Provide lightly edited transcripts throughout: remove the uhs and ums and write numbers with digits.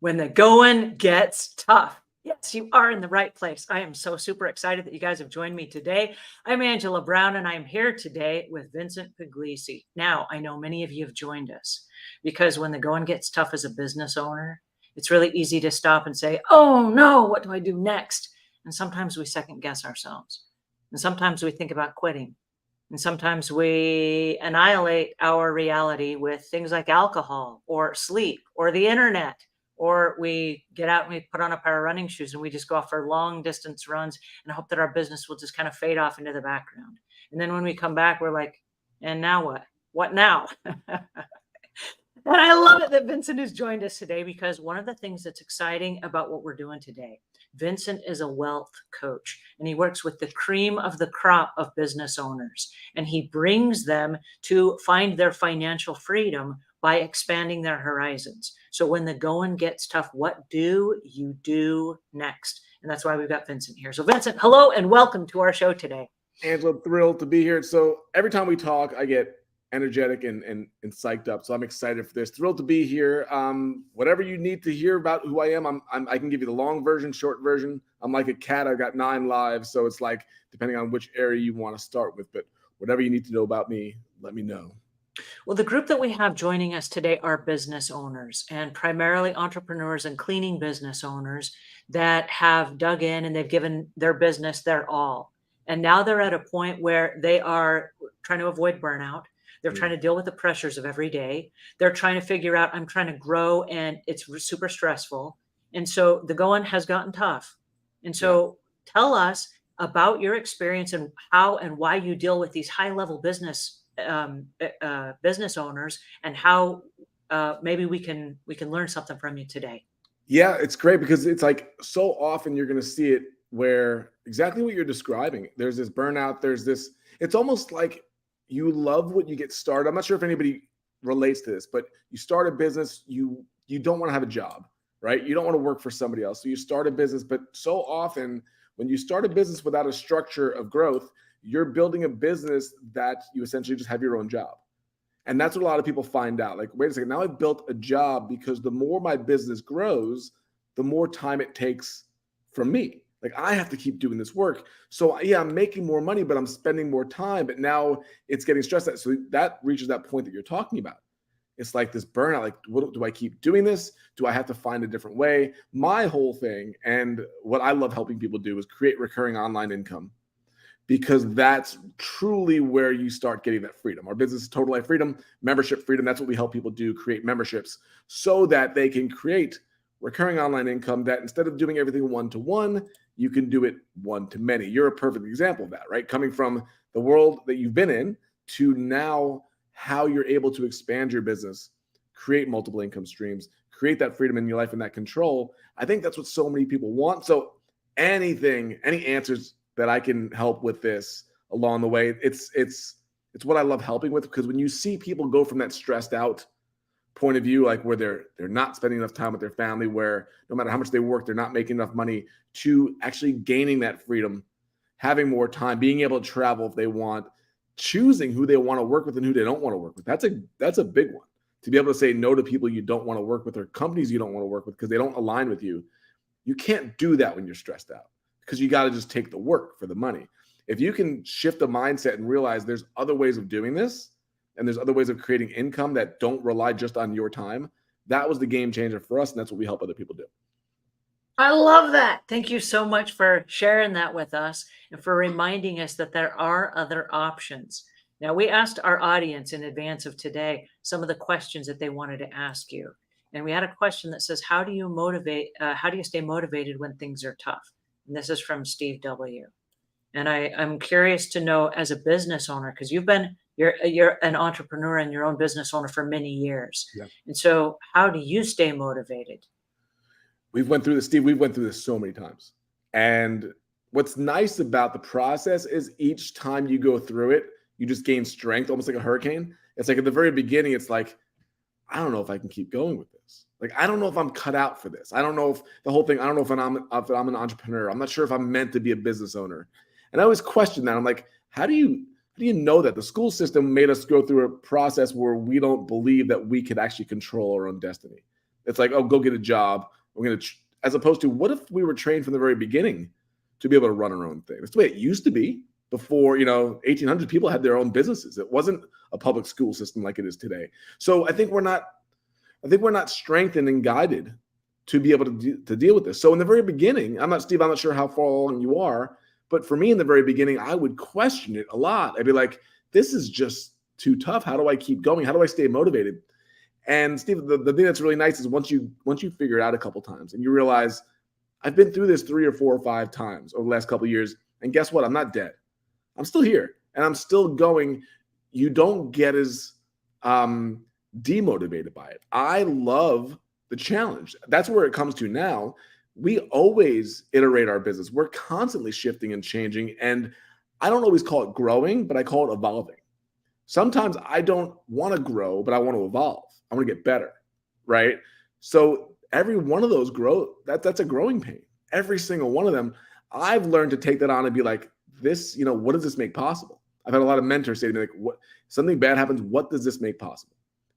when the going gets tough. Yes, you are in the right place. I am so super excited that you guys have joined me today. I'm Angela Brown, and I'm here today with Vincent Pugliese. Now, I know many of you have joined us because when the going gets tough as a business owner, it's really easy to stop and say, oh no, what do I do next? And sometimes we second guess ourselves. And sometimes we think about quitting. And sometimes we annihilate our reality with things like alcohol or sleep or the internet, or we get out and we put on a pair of running shoes and we just go off for long distance runs and hope that our business will just kind of fade off into the background. And then when we come back, we're like, and now what? What now? And I love it that Vincent has joined us today, because one of the things that's exciting about what we're doing today, Vincent is a wealth coach, and he works with the cream of the crop of business owners, and he brings them to find their financial freedom by expanding their horizons. So when the going gets tough, what do you do next? And that's why we've got Vincent here. So Vincent, hello and welcome to our show today. Angela, thrilled to be here. So every time we talk, I get energetic and psyched up. So I'm excited for this. Thrilled to be here. Whatever you need to hear about who I am, I can give you the long version, short version. I'm like a cat. I've got 9 lives. So it's like, depending on which area you want to start with, but whatever you need to know about me, let me know. Well, the group that we have joining us today are business owners, and primarily entrepreneurs and cleaning business owners that have dug in and they've given their business their all. And now they're at a point where they are trying to avoid burnout. They're trying to deal with the pressures of every day. They're trying to figure out, I'm trying to grow and it's super stressful. And so the going has gotten tough. And so tell us about your experience and how and why you deal with these high level business owners, and how maybe we can learn something from you today. Yeah, it's great because it's like so often you're going to see it where exactly what you're describing. There's this burnout. There's this, it's almost like you love what you get started. I'm not sure if anybody relates to this, but you start a business, you don't want to have a job, right? You don't want to work for somebody else. So you start a business, but so often when you start a business without a structure of growth, you're building a business that you essentially just have your own job. And that's what a lot of people find out. Like, wait a second, now I've built a job because the more my business grows, the more time it takes from me. Like, I have to keep doing this work. So yeah, I'm making more money, but I'm spending more time, but now it's getting stressed out. So that reaches that point that you're talking about. It's like this burnout. Like, what, do I keep doing this? Do I have to find a different way? My whole thing, and what I love helping people do, is create recurring online income, because that's truly where you start getting that freedom. Our business is Total Life Freedom, membership freedom. That's what we help people do, create memberships so that they can create recurring online income that instead of doing everything one-to-one, you can do it one-to-many. You're a perfect example of that, right? Coming from the world that you've been in to now how you're able to expand your business, create multiple income streams, create that freedom in your life and that control. I think that's what so many people want. So any answers that I can help with this along the way, it's what I love helping with, because when you see people go from that stressed out point of view, like where they're not spending enough time with their family, where no matter how much they work, they're not making enough money, to actually gaining that freedom, having more time, being able to travel if they want, choosing who they want to work with and who they don't want to work with. That's a big one. To be able to say no to people you don't want to work with, or companies you don't want to work with because they don't align with you. You can't do that when you're stressed out, because you got to just take the work for the money. If you can shift the mindset and realize there's other ways of doing this, and there's other ways of creating income that don't rely just on your time, that was the game changer for us. And that's what we help other people do. I love that. Thank you so much for sharing that with us and for reminding us that there are other options. Now, we asked our audience in advance of today some of the questions that they wanted to ask you. And we had a question that says, how do you stay motivated when things are tough? And this is from Steve W. And I'm curious to know, as a business owner, because you're an entrepreneur and your own business owner for many years. Yeah. And so how do you stay motivated? We've went through this, Steve. We've went through this so many times. And what's nice about the process is each time you go through it, you just gain strength, almost like a hurricane. It's like at the very beginning, it's like, I don't know if I can keep going with this. Like, I don't know if I'm cut out for this. I don't know if the whole thing, I don't know if I'm an entrepreneur. I'm not sure if I'm meant to be a business owner. And I always question that. I'm like, how do you know that? The school system made us go through a process where we don't believe that we could actually control our own destiny. It's like, oh, go get a job. We're going to, as opposed to what if we were trained from the very beginning to be able to run our own thing? That's the way it used to be before, 1800 people had their own businesses. It wasn't a public school system like it is today. So I think we're not strengthened and guided to be able to deal with this. So in the very beginning, I'm not sure how far along you are, but for me in the very beginning, I would question it a lot. I'd be like, this is just too tough. How do I keep going? How do I stay motivated? And Steve, the thing that's really nice is once you figure it out a couple times and you realize I've been through this 3 or 4 or 5 times over the last couple of years, and guess what? I'm not dead. I'm still here and I'm still going. You don't get as demotivated by it. I love the challenge. That's where it comes to now. We always iterate our business. We're constantly shifting and changing. And I don't always call it growing, but I call it evolving. Sometimes I don't want to grow, but I want to evolve. I want to get better, right? So every one of those that's a growing pain. Every single one of them, I've learned to take that on and be like, this, what does this make possible? I've had a lot of mentors say to me, like, what, something bad happens, what does this make possible?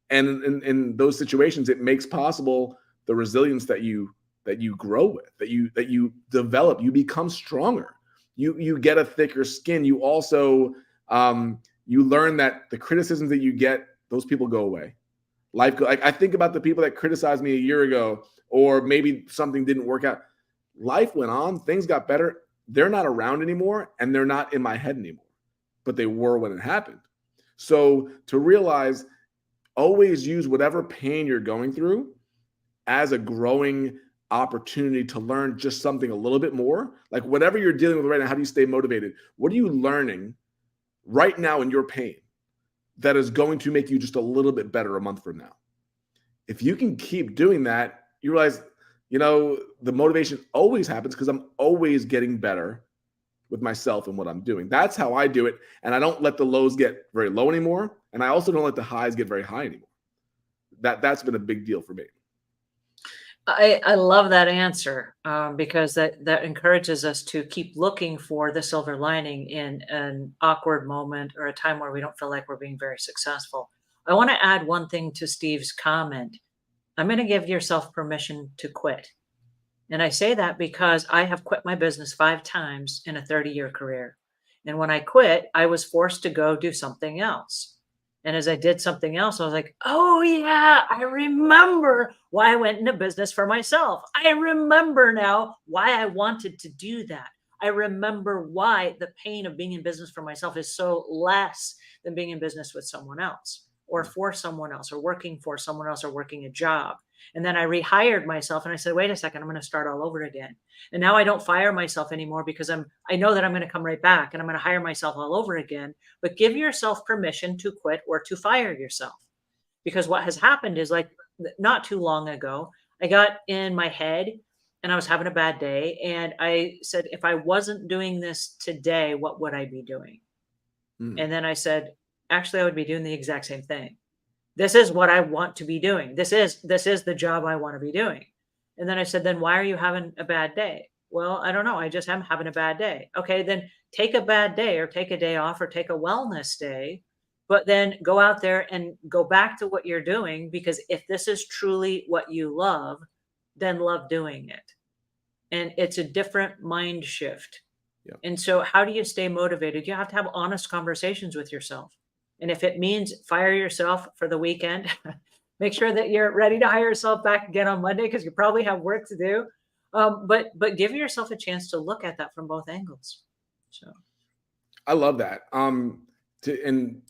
And in those situations, it makes possible the resilience that you grow with, that you develop. You become stronger. You get a thicker skin. You also you learn that the criticisms that you get, those people go away. I think about the people that criticized me a year ago, or maybe something didn't work out. Life went on. Things got better. They're not around anymore, and they're not in my head anymore, but they were when it happened. So to realize, always use whatever pain you're going through as a growing opportunity to learn just something a little bit more. Like whatever you're dealing with right now, how do you stay motivated? What are you learning right now in your pain that is going to make you just a little bit better a month from now? If you can keep doing that, you realize, the motivation always happens because I'm always getting better with myself and what I'm doing. That's how I do it. And I don't let the lows get very low anymore. And I also don't let the highs get very high anymore. That's been a big deal for me. I love that answer because that encourages us to keep looking for the silver lining in an awkward moment or a time where we don't feel like we're being very successful. I want to add one thing to Steve's comment. I'm going to give yourself permission to quit. And I say that because I have quit my business 5 times in a 30-year career. And when I quit, I was forced to go do something else. And as I did something else, I was like, oh yeah, I remember why I went into business for myself. I remember now why I wanted to do that. I remember why the pain of being in business for myself is so less than being in business with someone else or for someone else or working for someone else or working a job. And then I rehired myself and I said, wait a second, I'm going to start all over again. And now I don't fire myself anymore because I know that I'm going to come right back and I'm going to hire myself all over again. But give yourself permission to quit or to fire yourself. Because what has happened is, like, not too long ago, I got in my head and I was having a bad day. And I said, if I wasn't doing this today, what would I be doing? And then I said, actually, I would be doing the exact same thing. This is what I want to be doing. This is the job I want to be doing. And then I said, then why are you having a bad day? Well, I don't know. I just am having a bad day. Okay, then take a bad day or take a day off or take a wellness day, but then go out there and go back to what you're doing, because if this is truly what you love, then love doing it. And it's a different mind shift. Yeah. And so how do you stay motivated? You have to have honest conversations with yourself. And if it means fire yourself for the weekend, make sure that you're ready to hire yourself back again on Monday, because you probably have work to do. But give yourself a chance to look at that from both angles. So I love that. And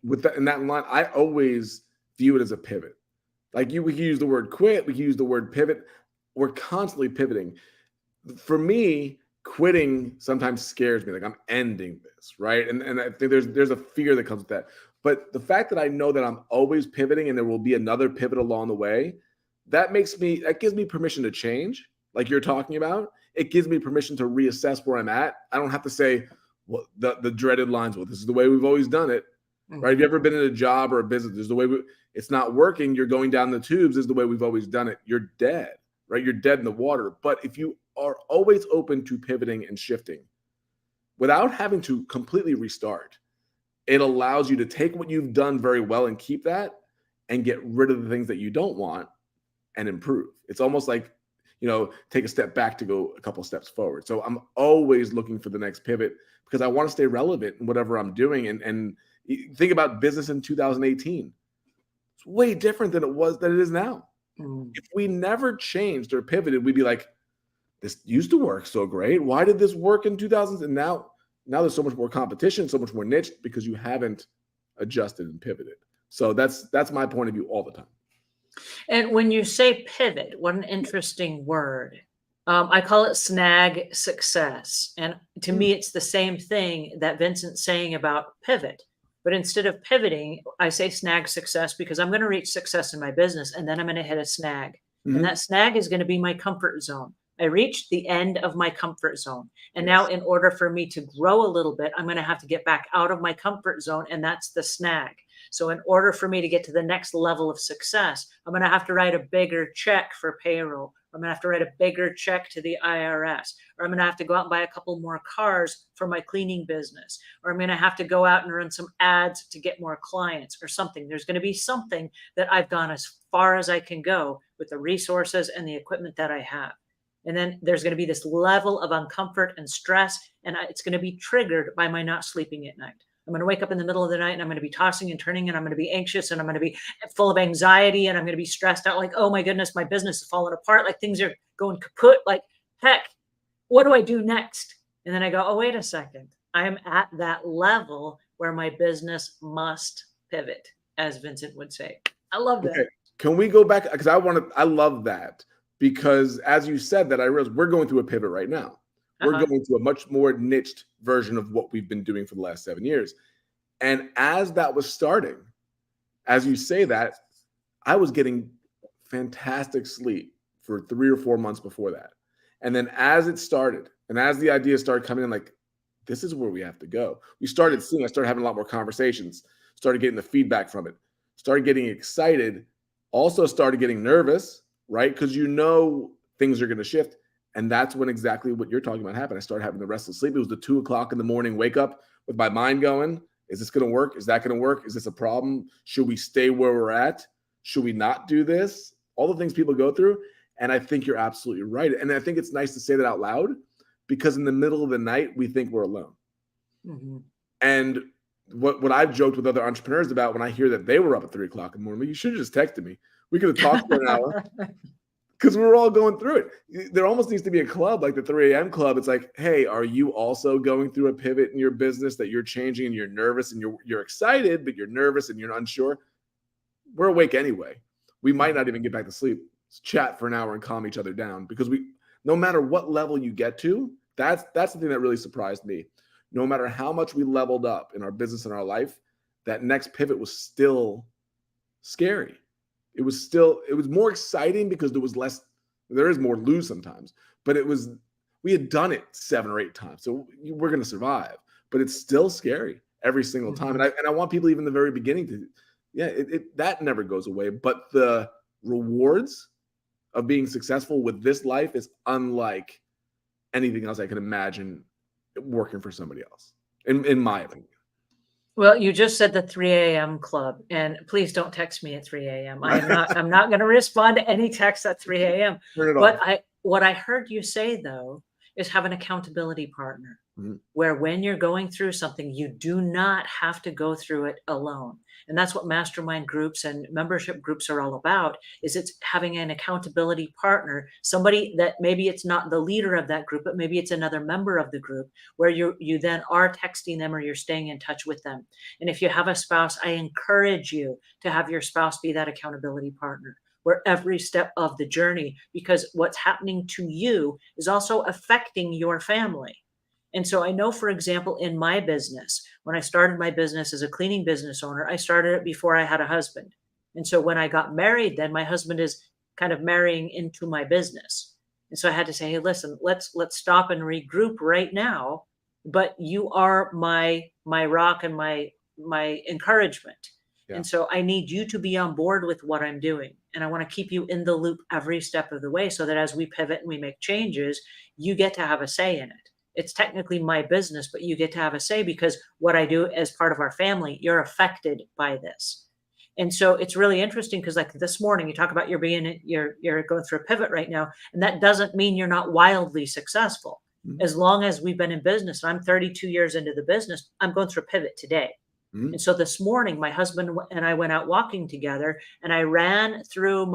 with that in that line, I always view it as a pivot. Like we can use the word quit, we can use the word pivot. We're constantly pivoting. For me, quitting sometimes scares me, like I'm ending this, right? And I think there's a fear that comes with that. But the fact that I know that I'm always pivoting and there will be another pivot along the way, that gives me permission to change, like you're talking about. It gives me permission to reassess where I'm at. I don't have to say, well, the dreaded lines, well, this is the way we've always done it, right? Have you ever been in a job or a business? This is the way it's not working. You're going down the tubes. This is the way we've always done it. You're dead, right? You're dead in the water. But if you are always open to pivoting and shifting without having to completely restart, it allows you to take what you've done very well and keep that and get rid of the things that you don't want and improve. It's almost like, take a step back to go a couple steps forward. So I'm always looking for the next pivot because I want to stay relevant in whatever I'm doing. And think about business in 2018. It's way different than it is now. If we never changed or pivoted, we'd be like, this used to work so great. Why did this work in 2000s? And now there's so much more competition, so much more niche because you haven't adjusted and pivoted. So that's my point of view all the time. And when you say pivot, what an interesting word. I call it snag success. And to me, it's the same thing that Vincent's saying about pivot. But instead of pivoting, I say snag success because I'm going to reach success in my business and then I'm going to hit a snag. And that snag is going to be my comfort zone. I reached the end of my comfort zone. And now in order for me to grow a little bit, I'm going to have to get back out of my comfort zone. And that's the snag. So in order for me to get to the next level of success, I'm going to have to write a bigger check for payroll. I'm going to have to write a bigger check to the IRS, or I'm going to have to go out and buy a couple more cars for my cleaning business, or I'm going to have to go out and run some ads to get more clients or something. There's going to be something that I've gone as far as I can go with the resources and the equipment that I have. And then there's going to be this level of uncomfort and stress, and it's going to be triggered by my not sleeping at night. I'm going to wake up in the middle of the night and I'm going to be tossing and turning and I'm going to be anxious and I'm going to be full of anxiety and I'm going to be stressed out like, oh my goodness, my business is falling apart. Like things are going kaput. Like, heck, what do I do next? And then I go, oh, wait a second. I'm at that level where my business must pivot, as Vincent would say. I love that. Okay. Can we go back? Because I love that because as you said that, I realized we're going through a pivot right now. We're going to a much more niched version of what we've been doing for the last 7 years. And as that was starting, as you say that, I was getting fantastic sleep for 3 or 4 months before that. And then as it started, and as the ideas started coming in, like, this is where we have to go. I started having a lot more conversations, started getting the feedback from it, started getting excited, also started getting nervous, right? Because things are going to shift. And that's when exactly what you're talking about happened. I started having the restless sleep. It was the 2 o'clock in the morning wake up with my mind going, is this going to work? Is that going to work? Is this a problem? Should we stay where we're at? Should we not do this? All the things people go through. And I think you're absolutely right. And I think it's nice to say that out loud because in the middle of the night, we think we're alone. And what I've joked with other entrepreneurs about when I hear that they were up at 3 o'clock in the morning, you should have just texted me. We could have talked for an hour. Because we were all going through it. There almost needs to be a club like the 3 a.m. club. It's like, hey, are you also going through a pivot in your business that you're changing and you're nervous and you're excited, but you're nervous and you're unsure? We're awake anyway. We might not even get back to sleep. Let's chat for an hour and calm each other down because no matter what level you get to, that's the thing that really surprised me. No matter how much we leveled up in our business and our life, that next pivot was still scary. It was more exciting because there is more to lose sometimes, but we had done it 7 or 8 times. So we're going to survive, but it's still scary every single time. And I want people even in the very beginning that never goes away, but the rewards of being successful with this life is unlike anything else I can imagine working for somebody else, in my opinion. Well, you just said the 3 a.m. club, and please don't text me at 3 a.m. I'm not going to respond to any text at 3 a.m. What I heard you say though is have an accountability partner where when you're going through something, you do not have to go through it alone. And that's what mastermind groups and membership groups are all about, is it's having an accountability partner, somebody that maybe it's not the leader of that group, but maybe it's another member of the group where you then are texting them or you're staying in touch with them. And if you have a spouse, I encourage you to have your spouse be that accountability partner where every step of the journey, because what's happening to you is also affecting your family. And so I know, for example, in my business, when I started my business as a cleaning business owner, I started it before I had a husband. And so when I got married, then my husband is kind of marrying into my business. And so I had to say, hey, listen, let's stop and regroup right now. But you are my rock and my encouragement. Yeah. And so I need you to be on board with what I'm doing. And I want to keep you in the loop every step of the way so that as we pivot and we make changes, you get to have a say in it. It's technically my business, but you get to have a say because what I do as part of our family, you're affected by this. And so it's really interesting because like this morning, you talk about you're going through a pivot right now, and that doesn't mean you're not wildly successful. Mhm. As long as we've been in business, and I'm 32 years into the business, I'm going through a pivot today. Mhm. And so this morning, my husband and I went out walking together, and I ran through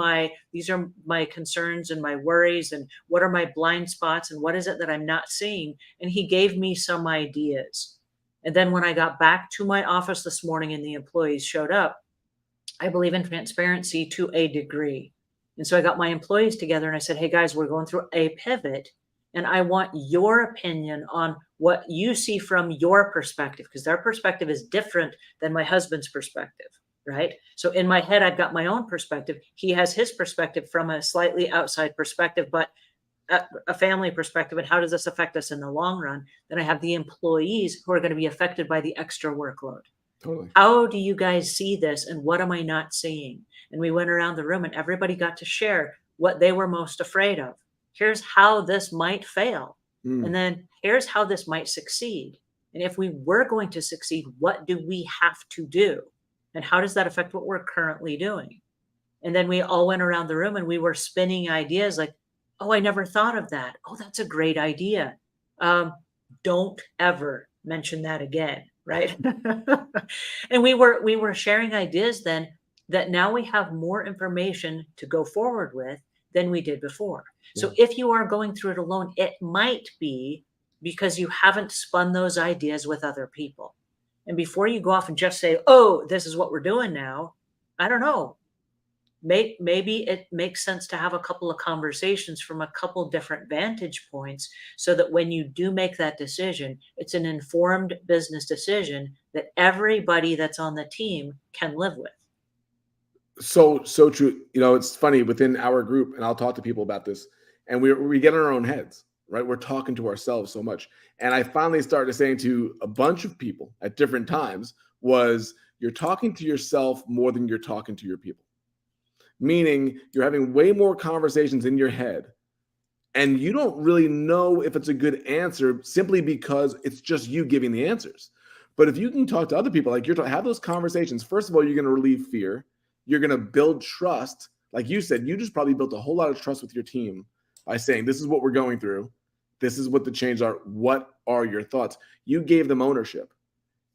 these are my concerns and my worries, and what are my blind spots, and what is it that I'm not seeing? And he gave me some ideas. And then when I got back to my office this morning and the employees showed up, I believe in transparency to a degree. And so I got my employees together and I said, hey guys, we're going through a pivot. And I want your opinion on what you see from your perspective, because their perspective is different than my husband's perspective, right? So in my head, I've got my own perspective. He has his perspective from a slightly outside perspective, but a family perspective. And how does this affect us in the long run? Then I have the employees who are going to be affected by the extra workload. Totally. How do you guys see this? And what am I not seeing? And we went around the room and everybody got to share what they were most afraid of. Here's how this might fail. Mm. And then here's how this might succeed. And if we were going to succeed, what do we have to do? And how does that affect what we're currently doing? And then we all went around the room and we were spinning ideas like, oh, I never thought of that. Oh, that's a great idea. Don't ever mention that again. Right. And we were sharing ideas then that now we have more information to go forward with than we did before. So if you are going through it alone, it might be because you haven't spun those ideas with other people. And before you go off and just say, oh, this is what we're doing now, I don't know. Maybe it makes sense to have a couple of conversations from a couple different vantage points so that when you do make that decision, it's an informed business decision that everybody that's on the team can live with. So true. It's funny within our group, and I'll talk to people about this, and we get in our own heads, right? We're talking to ourselves so much. And I finally started saying to a bunch of people at different times was, you're talking to yourself more than you're talking to your people. Meaning you're having way more conversations in your head and you don't really know if it's a good answer simply because it's just you giving the answers. But if you can talk to other people, like have those conversations, first of all, you're going to relieve fear. You're going to build trust. Like you said, you just probably built a whole lot of trust with your team by saying, this is what we're going through. This is what the changes are. What are your thoughts? You gave them ownership.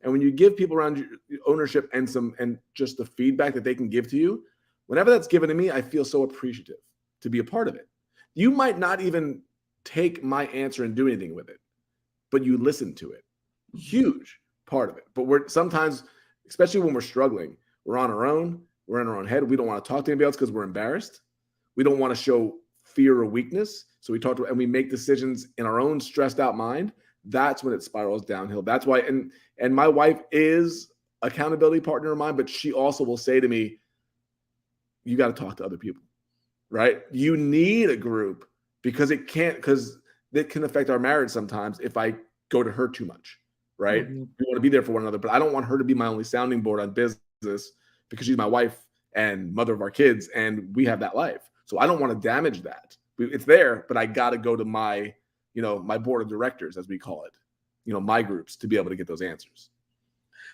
And when you give people around you ownership and just the feedback that they can give to you, whenever that's given to me, I feel so appreciative to be a part of it. You might not even take my answer and do anything with it, but you listen to it. Huge part of it. But we're sometimes, especially when we're struggling, we're on our own, we're in our own head. We don't want to talk to anybody else because we're embarrassed. We don't want to show fear or weakness. So we talk to, and we make decisions in our own stressed out mind. That's when it spirals downhill. That's why, and my wife is accountability partner of mine, but she also will say to me, you got to talk to other people, right? You need a group because it can affect our marriage sometimes if I go to her too much, right? Mm-hmm. We want to be there for one another, but I don't want her to be my only sounding board on business because she's my wife and mother of our kids and we have that life. So I don't want to damage that. It's there, but I got to go to my, my board of directors, as we call it, my groups to be able to get those answers.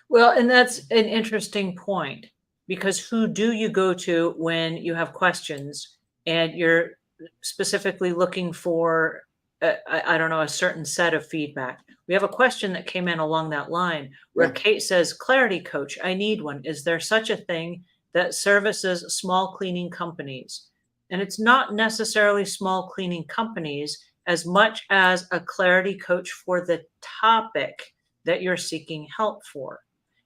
Well, and that's an interesting point. Because who do you go to when you have questions and you're specifically looking for, I don't know, a certain set of feedback? We have a question that came in along that line where Kate says, clarity coach, I need one. Is there such a thing that services small cleaning companies? And it's not necessarily small cleaning companies as much as a clarity coach for the topic that you're seeking help for.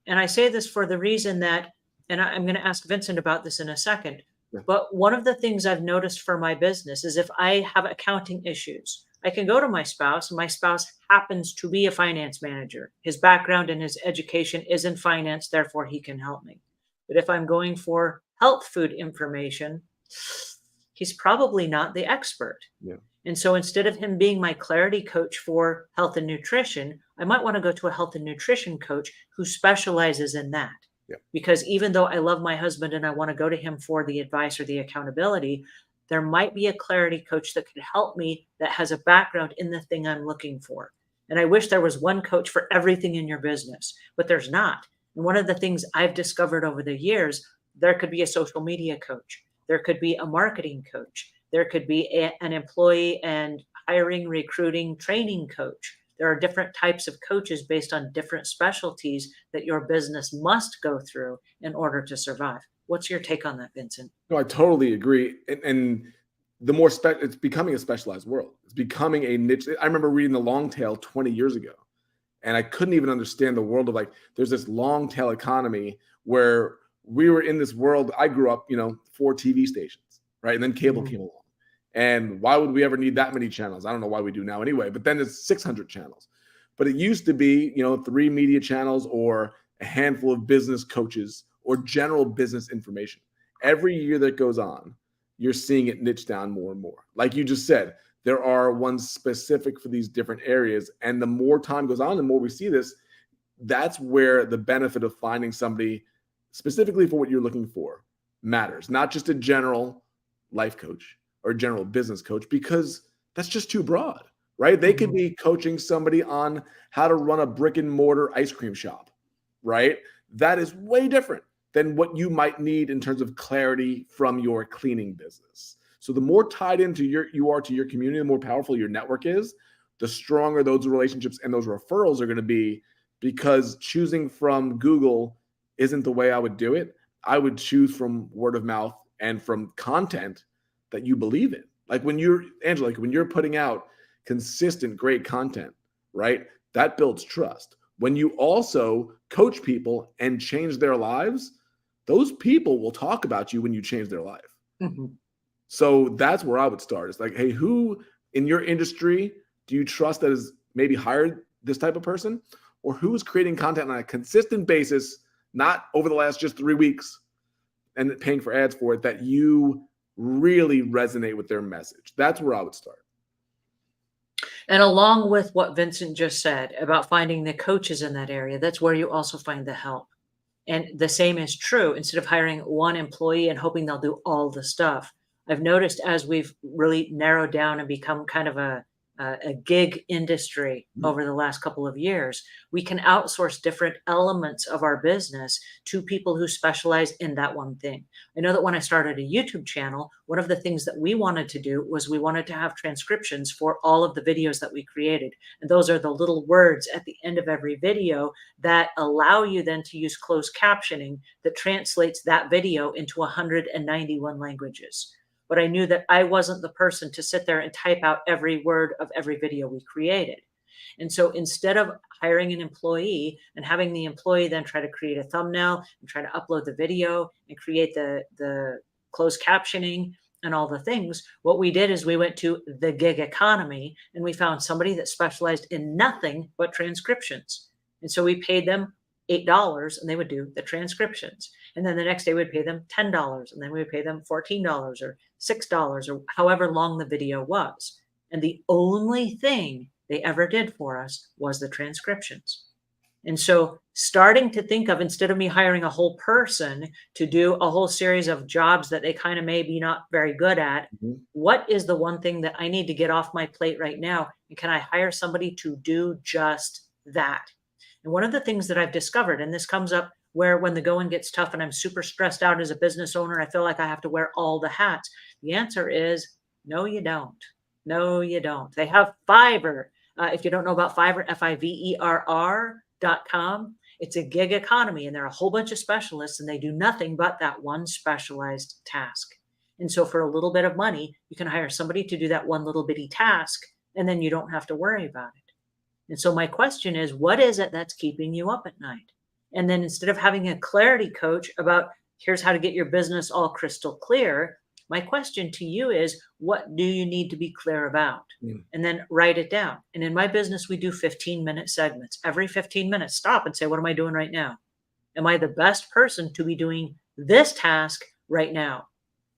And I say this for the reason that, and I'm going to ask Vincent about this in a second. But one of the things I've noticed for my business is if I have accounting issues, I can go to my spouse, and my spouse happens to be a finance manager. His background and his education is in finance, therefore he can help me. But if I'm going for health food information, he's probably not the expert. Yeah. And so instead of him being my clarity coach for health and nutrition, I might want to go to a health and nutrition coach who specializes in that. Yeah. Because even though I love my husband and I want to go to him for the advice or the accountability, there might be a clarity coach that could help me that has a background in the thing I'm looking for. And I wish there was one coach for everything in your business, but there's not. And one of the things I've discovered over the years, there could be a social media coach. There could be a marketing coach. There could be an employee and hiring, recruiting, training coach. There are different types of coaches based on different specialties that your business must go through in order to survive. What's your take on that, Vincent? No, I totally agree. And the more it's becoming a specialized world. It's becoming a niche. I remember reading The Long Tail 20 years ago, and I couldn't even understand the world of like, there's this long tail economy where we were in this world. I grew up, 4 TV stations, right? And then cable Mhm. came along. And why would we ever need that many channels? I don't know why we do now anyway, but then it's 600 channels. But it used to be, 3 media channels or a handful of business coaches or general business information. Every year that goes on, you're seeing it niche down more and more. Like you just said, there are ones specific for these different areas. And the more time goes on, the more we see this, that's where the benefit of finding somebody specifically for what you're looking for matters, not just a general life coach or general business coach, because that's just too broad, right? They could Mhm. be coaching somebody on how to run a brick and mortar ice cream shop, right? That is way different than what you might need in terms of clarity from your cleaning business. So the more tied into you are to your community, the more powerful your network is, the stronger those relationships and those referrals are going to be, because choosing from Google isn't the way I would do it. I would choose from word of mouth and from content that you believe in. Like when you're, Angela, like when you're putting out consistent, great content, right? That builds trust. When you also coach people and change their lives, those people will talk about you when you change their life. Mhm. So that's where I would start. It's like, hey, who in your industry do you trust that has maybe hired this type of person? Or who's creating content on a consistent basis, not over the last just 3 weeks and paying for ads for it, that you really resonate with their message? That's where I would start. And along with what Vincent just said about finding the coaches in that area, that's where you also find the help. And the same is true. Instead of hiring one employee and hoping they'll do all the stuff, I've noticed as we've really narrowed down and become kind of a gig industry over the last couple of years, we can outsource different elements of our business to people who specialize in that one thing. I know that when I started a YouTube channel, one of the things that we wanted to do was we wanted to have transcriptions for all of the videos that we created. And those are the little words at the end of every video that allow you then to use closed captioning that translates that video into 191 languages. But I knew that I wasn't the person to sit there and type out every word of every video we created. And so instead of hiring an employee and having the employee then try to create a thumbnail and try to upload the video and create the closed captioning and all the things, what we did is we went to the gig economy and we found somebody that specialized in nothing but transcriptions. And so we paid them $8 and they would do the transcriptions. And then the next day we'd pay them $10 and then we would pay them $14 or $6 or however long the video was. And the only thing they ever did for us was the transcriptions. And so starting to think of, instead of me hiring a whole person to do a whole series of jobs that they kind of may be not very good at, Mhm. what is the one thing that I need to get off my plate right now? And can I hire somebody to do just that? And one of the things that I've discovered, and this comes up where when the going gets tough and I'm super stressed out as a business owner, I feel like I have to wear all the hats. The answer is no, you don't. No, you don't. They have Fiverr. If you don't know about Fiverr, Fiverr.com, it's a gig economy and there are a whole bunch of specialists and they do nothing but that one specialized task. And so for a little bit of money, you can hire somebody to do that one little bitty task and then you don't have to worry about it. And so my question is, what is it that's keeping you up at night? And then instead of having a clarity coach about here's how to get your business all crystal clear, my question to you is, what do you need to be clear about? Mm. And then write it down. And in my business, we do 15-minute segments. Every 15 minutes, stop and say, what am I doing right now? Am I the best person to be doing this task right now?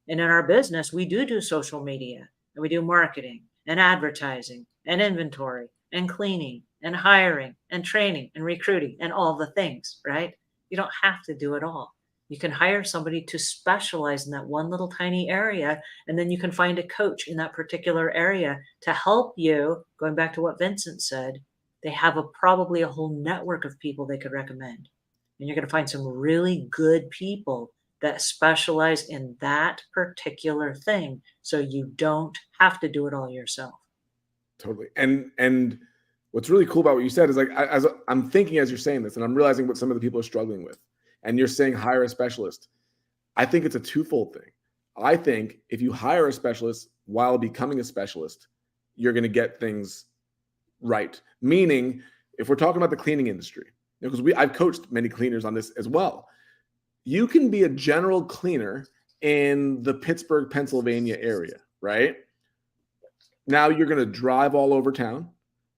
And in our business, we do social media and we do marketing and advertising and inventory and cleaning and hiring and training and recruiting and all the things, right? You don't have to do it all. You can hire somebody to specialize in that one little tiny area, and then you can find a coach in that particular area to help you. Going back to what Vincent said, they have probably a whole network of people they could recommend. And you're going to find some really good people that specialize in that particular thing so you don't have to do it all yourself. Totally. And what's really cool about what you said is like as I'm thinking as you're saying this, and I'm realizing what some of the people are struggling with, and you're saying hire a specialist. I think it's a twofold thing. I think if you hire a specialist while becoming a specialist, you're going to get things right. Meaning, if we're talking about the cleaning industry, because I've coached many cleaners on this as well. You can be a general cleaner in the Pittsburgh, Pennsylvania area, right? Now you're going to drive all over town.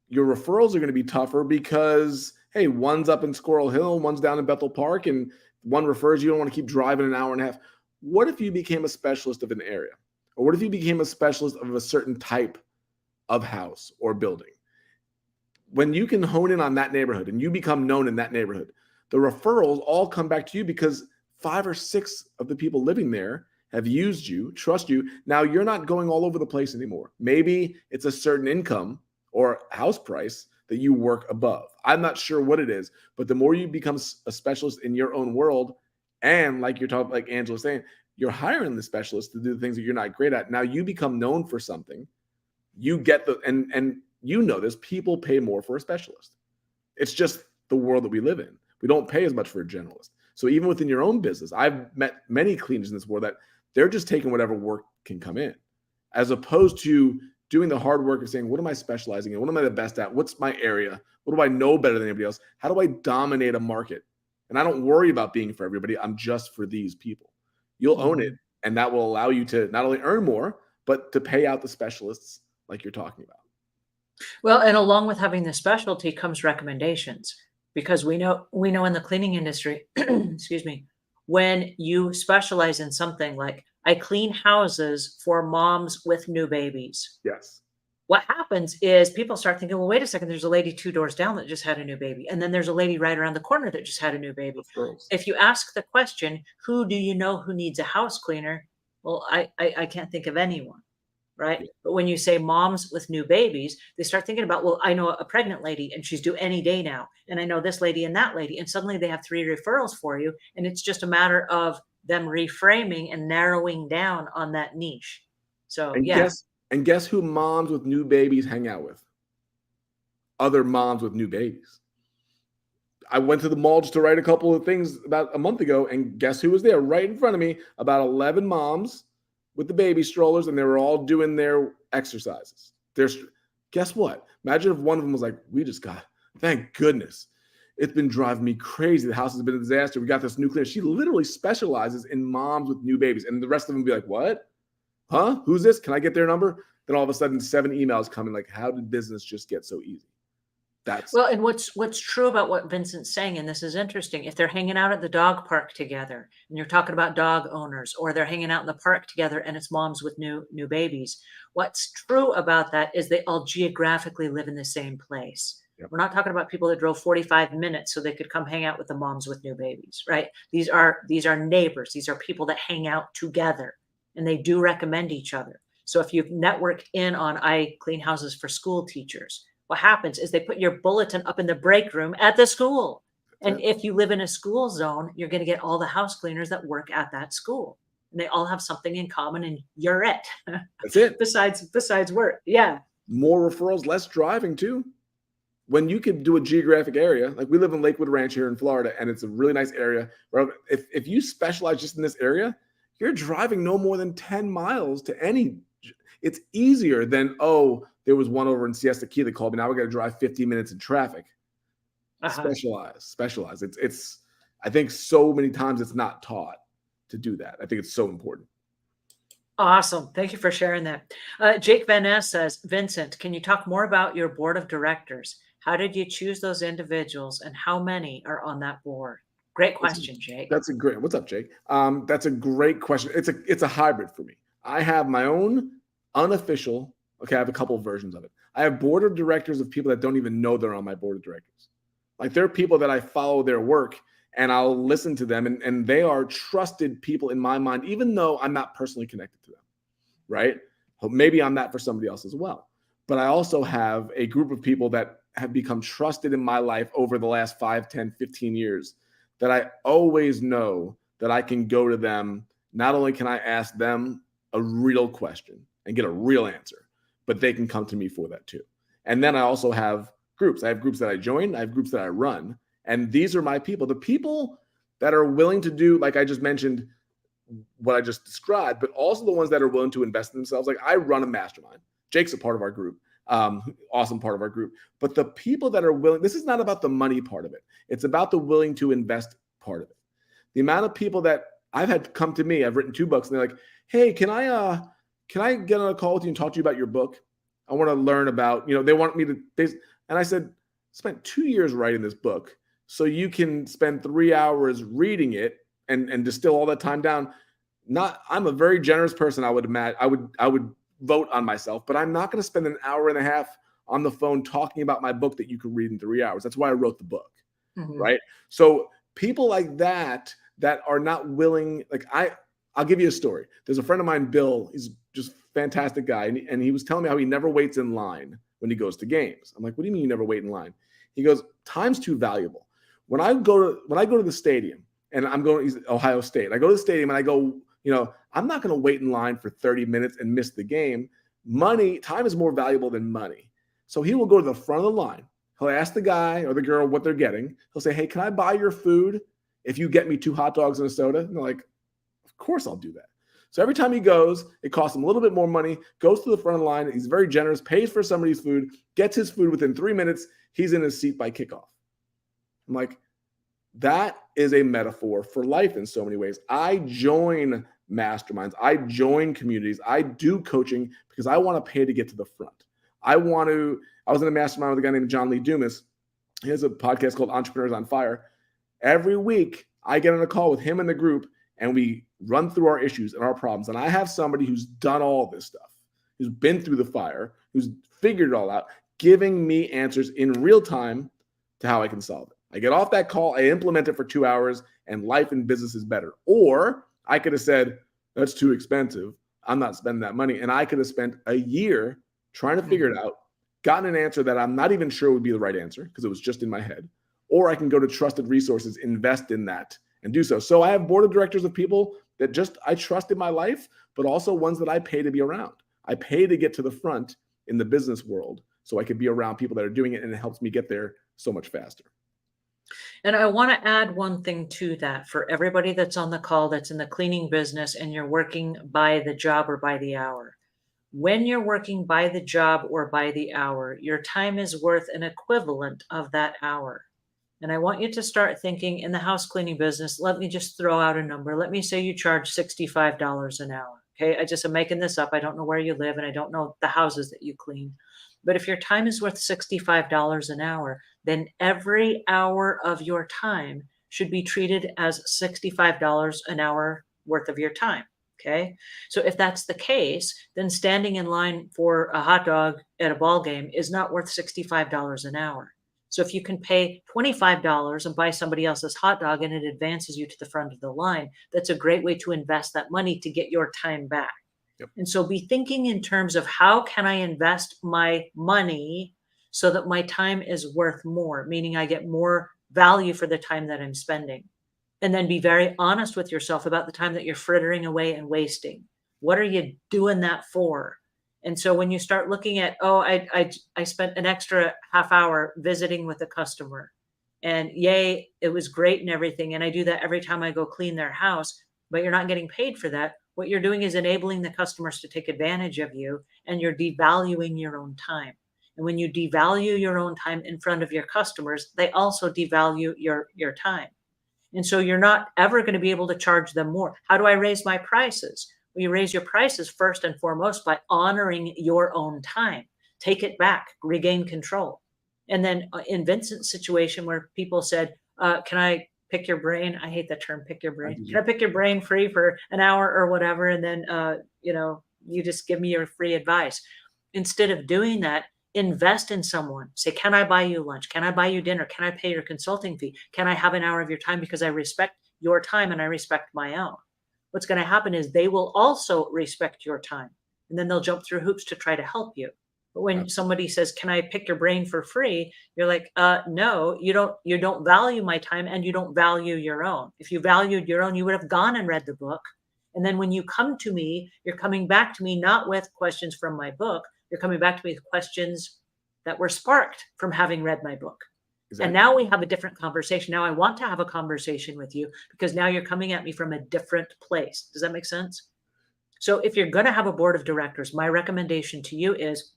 Your referrals are going to be tougher because, hey, one's up in Squirrel Hill, one's down in Bethel Park, and one refers you. Don't want to keep driving an hour and a half. What if you became a specialist of an area? Or what if you became a specialist of a certain type of house or building? When you can hone in on that neighborhood and you become known in that neighborhood, the referrals all come back to you because 5 or 6 of the people living there have used you, trust you. Now you're not going all over the place anymore. Maybe it's a certain income or house price that you work above. I'm not sure what it is, but the more you become a specialist in your own world, and like you're talking, like Angela's saying, you're hiring the specialist to do the things that you're not great at. Now you become known for something. You get and you know this, people pay more for a specialist. It's just the world that we live in. We don't pay as much for a generalist. So even within your own business, I've met many cleaners in this world that they're just taking whatever work can come in, as opposed to doing the hard work of saying, what am I specializing in? What am I the best at? What's my area? What do I know better than anybody else? How do I dominate a market? And I don't worry about being for everybody. I'm just for these people. You'll own it. And that will allow you to not only earn more, but to pay out the specialists like you're talking about. Well, and along with having the specialty comes recommendations, because we know in the cleaning industry, excuse me, when you specialize in something like I clean houses for moms with new babies. Yes. What happens is people start thinking, well, wait a second, there's a lady 2 doors down that just had a new baby. And then there's a lady right around the corner that just had a new baby. Referrals. If you ask the question, who do you know who needs a house cleaner? Well, I can't think of anyone. Right. Yeah. But when you say moms with new babies, they start thinking about, well, I know a pregnant lady and she's due any day now. And I know this lady and that lady. And suddenly they have 3 referrals for you. And it's just a matter of them reframing and narrowing down on that niche. So, And yeah. guess who moms with new babies hang out with? Other moms with new babies. I went to the mall just to write a couple of things about a month ago, and guess who was there right in front of me? About 11 moms with the baby strollers, and they were all doing their exercises. Guess what? Imagine if one of them was like, thank goodness. It's been driving me crazy. The house has been a disaster. We got this new cleaner. She literally specializes in moms with new babies. And the rest of them be like, what? Huh? Who's this? Can I get their number? Then all of a sudden 7 emails coming like, how did business just get so easy? Well, and what's true about what Vincent's saying, and this is interesting, if they're hanging out at the dog park together, and you're talking about dog owners, or they're hanging out in the park together and it's moms with new babies, what's true about that is they all geographically live in the same place. Yep. We're not talking about people that drove 45 minutes so they could come hang out with the moms with new babies, right? These are neighbors. These are people that hang out together, and they do recommend each other. So if you've networked in on I clean houses for school teachers, what happens is they put your bulletin up in the break room at the school. And if you live in a school zone, you're going to get all the house cleaners that work at that school. And they all have something in common, and you're it. That's it. besides work. Yeah. More referrals, less driving too. When you could do a geographic area, like we live in Lakewood Ranch here in Florida, and it's a really nice area. Where if you specialize just in this area, you're driving no more than 10 miles to any. It's easier than, there was one over in Siesta Key that called me. Now we got to drive 15 minutes in traffic. Specialize. It's. I think so many times it's not taught to do that. I think it's so important. Awesome. Thank you for sharing that. Jake Van Ness says, Vincent, can you talk more about your board of directors? How did you choose those individuals, and how many are on that board? Great question, Jake. What's up, Jake? That's a great question. It's a hybrid for me. I have my own unofficial. Okay, I have a couple of versions of it. I have board of directors of people that don't even know they're on my board of directors. Like, there are people that I follow their work and I'll listen to them, and they are trusted people in my mind, even though I'm not personally connected to them, right? Maybe I'm that for somebody else as well. But I also have a group of people that have become trusted in my life over the last 5, 10, 15 years that I always know that I can go to them. Not only can I ask them a real question and get a real answer, but they can come to me for that too. And then I also have groups. I have groups that I join. I have groups that I run. And these are my people. The people that are willing to do, like I just mentioned, what I just described, but also the ones that are willing to invest in themselves. Like I run a mastermind. Jake's a part of our group. Awesome part of our group. But the people that are willing, this is not about the money part of it. It's about the willing to invest part of it. The amount of people that I've had come to me, I've written 2 books, and they're like, hey, can I get on a call with you and talk to you about your book? I want to learn about, they want me to, and I said, spent 2 years writing this book. So you can spend 3 hours reading it and distill all that time down. I'm a very generous person. I would imagine I would vote on myself, but I'm not going to spend an hour and a half on the phone talking about my book that you could read in 3 hours. That's why I wrote the book. Mm-hmm. Right. So people like that are not willing, like I'll give you a story. There's a friend of mine, Bill, he's just a fantastic guy. And he was telling me how he never waits in line when he goes to games. I'm like, what do you mean you never wait in line? He goes, time's too valuable. When I go to the stadium and he's Ohio State, I go to the stadium and I go, I'm not going to wait in line for 30 minutes and miss the game. Time is more valuable than money. So he will go to the front of the line. He'll ask the guy or the girl what they're getting. He'll say, hey, can I buy your food if you get me 2 hot dogs and a soda? And they're like, of course I'll do that. So every time he goes, it costs him a little bit more money, goes to the front of the line. He's very generous, pays for somebody's food, gets his food within 3 minutes. He's in his seat by kickoff. I'm like, that is a metaphor for life in so many ways. I join masterminds. I join communities. I do coaching because I want to pay to get to the front. I was in a mastermind with a guy named John Lee Dumas. He has a podcast called Entrepreneurs on Fire. Every week I get on a call with him and the group and we run through our issues and our problems. And I have somebody who's done all this stuff, who's been through the fire, who's figured it all out, giving me answers in real time to how I can solve it. I get off that call, I implement it for 2 hours, and life and business is better. Or I could have said, that's too expensive. I'm not spending that money. And I could have spent a year trying to figure it out, gotten an answer that I'm not even sure would be the right answer because it was just in my head. Or I can go to trusted resources, invest in that, and do so. So I have board of directors of people that I trust in my life, but also ones that I pay to be around. I pay to get to the front in the business world so I could be around people that are doing it, and it helps me get there so much faster. And I want to add one thing to that for everybody that's on the call that's in the cleaning business and you're working by the job or by the hour. When you're working by the job or by the hour, your time is worth an equivalent of that hour. And I want you to start thinking in the house cleaning business, let me just throw out a number. Let me say you charge $65 an hour. Okay. I'm making this up. I don't know where you live and I don't know the houses that you clean. But if your time is worth $65 an hour, then every hour of your time should be treated as $65 an hour worth of your time. Okay. So if that's the case, then standing in line for a hot dog at a ball game is not worth $65 an hour. So if you can pay $25 and buy somebody else's hot dog and it advances you to the front of the line, that's a great way to invest that money to get your time back. Yep. And so be thinking in terms of how can I invest my money so that my time is worth more, meaning I get more value for the time that I'm spending. And then be very honest with yourself about the time that you're frittering away and wasting. What are you doing that for? And so when you start looking at, I spent an extra half hour visiting with a customer and yay, it was great and everything. And I do that every time I go clean their house, but you're not getting paid for that. What you're doing is enabling the customers to take advantage of you and you're devaluing your own time. And when you devalue your own time in front of your customers, they also devalue your time. And so you're not ever going to be able to charge them more. How do I raise my prices? Well, you raise your prices first and foremost by honoring your own time. Take it back, regain control. And then in Vincent's situation where people said, can I pick your brain? I hate that term, pick your brain. Can I pick your brain free for an hour or whatever? And then, you just give me your free advice. Instead of doing that, invest in someone. Say, can I buy you lunch? Can I buy you dinner? Can I pay your consulting fee? Can I have an hour of your time because I respect your time and I respect my own? What's going to happen is they will also respect your time and then they'll jump through hoops to try to help you. But when somebody says, "Can I pick your brain for free?" You're like, no, you don't value my time and you don't value your own. If you valued your own, you would have gone and read the book. And then when you come to me, you're coming back to me not with questions from my book. You're coming back to me with questions that were sparked from having read my book. And Exactly. now we have a different conversation. Now I want to have a conversation with you because now you're coming at me from a different place. Does that make sense? So if you're going to have a board of directors, my recommendation to you is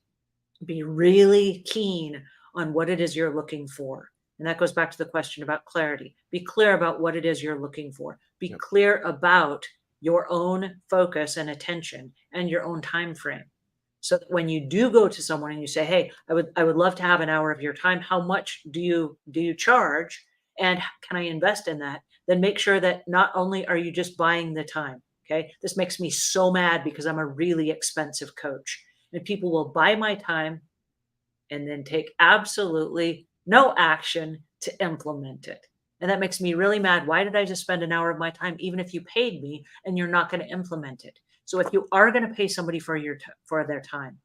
be really keen on what it is you're looking for. And that goes back to the question about clarity. Be clear about what it is you're looking for. Be Yep. clear about your own focus and attention and your own time frame. So that when you do go to someone and you say, "Hey, I would love to have an hour of your time. How much do you charge? And can I invest in that?" Then make sure that not only are you just buying the time. Okay. This makes me so mad because I'm a really expensive coach and people will buy my time and then take absolutely no action to implement it. And that makes me really mad. Why did I just spend an hour of my time, even if you paid me and you're not going to implement it? So if you are going to pay somebody for for their time,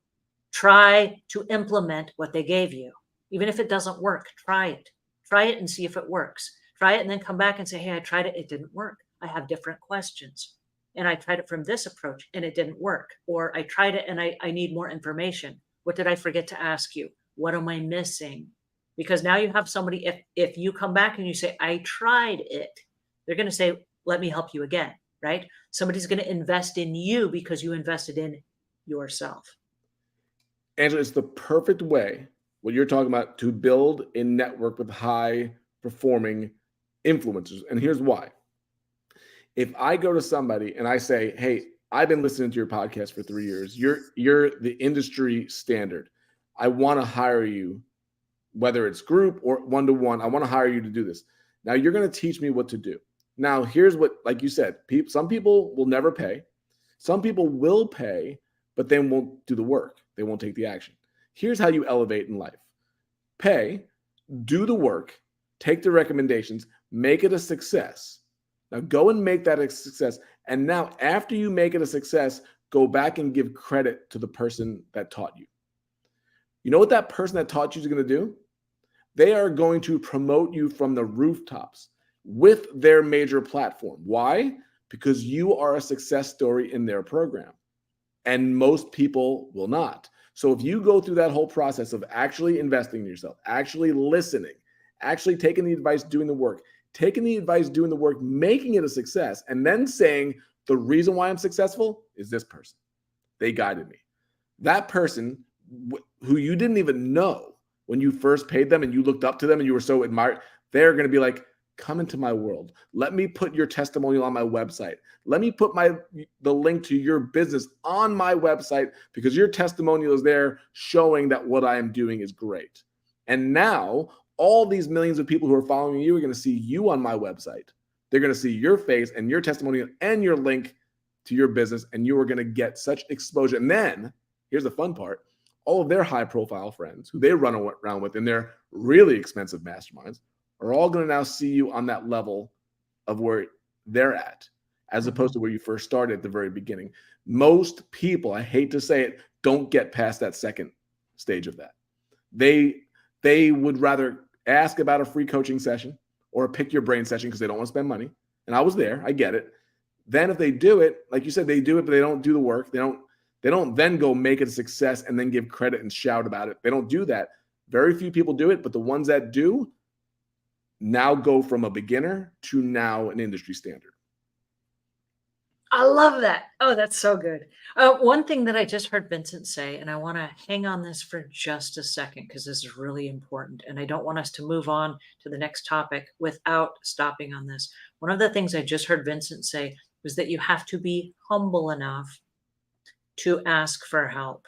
try to implement what they gave you. Even if it doesn't work, try it. Try it and see if it works. Try it and then come back and say, "Hey, I tried it. It didn't work. I have different questions. And I tried it from this approach and it didn't work." Or I tried it and I need more information. What did I forget to ask you? What am I missing? Because now you have somebody, if you come back and you say, "I tried it," they're going to say, "Let me help you again," right? Somebody's going to invest in you because you invested in yourself. Angela, it's the perfect way, what you're talking about, to build a network with high performing influencers. And here's why. If I go to somebody and I say, "Hey, I've been listening to your podcast for 3 years. You're the industry standard. I want to hire you, whether it's group or one-to-one. I want to hire you to do this. Now you're going to teach me what to do." Now, here's what, like you said, some people will never pay. Some people will pay, but they won't do the work. They won't take the action. Here's how you elevate in life: pay, do the work, take the recommendations, make it a success. Now go and make that a success. And now, after you make it a success, go back and give credit to the person that taught you. You know what that person that taught you is going to do? They are going to promote you from the rooftops with their major platform. Why? Because you are a success story in their program. And most people will not. So if you go through that whole process of actually investing in yourself, actually listening, actually taking the advice, doing the work, making it a success, and then saying, "The reason why I'm successful is this person. They guided me." That person who you didn't even know when you first paid them and you looked up to them and you were so admired, they're going to be like, "Come into my world. Let me put your testimonial on my website. Let me put the link to your business on my website because your testimonial is there showing that what I am doing is great." And now all these millions of people who are following you are going to see you on my website. They're going to see your face and your testimonial and your link to your business, and you are going to get such exposure. And then here's the fun part: all of their high profile friends who they run around with in their really expensive masterminds are all going to now see you on that level of where they're at, as opposed to where you first started at the very beginning. Most people, I hate to say it, don't get past that second stage of that. They would rather ask about a free coaching session or a pick your brain session because they don't want to spend money. And I was there, I get it. Then if they do it, like you said, they do it, but they don't do the work. They don't then go make it a success and then give credit and shout about it. They don't do that. Very few people do it, but the ones that do now go from a beginner to now an industry standard. I love that. Oh, that's so good. One thing that I just heard Vincent say, and I want to hang on this for just a second because this is really important, and I don't want us to move on to the next topic without stopping on this. One of the things I just heard Vincent say was that you have to be humble enough to ask for help.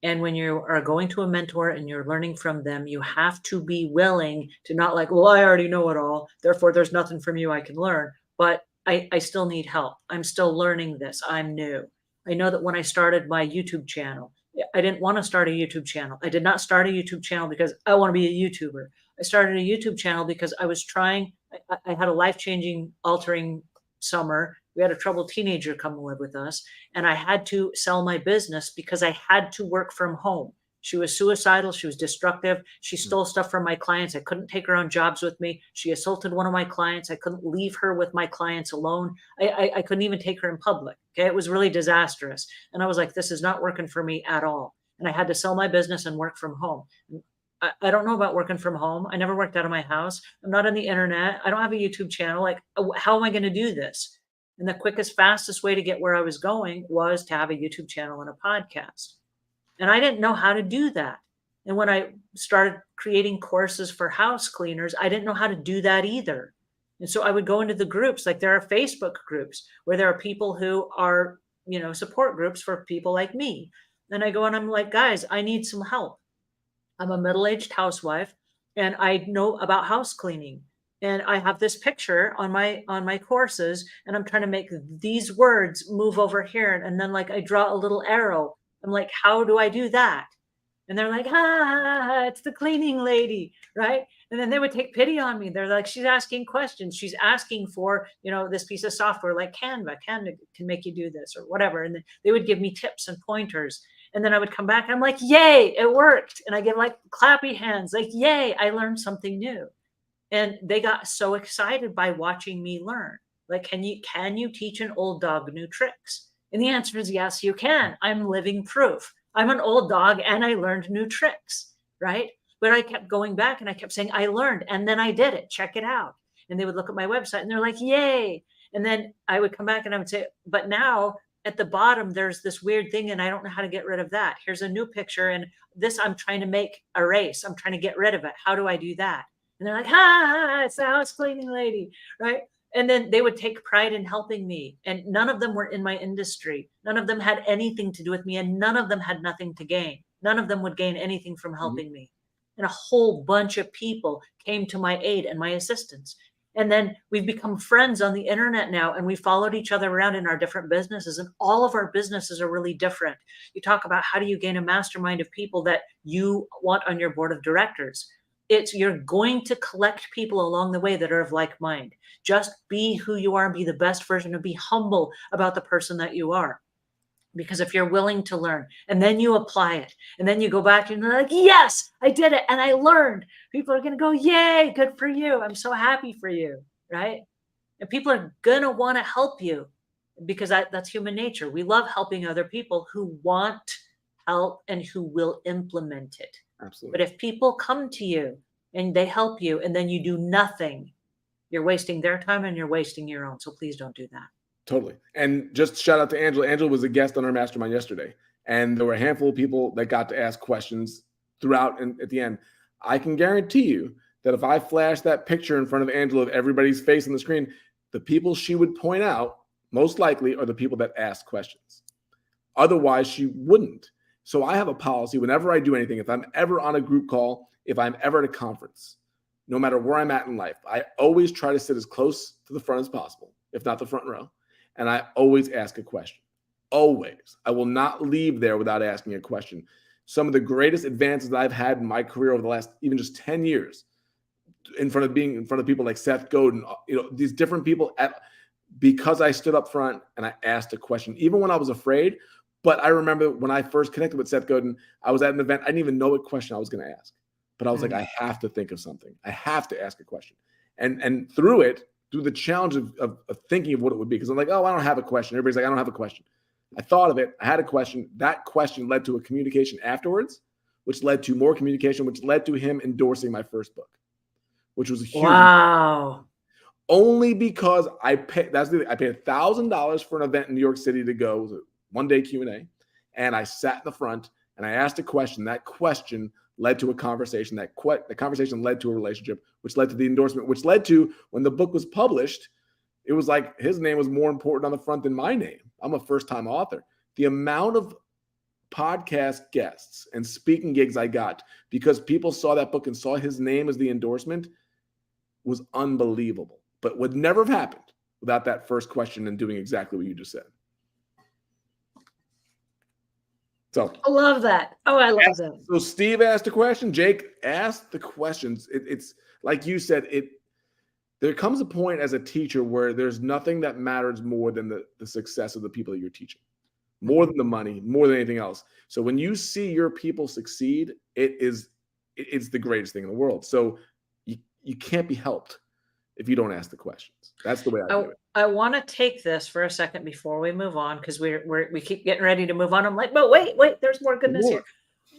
And when you are going to a mentor and you're learning from them, you have to be willing to not like, "Well, I already know it all, therefore there's nothing from you I can learn." But I still need help. I'm still learning this. I'm new. I know that when I started my YouTube channel, I didn't want to start a YouTube channel. I did not start a YouTube channel because I want to be a YouTuber. I started a YouTube channel because I was trying, I had a life-changing, altering summer. We had a troubled teenager come live with us, and I had to sell my business because I had to work from home. She was suicidal. She was destructive. She stole stuff from my clients. I couldn't take her on jobs with me. She assaulted one of my clients. I couldn't leave her with my clients alone. I couldn't even take her in public. Okay. It was really disastrous. And I was like, this is not working for me at all. And I had to sell my business and work from home. I don't know about working from home. I never worked out of my house. I'm not on the internet. I don't have a YouTube channel. Like, how am I going to do this? And the quickest, fastest way to get where I was going was to have a YouTube channel and a podcast. And I didn't know how to do that. And when I started creating courses for house cleaners, I didn't know how to do that either. And so I would go into the groups, like there are Facebook groups where there are people who are, support groups for people like me. And I go and I'm like, guys, I need some help. I'm a middle-aged housewife and I know about house cleaning. And I have this picture on my courses and I'm trying to make these words move over here. And then like I draw a little arrow. I'm like, how do I do that? And they're like, it's the cleaning lady, right? And then they would take pity on me. They're like, she's asking questions. She's asking for, this piece of software like Canva. Canva can make you do this or whatever. And then they would give me tips and pointers. And then I would come back and I'm like, yay, it worked. And I get like clappy hands, like, yay, I learned something new. And they got so excited by watching me learn. Like, can you teach an old dog new tricks? And the answer is yes, you can. I'm living proof. I'm an old dog and I learned new tricks, right? But I kept going back and I kept saying, I learned and then I did it. Check it out. And they would look at my website and they're like, yay. And then I would come back and I would say, but now at the bottom, there's this weird thing and I don't know how to get rid of that. Here's a new picture and this I'm trying to make erase. I'm trying to get rid of it. How do I do that? And they're like, it's the house cleaning lady, right? And then they would take pride in helping me. And none of them were in my industry. None of them had anything to do with me. And none of them had nothing to gain. None of them would gain anything from helping me. And a whole bunch of people came to my aid and my assistance. And then we've become friends on the internet now. And we followed each other around in our different businesses. And all of our businesses are really different. You talk about how do you gain a mastermind of people that you want on your board of directors. You're going to collect people along the way that are of like mind. Just be who you are and be the best version and be humble about the person that you are. Because if you're willing to learn and then you apply it and then you go back and you're like, yes, I did it. And I learned, people are going to go, yay, good for you. I'm so happy for you. Right. And people are going to want to help you because that's human nature. We love helping other people who want help and who will implement it. Absolutely. But if people come to you and they help you and then you do nothing, you're wasting their time and you're wasting your own. So please don't do that. Totally. And just shout out to Angela. Angela was a guest on our mastermind yesterday. And there were a handful of people that got to ask questions throughout. And at the end, I can guarantee you that if I flash that picture in front of Angela of everybody's face on the screen, the people she would point out most likely are the people that asked questions. Otherwise, she wouldn't. So I have a policy whenever I do anything, if I'm ever on a group call, if I'm ever at a conference, no matter where I'm at in life, I always try to sit as close to the front as possible, if not the front row. And I always ask a question. Always. I will not leave there without asking a question. Some of the greatest advances that I've had in my career over the last even just 10 years in front of people like Seth Godin, these different people because I stood up front and I asked a question, even when I was afraid. But I remember when I first connected with Seth Godin, I was at an event. I didn't even know what question I was going to ask, but I was like, I have to think of something. I have to ask a question. And through the challenge of thinking of what it would be, because I'm like, oh, I don't have a question. Everybody's like, I don't have a question. I thought of it. I had a question. That question led to a communication afterwards, which led to more communication, which led to him endorsing my first book, which was a huge. Wow. Only because I paid $1,000 for an event in New York City to go. It was a one-day Q&A. And I sat in the front and I asked a question. That question led to a conversation. The conversation led to a relationship, which led to the endorsement, which led to when the book was published, it was like his name was more important on the front than my name. I'm a first-time author. The amount of podcast guests and speaking gigs I got because people saw that book and saw his name as the endorsement was unbelievable, but would never have happened without that first question and doing exactly what you just said. So I love that. Oh, I love that. So Steve asked a question. Jake asked the questions. It's like you said, there comes a point as a teacher where there's nothing that matters more than the success of the people that you're teaching. more than the money, more than anything else. So when you see your people succeed, it's the greatest thing in the world. So you can't be helped if you don't ask the questions. That's the way I view it. I want to take this for a second before we move on, because we keep getting ready to move on. I'm like, but wait, there's more goodness here.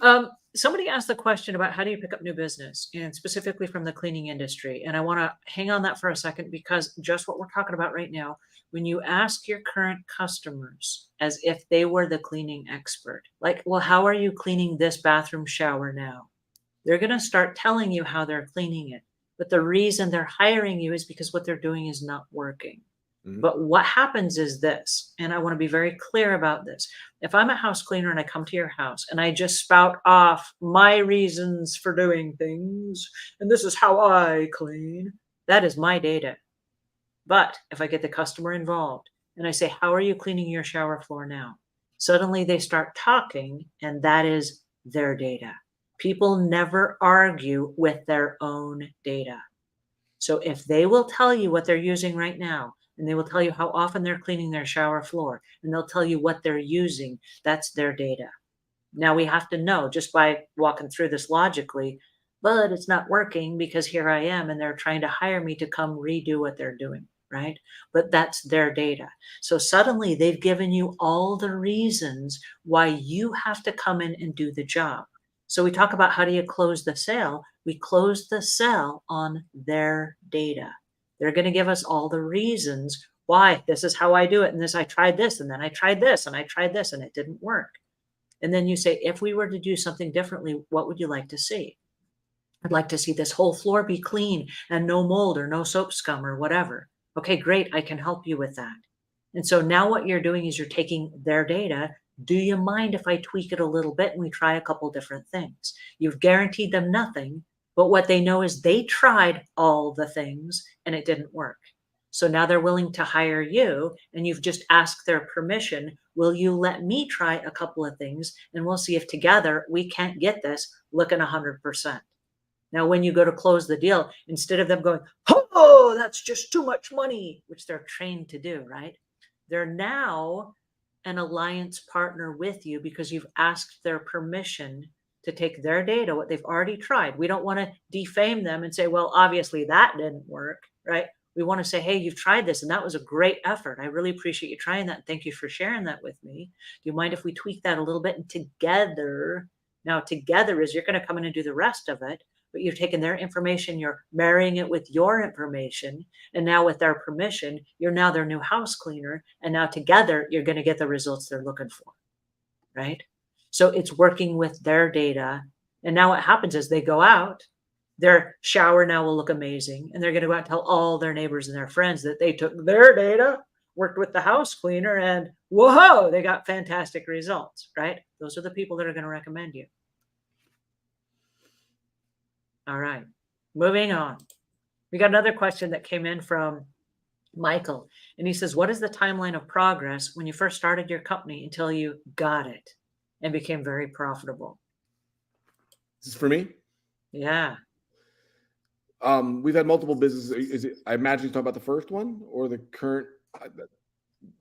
More. Somebody asked the question about how do you pick up new business, and specifically from the cleaning industry. And I want to hang on that for a second, because just what we're talking about right now, when you ask your current customers as if they were the cleaning expert, like, well, how are you cleaning this bathroom shower now? They're going to start telling you how they're cleaning it. But the reason they're hiring you is because what they're doing is not working. Mhm. But what happens is this, and I want to be very clear about this. If I'm a house cleaner and I come to your house and I just spout off my reasons for doing things, and this is how I clean, that is my data. But if I get the customer involved and I say, how are you cleaning your shower floor now? Suddenly they start talking, and that is their data. People never argue with their own data. So if they will tell you what they're using right now, and they will tell you how often they're cleaning their shower floor, and they'll tell you what they're using, that's their data. Now we have to know just by walking through this logically, but it's not working because here I am and they're trying to hire me to come redo what they're doing, right? But that's their data. So suddenly they've given you all the reasons why you have to come in and do the job. So we talk about how do you close the sale? We close the sale on their data. They're going to give us all the reasons why this is how I do it. And this, I tried this, and then I tried this, and I tried this, and it didn't work. And then you say, if we were to do something differently, what would you like to see? I'd like to see this whole floor be clean and no mold or no soap scum or whatever. Okay, great. I can help you with that. And so now what you're doing is you're taking their data. Do you mind if I tweak it a little bit and we try a couple different things? You've guaranteed them nothing, but what they know is they tried all the things and it didn't work. So now they're willing to hire you, and you've just asked their permission. Will you let me try a couple of things, and we'll see if together we can't get this looking 100%. Now, when you go to close the deal, instead of them going, oh, that's just too much money, which they're trained to do, right? They're now an alliance partner with you because you've asked their permission to take their data, what they've already tried. We don't want to defame them and say, well, obviously that didn't work, right? We want to say, hey, you've tried this and that was a great effort. I really appreciate you trying that. Thank you for sharing that with me. Do you mind if we tweak that a little bit? And together, now together is you're going to come in and do the rest of it, but you're taking their information, you're marrying it with your information. And now with their permission, you're now their new house cleaner. And now together, you're going to get the results they're looking for, right? So it's working with their data. And now what happens is they go out, their shower now will look amazing. And they're going to go out and tell all their neighbors and their friends that they took their data, worked with the house cleaner, and whoa, they got fantastic results, right? Those are the people that are going to recommend you. All right, moving on. We got another question that came in from Michael. And he says, what is the timeline of progress when you first started your company until you got it and became very profitable? This is for me. Yeah. We've had multiple businesses. Is it? I imagine you're talking about the first one or the current.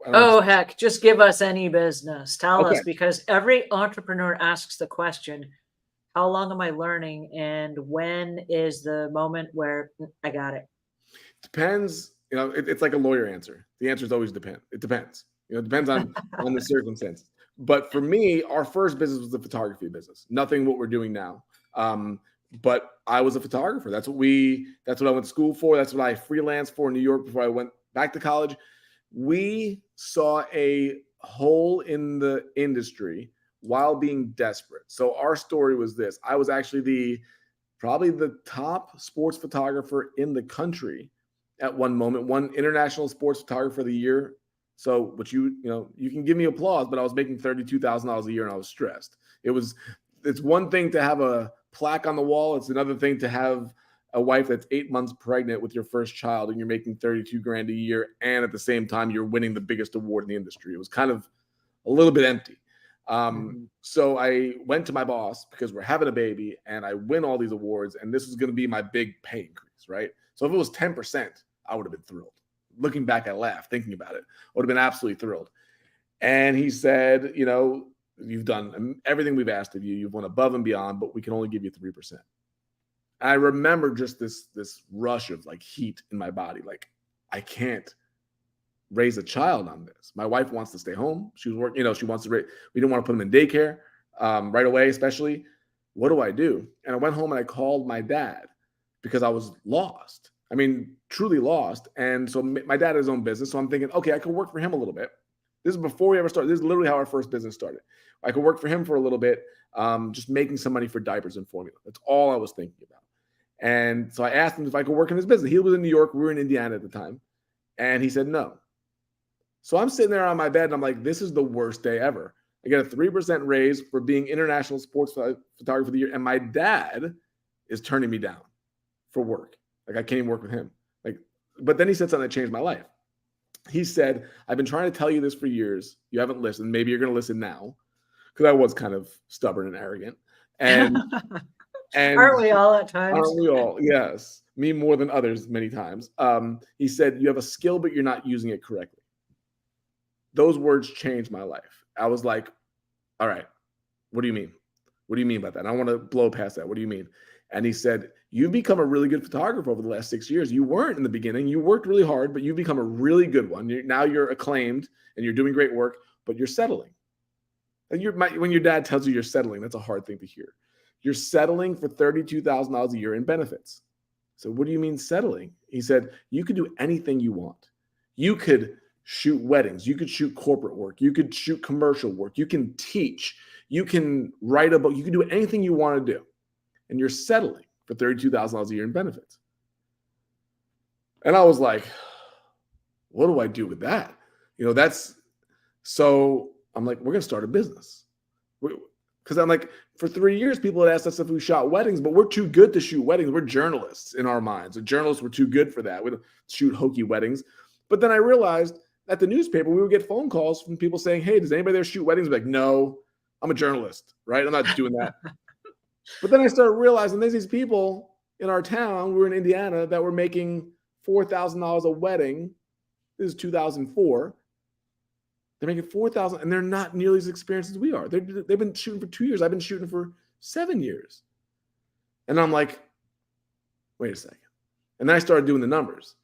Oh, heck, just give us any business. Tell Okay. us, because every entrepreneur asks the question, how long am I learning? And when is the moment where I got it? Depends. You know, it's like a lawyer answer. The answer is always depend. It depends. You know, it depends on the circumstances. But for me, our first business was the photography business. Nothing what we're doing now. But I was a photographer. That's what I went to school for. That's what I freelanced for in New York before I went back to college. We saw a hole in the industry while being desperate. So our story was this. I was actually probably the top sports photographer in the country at one moment, one international sports photographer of the year. So, which you can give me applause, but I was making $32,000 a year and I was stressed. It's one thing to have a plaque on the wall. It's another thing to have a wife that's 8 months pregnant with your first child and you're making 32 grand a year. And at the same time, you're winning the biggest award in the industry. It was kind of a little bit empty. So I went to my boss because we're having a baby and I win all these awards and this was going to be my big pay increase, right? So if it was 10%, I would have been thrilled. Looking back, I laugh thinking about it. I would have been absolutely thrilled. And he said, you've done everything we've asked of you. You've went above and beyond, but we can only give you 3%. I remember just this rush of like heat in my body. Like, I can't raise a child on this. My wife wants to stay home. She was working, she wants to we didn't want to put him in daycare right away, especially. What do I do? And I went home and I called my dad because I was lost. I mean, truly lost. And so my dad had his own business. So I'm thinking, okay, I could work for him a little bit. This is before we ever started. This is literally how our first business started. I could work for him for a little bit, just making some money for diapers and formula. That's all I was thinking about. And so I asked him if I could work in his business. He was in New York. We were in Indiana at the time. And he said no. So I'm sitting there on my bed and I'm like, this is the worst day ever. I get a 3% raise for being international sports photographer of the year. And my dad is turning me down for work. Like, I can't even work with him. But then he said something that changed my life. He said, I've been trying to tell you this for years. You haven't listened. Maybe you're going to listen now. Because I was kind of stubborn and arrogant. And aren't we all at times? Aren't we all? Yes. Me more than others many times. He said, you have a skill, but you're not using it correctly. Those words changed my life. I was like, all right, what do you mean? What do you mean by that? And I want to blow past that. What do you mean? And he said, you've become a really good photographer over the last 6 years. You weren't in the beginning. You worked really hard, but you've become a really good one. Now you're acclaimed and you're doing great work, but you're settling. And when your dad tells you you're settling, that's a hard thing to hear. You're settling for $32,000 a year in benefits. So what do you mean settling? He said, you could do anything you want. You could shoot weddings. You could shoot corporate work. You could shoot commercial work. You can teach. You can write a book. You can do anything you want to do. And you're settling for $32,000 a year in benefits. And I was like, what do I do with that? So I'm like, we're going to start a business. Because I'm like, for 3 years, people had asked us if we shot weddings, but we're too good to shoot weddings. We're journalists in our minds. The journalists were too good for that. We don't shoot hokey weddings. But then I realized at the newspaper, we would get phone calls from people saying, hey, does anybody there shoot weddings? I'm like, no, I'm a journalist, right? I'm not doing that. But then I started realizing there's these people in our town, we were in Indiana, that were making $4,000 a wedding. This is 2004. They're making $4,000 and they're not nearly as experienced as we are. They've been shooting for 2 years. I've been shooting for 7 years. And I'm like, wait a second. And then I started doing the numbers.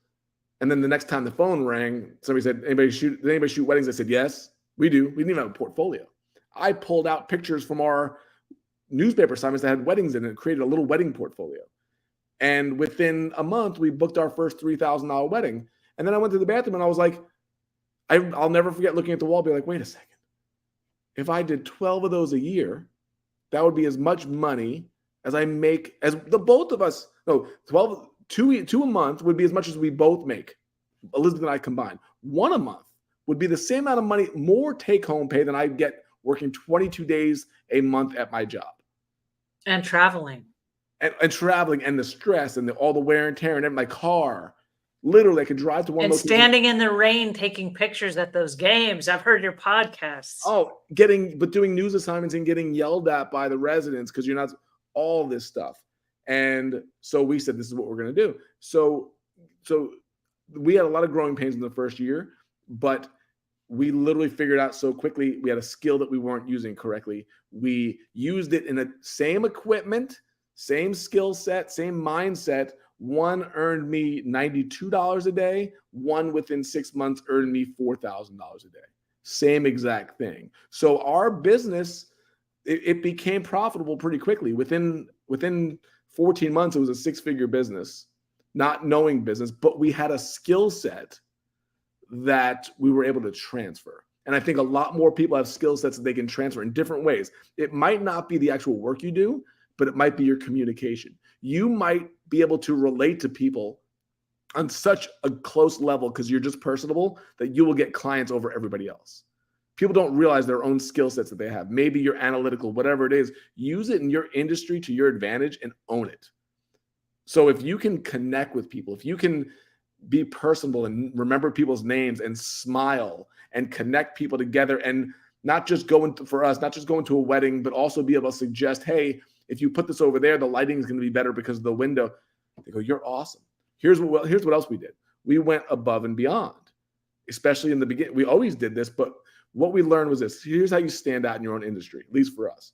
And then the next time the phone rang, somebody said, did anybody shoot weddings? I said, yes, we do. We didn't even have a portfolio. I pulled out pictures from our newspaper assignments that had weddings in it and created a little wedding portfolio. And within a month, we booked our first $3,000 wedding. And then I went to the bathroom and I was like, I'll never forget looking at the wall, be like, wait a second. If I did 12 of those a year, that would be as much money as I make as the both of us. No, 2 a month would be as much as we both make, Elizabeth and I combined. 1 a month would be the same amount of money, more take-home pay than I get working 22 days a month at my job. And traveling. And traveling and the stress and all the wear and tear and in my car. Literally, I could drive to one and location. Standing in the rain, taking pictures at those games. I've heard your podcasts. Oh, but doing news assignments and getting yelled at by the residents because you're not, all this stuff. And so we said, this is what we're going to do. So we had a lot of growing pains in the first year, but we literally figured out so quickly. We had a skill that we weren't using correctly. We used it in the same equipment, same skill set, same mindset. One earned me $92 a day. One within 6 months earned me $4,000 a day. Same exact thing. So our business, it became profitable pretty quickly. Within 14 months, it was a 6-figure business, not knowing business, but we had a skill set that we were able to transfer. And I think a lot more people have skill sets that they can transfer in different ways. It might not be the actual work you do, but it might be your communication. You might be able to relate to people on such a close level because you're just personable that you will get clients over everybody else. People don't realize their own skill sets that they have. Maybe you're analytical, whatever it is, use it in your industry to your advantage and own it. So if you can connect with people, if you can be personable and remember people's names and smile and connect people together and not just going to a wedding, but also be able to suggest, hey, if you put this over there, the lighting is going to be better because of the window. They go, you're awesome. Here's what else we did. We went above and beyond, especially in the beginning. We always did this, but What we learned was this. Here's how you stand out in your own industry, at least for us.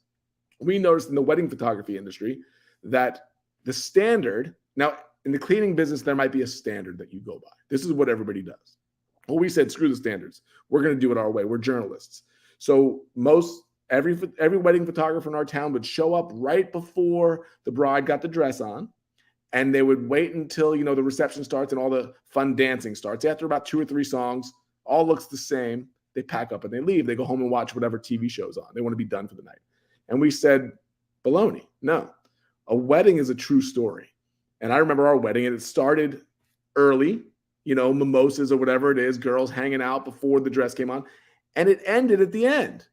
We noticed in the wedding photography industry that the standard, now in the cleaning business, there might be a standard that you go by. This is what everybody does. Well, we said, screw the standards. We're going to do it our way. We're journalists. So every wedding photographer in our town would show up right before the bride got the dress on, and they would wait until, the reception starts and all the fun dancing starts. After about 2 or 3 songs, all looks the same. They pack up and they leave. They go home and watch whatever TV show's on. They want to be done for the night. And we said, baloney. No, a wedding is a true story. And I remember our wedding, and it started early, mimosas or whatever it is, girls hanging out before the dress came on. And it ended at the end,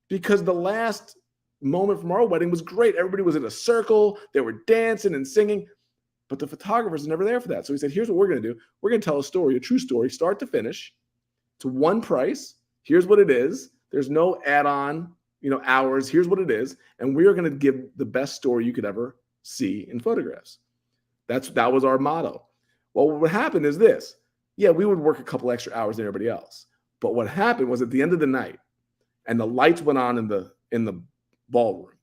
because the last moment from our wedding was great. Everybody was in a circle. They were dancing and singing, but the photographers are never there for that. So we said, here's what we're going to do. We're going to tell a story, a true story, start to finish, to one price. Here's what it is. There's no add-on, hours. Here's what it is. And we are going to give the best story you could ever see in photographs. That was our motto. Well, what happened is this. Yeah, we would work a couple extra hours than everybody else. But what happened was, at the end of the night, and the lights went on in the ballroom,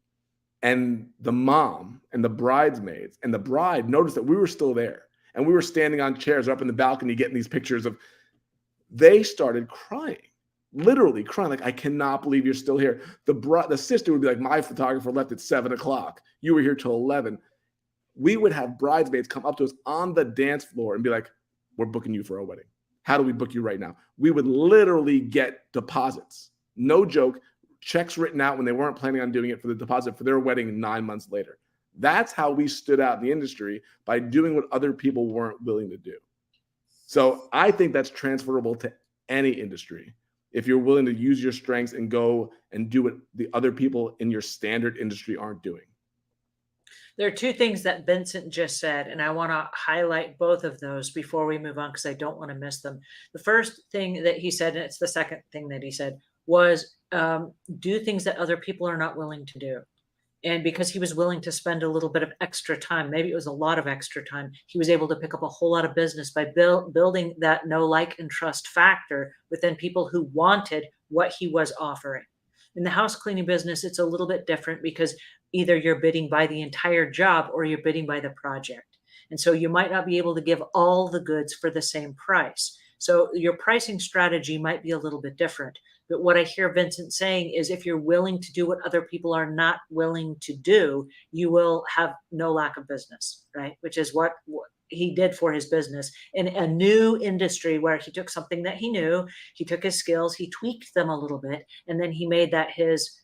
and the mom and the bridesmaids and the bride noticed that we were still there, and we were standing on chairs up in the balcony getting these pictures of, they started crying, literally crying, like, I cannot believe you're still here. The sister would be like, my photographer left at 7:00. You were here till 11. We would have bridesmaids come up to us on the dance floor and be like, we're booking you for a wedding. How do we book you right now? We would literally get deposits. No joke. Checks written out when they weren't planning on doing it for the deposit for their wedding 9 months later. That's how we stood out in the industry, by doing what other people weren't willing to do. So I think that's transferable to any industry. If you're willing to use your strengths and go and do what the other people in your standard industry aren't doing. There are 2 things that Vincent just said, and I want to highlight both of those before we move on, because I don't want to miss them. The first thing that he said, and it's the second thing that he said, was do things that other people are not willing to do. And because he was willing to spend a little bit of extra time, maybe it was a lot of extra time, he was able to pick up a whole lot of business by building that know, like, and trust factor within people who wanted what he was offering. In the house cleaning business, it's a little bit different, because either you're bidding by the entire job or you're bidding by the project. And so you might not be able to give all the goods for the same price. So your pricing strategy might be a little bit different. But what I hear Vincent saying is, if you're willing to do what other people are not willing to do, you will have no lack of business, right? Which is what he did for his business in a new industry, where he took something that he knew, he took his skills, he tweaked them a little bit, and then he made that his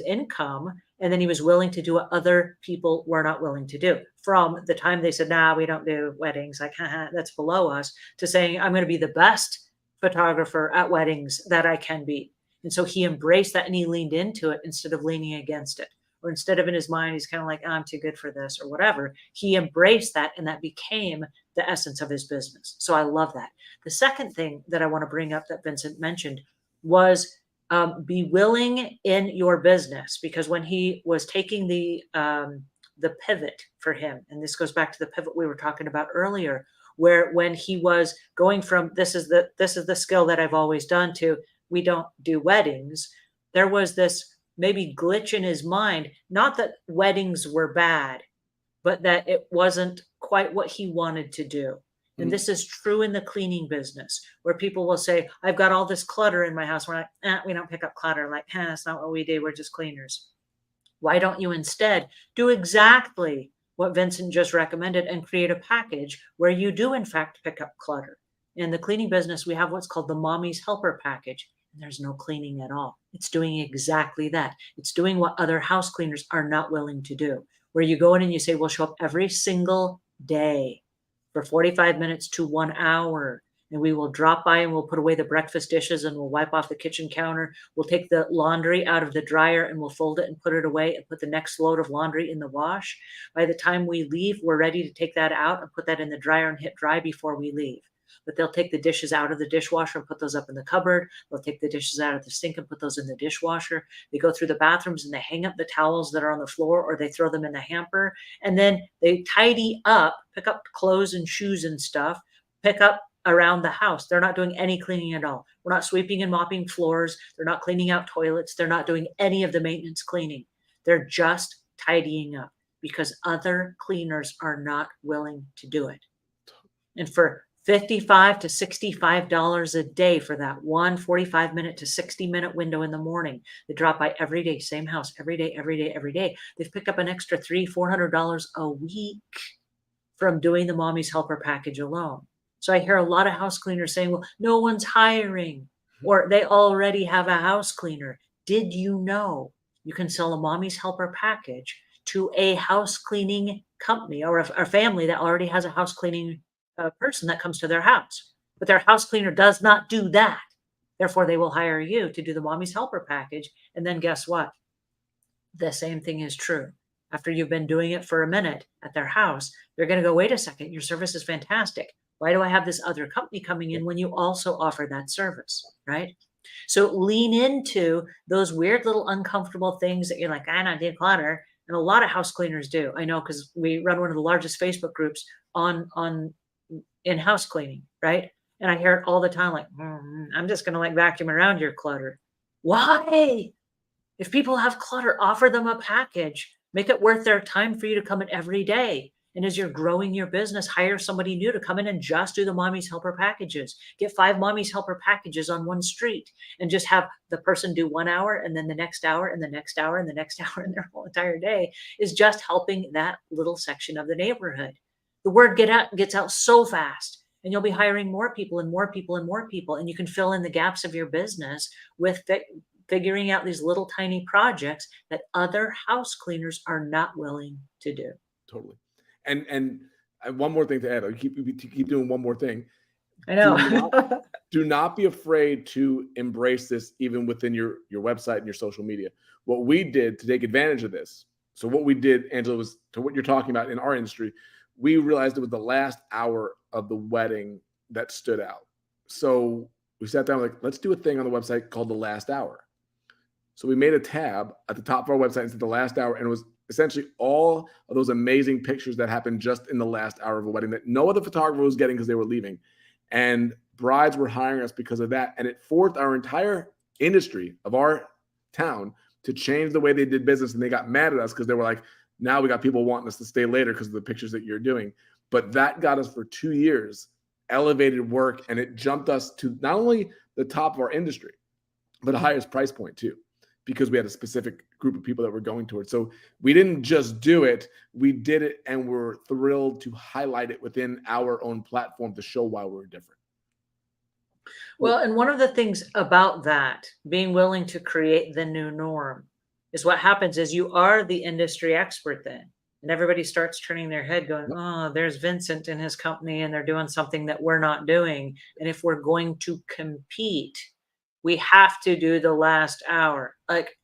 income. And then he was willing to do what other people were not willing to do. From the time they said, nah, we don't do weddings, like, that's below us, to saying, I'm going to be the best photographer at weddings that I can be. And so he embraced that, and he leaned into it instead of leaning against it. Or instead of, in his mind, he's kind of like, oh, I'm too good for this or whatever. He embraced that, and that became the essence of his business. So I love that. The second thing that I want to bring up that Vincent mentioned was be willing in your business, because when he was taking the pivot for him, and this goes back to the pivot we were talking about earlier, where when he was going from this is the skill that I've always done to we don't do weddings, there was this maybe glitch in his mind, not that weddings were bad, but that it wasn't quite what he wanted to do. And this is true in the cleaning business, where people will say, I've got all this clutter in my house. We're like, we don't pick up clutter. Like, that's not what we do. We're just cleaners. Why don't you instead do exactly what Vincent just recommended and create a package where you do, in fact, pick up clutter? In the cleaning business, we have what's called the Mommy's Helper package. And there's no cleaning at all. It's doing exactly that. It's doing what other house cleaners are not willing to do, where you go in and you say, we'll show up every single day for 45 minutes to 1 hour. And we will drop by and we'll put away the breakfast dishes and we'll wipe off the kitchen counter. We'll take the laundry out of the dryer and we'll fold it and put it away and put the next load of laundry in the wash. By the time we leave, we're ready to take that out and put that in the dryer and hit dry before we leave. But they'll take the dishes out of the dishwasher and put those up in the cupboard. They'll take the dishes out of the sink and put those in the dishwasher. They go through the bathrooms and they hang up the towels that are on the floor, or they throw them in the hamper. And then they tidy up, pick up clothes and shoes and stuff, pick up around the house. They're not doing any cleaning at all. We're not sweeping and mopping floors. They're not cleaning out toilets. They're not doing any of the maintenance cleaning. They're just tidying up because other cleaners are not willing to do it. And for $55 to $65 a day for that one 45-minute to 60-minute window in the morning, they drop by every day, same house, every day, every day, every day. They've picked up an extra $300-$400 a week from doing the Mommy's Helper package alone. So I hear a lot of house cleaners saying, well, no one's hiring, or they already have a house cleaner. Did you know you can sell a Mommy's Helper package to a house cleaning company or a family that already has a house cleaning person that comes to their house, but their house cleaner does not do that. Therefore, they will hire you to do the Mommy's Helper package. And then guess what? The same thing is true. After you've been doing it for a minute at their house, they're going to go, wait a second, your service is fantastic. Why do I have this other company coming in when you also offer that service, right? So lean into those weird little uncomfortable things that you're like, I don't declutter. And a lot of house cleaners do. I know because we run one of the largest Facebook groups on in house cleaning, right? And I hear it all the time, like, I'm just going to like vacuum around your clutter. Why? If people have clutter, offer them a package. Make it worth their time for you to come in every day. And as you're growing your business, hire somebody new to come in and just do the Mommy's Helper packages. Get 5 Mommy's Helper packages on one street and just have the person do 1 hour and then the next hour and the next hour and the next hour, and their whole entire day is just helping that little section of the neighborhood. The word gets out so fast, and you'll be hiring more people and more people and more people, and you can fill in the gaps of your business with figuring out these little tiny projects that other house cleaners are not willing to do. Totally. And one more thing to add. You keep doing one more thing. I know. Do not be afraid to embrace this even within your website and your social media. What we did to take advantage of this. So what we did, Angela, was to what you're talking about in our industry. We realized it was the last hour of the wedding that stood out. So we sat down, like, let's do a thing on the website called the last hour. So we made a tab at the top of our website and said the last hour, and it was essentially all of those amazing pictures that happened just in the last hour of a wedding that no other photographer was getting because they were leaving. And brides were hiring us because of that. And it forced our entire industry of our town to change the way they did business. And they got mad at us because they were like, now we got people wanting us to stay later because of the pictures that you're doing. But that got us for 2 years, elevated work, and it jumped us to not only the top of our industry, but the highest price point too, because we had a specific group of people that we're going towards. So we didn't just do it, we did it, and we're thrilled to highlight it within our own platform to show why we're different. Well, and one of the things about that, being willing to create the new norm, is what happens is you are the industry expert then. And everybody starts turning their head going, oh, there's Vincent and his company, and they're doing something that we're not doing. And if we're going to compete, we have to do the last hour. Like,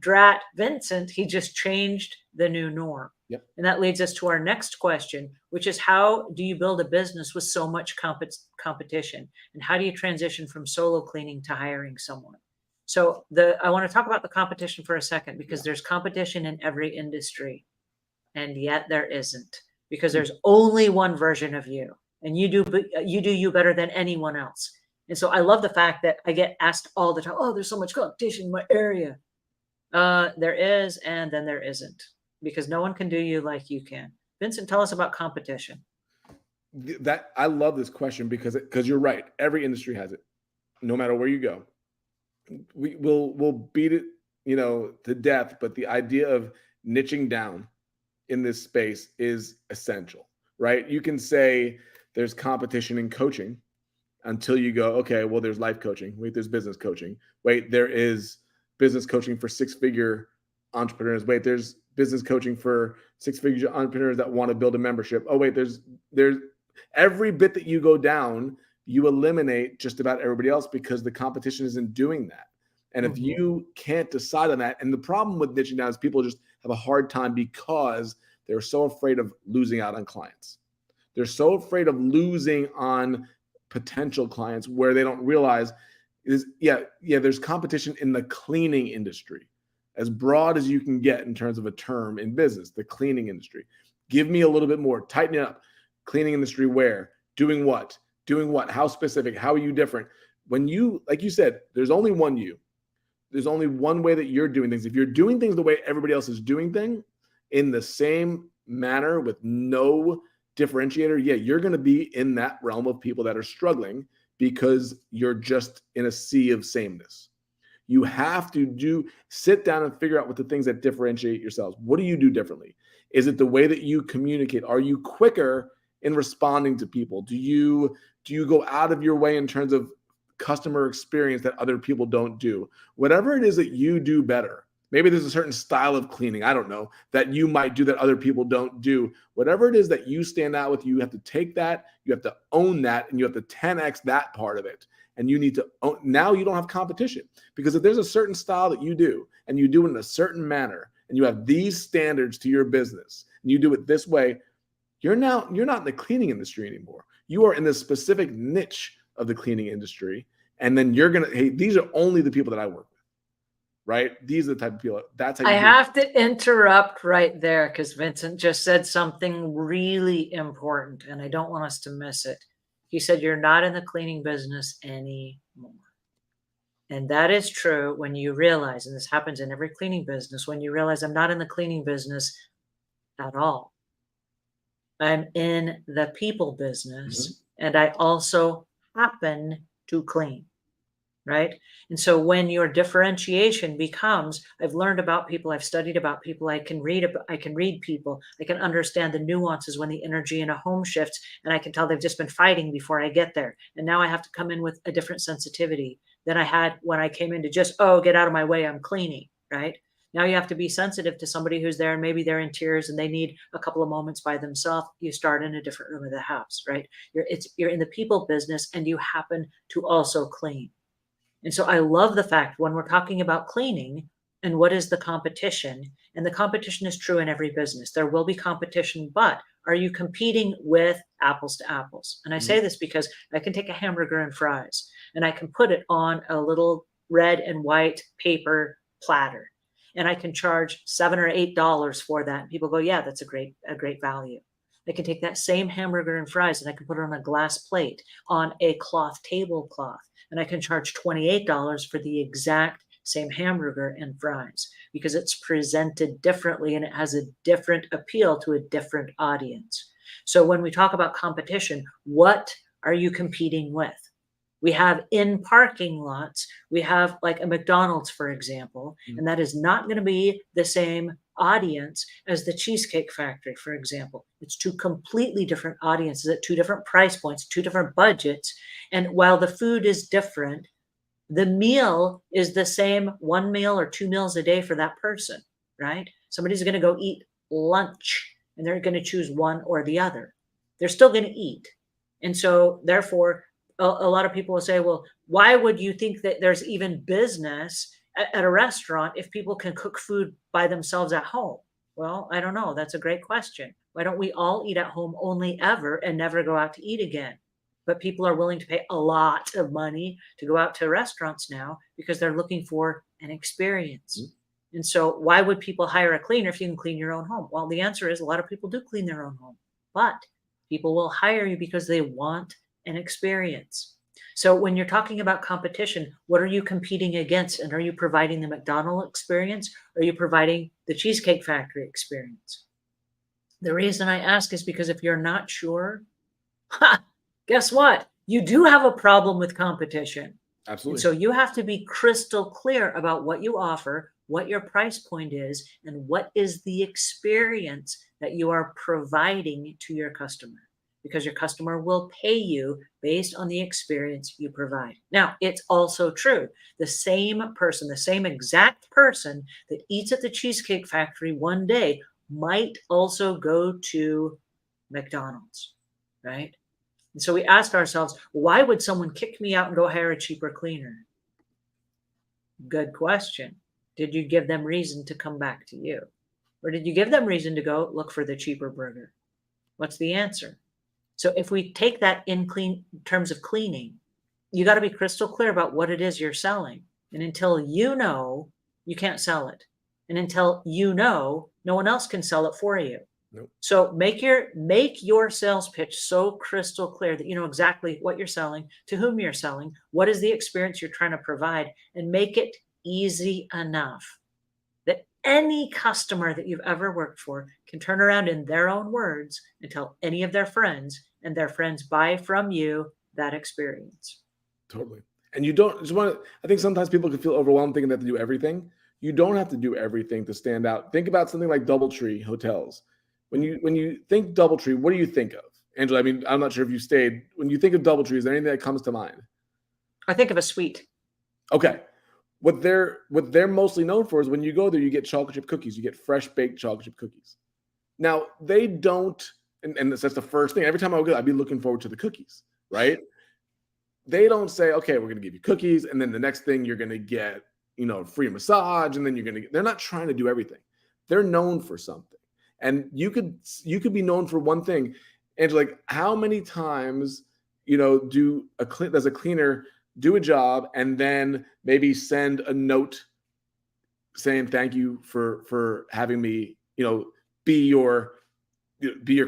drat Vincent, he just changed the new norm. Yep. And that leads us to our next question, which is, how do you build a business with so much competition? And how do you transition from solo cleaning to hiring someone? So I want to talk about the competition for a second, because there's competition in every industry, and yet there isn't, because there's only one version of you, and you do you better than anyone else. And so I love the fact that I get asked all the time, oh, there's so much competition in my area. There is, and then there isn't, because no one can do you like you can. Vincent, tell us about competition. That I love this question because you're right. Every industry has it, no matter where you go. We'll beat it, to death. But the idea of niching down in this space is essential, right? You can say there's competition in coaching until you go, okay, well, there's life coaching. Wait, there's business coaching. Wait, there is business coaching for 6-figure entrepreneurs. Wait, there's business coaching for 6-figure entrepreneurs that want to build a membership. Oh, wait, there's every bit that you go down, you eliminate just about everybody else because the competition isn't doing that. And if you can't decide on that, and the problem with niching down is people just have a hard time because they're so afraid of losing out on clients. They're so afraid of losing on potential clients, where they don't realize there's competition in the cleaning industry, as broad as you can get in terms of a term in business, the cleaning industry. Give me a little bit more, tighten it up. Cleaning industry where? Doing what? Doing what? How specific? How are you different? When you, like you said, there's only one you. There's only one way that you're doing things. If you're doing things the way everybody else is doing things in the same manner with no differentiator, yeah, you're going to be in that realm of people that are struggling because you're just in a sea of sameness. You have to sit down and figure out what the things that differentiate yourselves. What do you do differently? Is it the way that you communicate? Are you quicker in responding to people? Do you go out of your way in terms of customer experience that other people don't do? Whatever it is that you do better. Maybe there's a certain style of cleaning, I don't know, that you might do that other people don't do. Whatever it is that you stand out with, you have to take that, you have to own that, and you have to 10x that part of it. And you need to own, now you don't have competition, because if there's a certain style that you do and you do it in a certain manner and you have these standards to your business and you do it this way, you're not in the cleaning industry anymore. You are in this specific niche of the cleaning industry. And then hey, these are only the people that I work with, right? These are the type of people. That's how I have to interrupt right there because Vincent just said something really important and I don't want us to miss it. He said, you're not in the cleaning business anymore. And that is true when you realize, and this happens in every cleaning business, when you realize I'm not in the cleaning business at all. I'm in the people business, and I also happen to clean, right? And so when your differentiation becomes, I've learned about people, I've studied about people, I can read people, I can understand the nuances when the energy in a home shifts, and I can tell they've just been fighting before I get there. And now I have to come in with a different sensitivity than I had when I came in to just, oh, get out of my way, I'm cleaning, right? Now you have to be sensitive to somebody who's there and maybe they're in tears and they need a couple of moments by themselves. You start in a different room of the house, right? You're in the people business and you happen to also clean. And so I love the fact when we're talking about cleaning and what is the competition, and the competition is true in every business. There will be competition, but are you competing with apples to apples? And I say this because I can take a hamburger and fries and I can put it on a little red and white paper platter. And I can charge $7 or $8 for that. And people go, yeah, that's a great value. I can take that same hamburger and fries and I can put it on a glass plate on a cloth tablecloth. And I can charge $28 for the exact same hamburger and fries because it's presented differently and it has a different appeal to a different audience. So when we talk about competition, what are you competing with? We have in parking lots, we have like a McDonald's, for example, and that is not going to be the same audience as the Cheesecake Factory, for example. It's two completely different audiences at two different price points, two different budgets. And while the food is different, the meal is the same, one meal or two meals a day for that person, right? Somebody's going to go eat lunch and they're going to choose one or the other. They're still going to eat. And so therefore, a lot of people will say, well, why would you think that there's even business at a restaurant if people can cook food by themselves at home? Well, I don't know. That's a great question. Why don't we all eat at home only ever and never go out to eat again? But people are willing to pay a lot of money to go out to restaurants now because they're looking for an experience. And so why would people hire a cleaner if you can clean your own home? Well, the answer is a lot of people do clean their own home, but people will hire you because they want an experience. So when you're talking about competition, what are you competing against? And are you providing the McDonald's experience? Or are you providing the Cheesecake Factory experience? The reason I ask is because if you're not sure, guess what? You do have a problem with competition. Absolutely. And so you have to be crystal clear about what you offer, what your price point is, and what is the experience that you are providing to your customer. Because your customer will pay you based on the experience you provide. Now, it's also true. The same person, the same exact person that eats at the Cheesecake Factory one day might also go to McDonald's, right? And so we asked ourselves, why would someone kick me out and go hire a cheaper cleaner? Good question. Did you give them reason to come back to you? Or did you give them reason to go look for the cheaper burger? What's the answer? So if we take that in terms of cleaning, you got to be crystal clear about what it is you're selling. And until you know, you can't sell it. And until you know, no one else can sell it for you. Nope. So make your sales pitch so crystal clear that you know exactly what you're selling, to whom you're selling, what is the experience you're trying to provide, and make it easy enough that any customer that you've ever worked for can turn around in their own words and tell any of their friends, and their friends buy from you that experience. Totally. And you don't just want to, I think sometimes people can feel overwhelmed thinking they have to do everything. You don't have to do everything to stand out. Think about something like DoubleTree hotels. When you think DoubleTree, what do you think of? Angela, I mean, I'm not sure if you stayed. When you think of DoubleTree, is there anything that comes to mind? I think of a suite. Okay. What they're mostly known for is when you go there, you get chocolate chip cookies. You get fresh baked chocolate chip cookies. Now they don't, and that's the first thing. Every time I go, I'd be looking forward to the cookies, right? They don't say, okay, we're going to give you cookies, and then the next thing you're going to get, free massage, and then they're not trying to do everything. They're known for something, and you could be known for one thing. And like, how many times, does a cleaner do a job and then maybe send a note saying thank you for having me, be your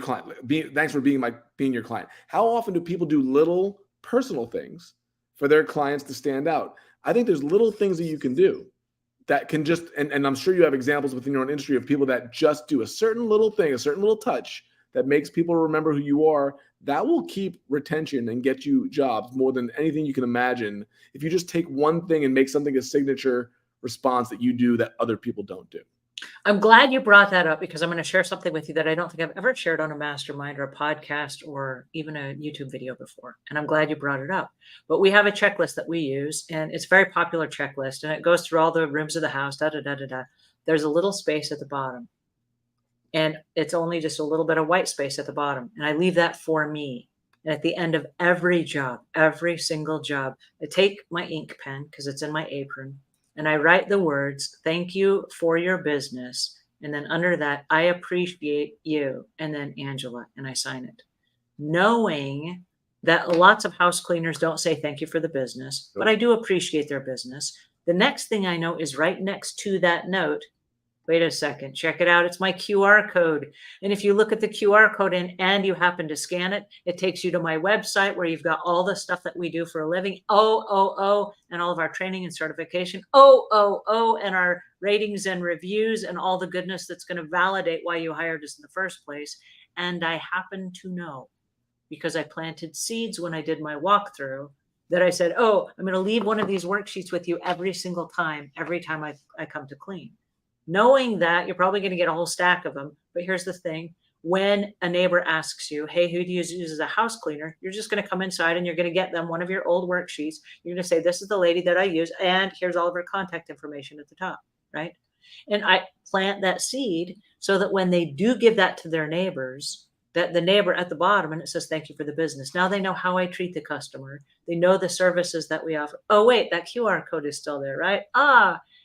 client. Thanks for being your client. How often do people do little personal things for their clients to stand out? I think there's little things that you can do that can just, and I'm sure you have examples within your own industry of people that just do a certain little thing, a certain little touch that makes people remember who you are. That will keep retention and get you jobs more than anything you can imagine. If you just take one thing and make something a signature response that you do that other people don't do. I'm glad you brought that up, because I'm going to share something with you that I don't think I've ever shared on a mastermind or a podcast or even a YouTube video before. And I'm glad you brought it up. But we have a checklist that we use, and it's a very popular checklist, and it goes through all the rooms of the house, da, da, da, da, da. There's a little space at the bottom, and it's only just a little bit of white space at the bottom. And I leave that for me. And at the end of every job, every single job, I take my ink pen, because it's in my apron, and I write the words, "Thank you for your business." And then under that, "I appreciate you." And then Angela, and I sign it. Knowing that lots of house cleaners don't say thank you for the business, but I do appreciate their business. The next thing I know is right next to that note, wait a second, check it out. It's my QR code. And if you look at the QR code and you happen to scan it, it takes you to my website where you've got all the stuff that we do for a living. And all of our training and certification. And our ratings and reviews and all the goodness that's going to validate why you hired us in the first place. And I happen to know, because I planted seeds when I did my walkthrough, that I said, I'm going to leave one of these worksheets with you every time I come to clean. Knowing that you're probably going to get a whole stack of them. But here's the thing. When a neighbor asks you, hey, who do you use as a house cleaner? You're just going to come inside and you're going to get them one of your old worksheets. You're going to say, this is the lady that I use, and here's all of her contact information at the top, right? And I plant that seed so that when they do give that to their neighbors, that the neighbor at the bottom, and it says, thank you for the business. Now they know how I treat the customer. They know the services that we offer. Oh, wait, that QR code is still there, right?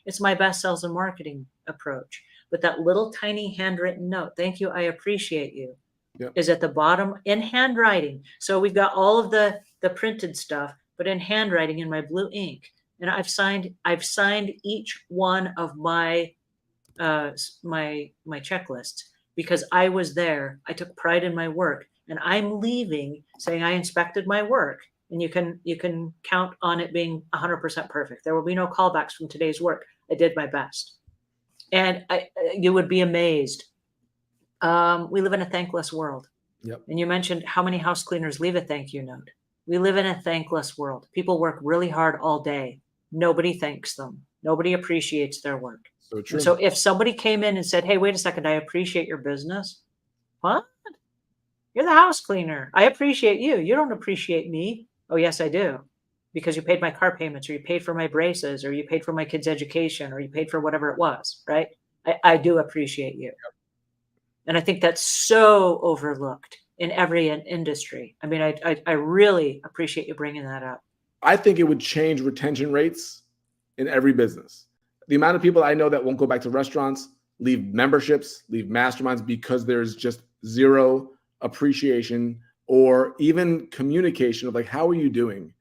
It's my best sales and marketing approach. But that little tiny handwritten note, thank you, I appreciate you, is at the bottom in handwriting. So we've got all of the printed stuff, but in handwriting in my blue ink. And I've signed each one of my my checklists, because I was there. I took pride in my work, and I'm leaving saying I inspected my work. And you can count on it being 100% perfect. There will be no callbacks from today's work. I did my best. And you would be amazed. We live in a thankless world. Yep. And you mentioned how many house cleaners leave a thank you note. We live in a thankless world. People work really hard all day. Nobody thanks them. Nobody appreciates their work. So true. So if somebody came in and said, hey, wait a second, I appreciate your business. What? You're the house cleaner. I appreciate you. You don't appreciate me. Oh, yes, I do. Because you paid my car payments, or you paid for my braces, or you paid for my kids' education, or you paid for whatever it was, right? I do appreciate you. Yep. And I think that's so overlooked in every industry. I mean, I really appreciate you bringing that up. I think it would change retention rates in every business. The amount of people I know that won't go back to restaurants, leave memberships, leave masterminds because there's just zero appreciation or even communication of like, how are you doing?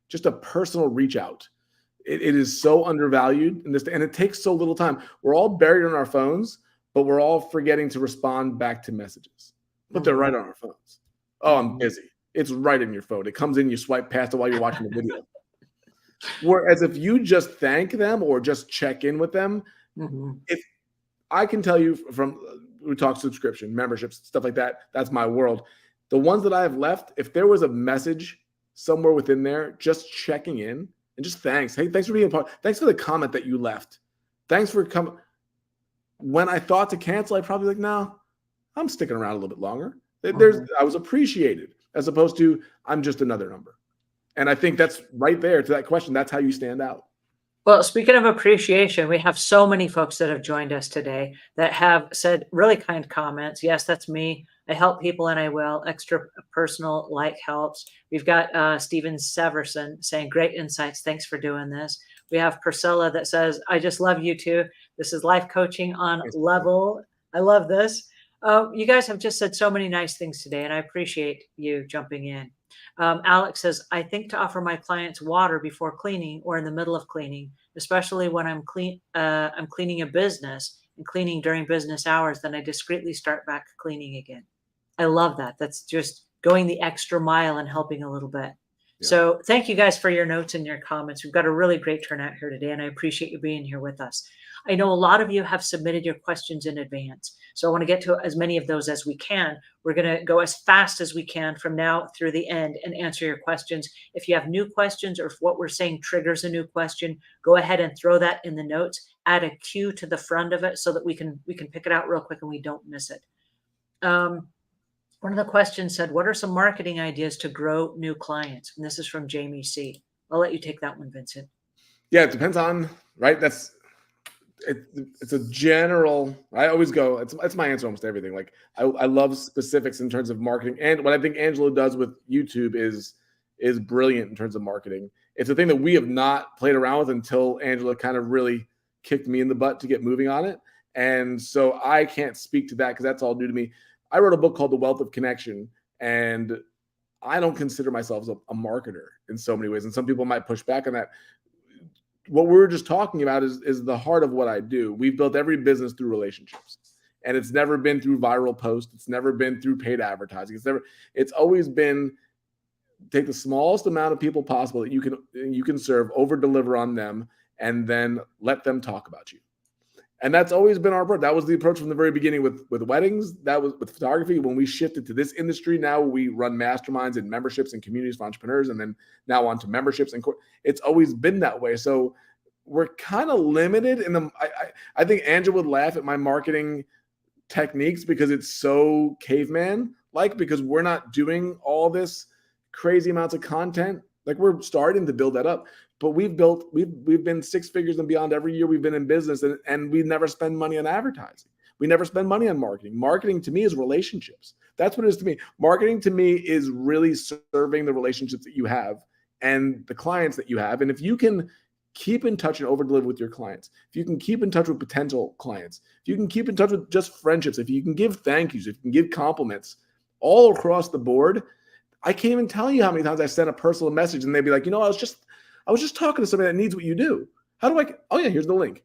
Just a personal reach out. It is so undervalued in this, and it takes so little time. We're all buried on our phones, but we're all forgetting to respond back to messages. But they're right on our phones. Oh, I'm busy. It's right in your phone. It comes in, you swipe past it while you're watching the video. Whereas if you just thank them or just check in with them, if I can tell you from, we talk subscription, memberships, stuff like that, that's my world. The ones that I have left, if there was a message somewhere within there, just checking in and just thanks. Hey, thanks for being a part. Thanks for the comment that you left. Thanks for coming. When I thought to cancel, I'd probably be like, no, I'm sticking around a little bit longer. I was appreciated as opposed to I'm just another number. And I think that's right there to that question. That's how you stand out. Well, speaking of appreciation, we have so many folks that have joined us today that have said really kind comments. Yes, that's me. I help people and I will. Extra personal like helps. We've got Steven Severson saying, great insights. Thanks for doing this. We have Priscilla that says, I just love you too. This is life coaching on level. I love this. You guys have just said so many nice things today, and I appreciate you jumping in. Alex says, I think to offer my clients water before cleaning or in the middle of cleaning, especially when I'm cleaning a business and cleaning during business hours, then I discreetly start back cleaning again. I love that. That's just going the extra mile and helping a little bit. Yeah. So thank you guys for your notes and your comments. We've got a really great turnout here today, and I appreciate you being here with us. I know a lot of you have submitted your questions in advance, so I want to get to as many of those as we can. We're going to go as fast as we can from now through the end and answer your questions. If you have new questions or if what we're saying triggers a new question, go ahead and throw that in the notes. Add a cue to the front of it so that we can pick it out real quick and we don't miss it. One of the questions said, what are some marketing ideas to grow new clients? And this is from Jamie C. I'll let you take that one, Vincent. Yeah, it depends on, right? It's a general, I always go, it's my answer almost to everything. Like I love specifics in terms of marketing. And what I think Angela does with YouTube is brilliant in terms of marketing. It's a thing that we have not played around with until Angela kind of really kicked me in the butt to get moving on it. And so I can't speak to that because that's all new to me. I wrote a book called The Wealth of Connection, and I don't consider myself a marketer in so many ways. And some people might push back on that. What we were just talking about is the heart of what I do. We've built every business through relationships, and it's never been through viral posts. It's never been through paid advertising. It's always been take the smallest amount of people possible that you can serve, over deliver on them, and then let them talk about you. And that's always been our approach. That was the approach from the very beginning with weddings. That was with photography. When we shifted to this industry, now we run masterminds and memberships and communities for entrepreneurs, and then now on to memberships. And it's always been that way. So we're kind of limited in the. I think Angela would laugh at my marketing techniques because it's so caveman-like, because we're not doing all this crazy amounts of content. Like, we're starting to build that up. But we've been six figures and beyond every year we've been in business, and we never spend money on advertising. We never spend money on marketing. Marketing to me is relationships. That's what it is to me. Marketing to me is really serving the relationships that you have and the clients that you have. And if you can keep in touch and over deliver with your clients, if you can keep in touch with potential clients, if you can keep in touch with just friendships, if you can give thank yous, if you can give compliments all across the board, I can't even tell you how many times I sent a personal message and they'd be like, I was just talking to somebody that needs what you do. How do I? Oh yeah, here's the link.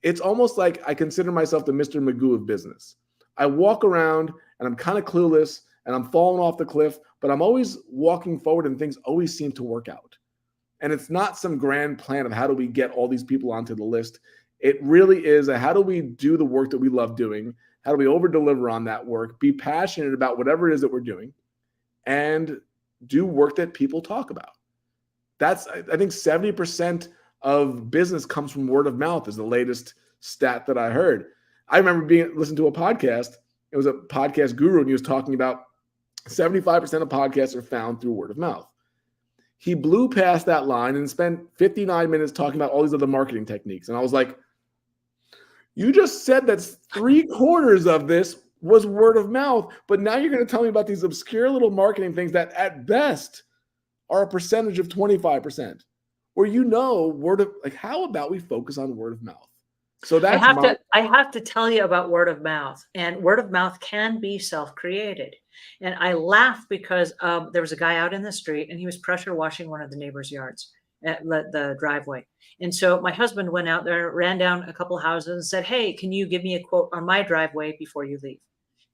It's almost like I consider myself the Mr. Magoo of business. I walk around and I'm kind of clueless and I'm falling off the cliff, but I'm always walking forward and things always seem to work out. And it's not some grand plan of how do we get all these people onto the list. It really is how do we do the work that we love doing? How do we over deliver on that work? Be passionate about whatever it is that we're doing and do work that people talk about. That's, I think 70% of business comes from word of mouth is the latest stat that I heard. I remember listening to a podcast. It was a podcast guru, and he was talking about 75% of podcasts are found through word of mouth. He blew past that line and spent 59 minutes talking about all these other marketing techniques. And I was like, you just said that 3/4 of this was word of mouth, but now you're going to tell me about these obscure little marketing things that at best are a percentage of 25%, where how about we focus on word of mouth? So that's I have to tell you about word of mouth, and word of mouth can be self-created. And I laugh because there was a guy out in the street and he was pressure washing one of the neighbors' yards. at the driveway. And so my husband went out there, ran down a couple houses and said, "Hey, can you give me a quote on my driveway before you leave?"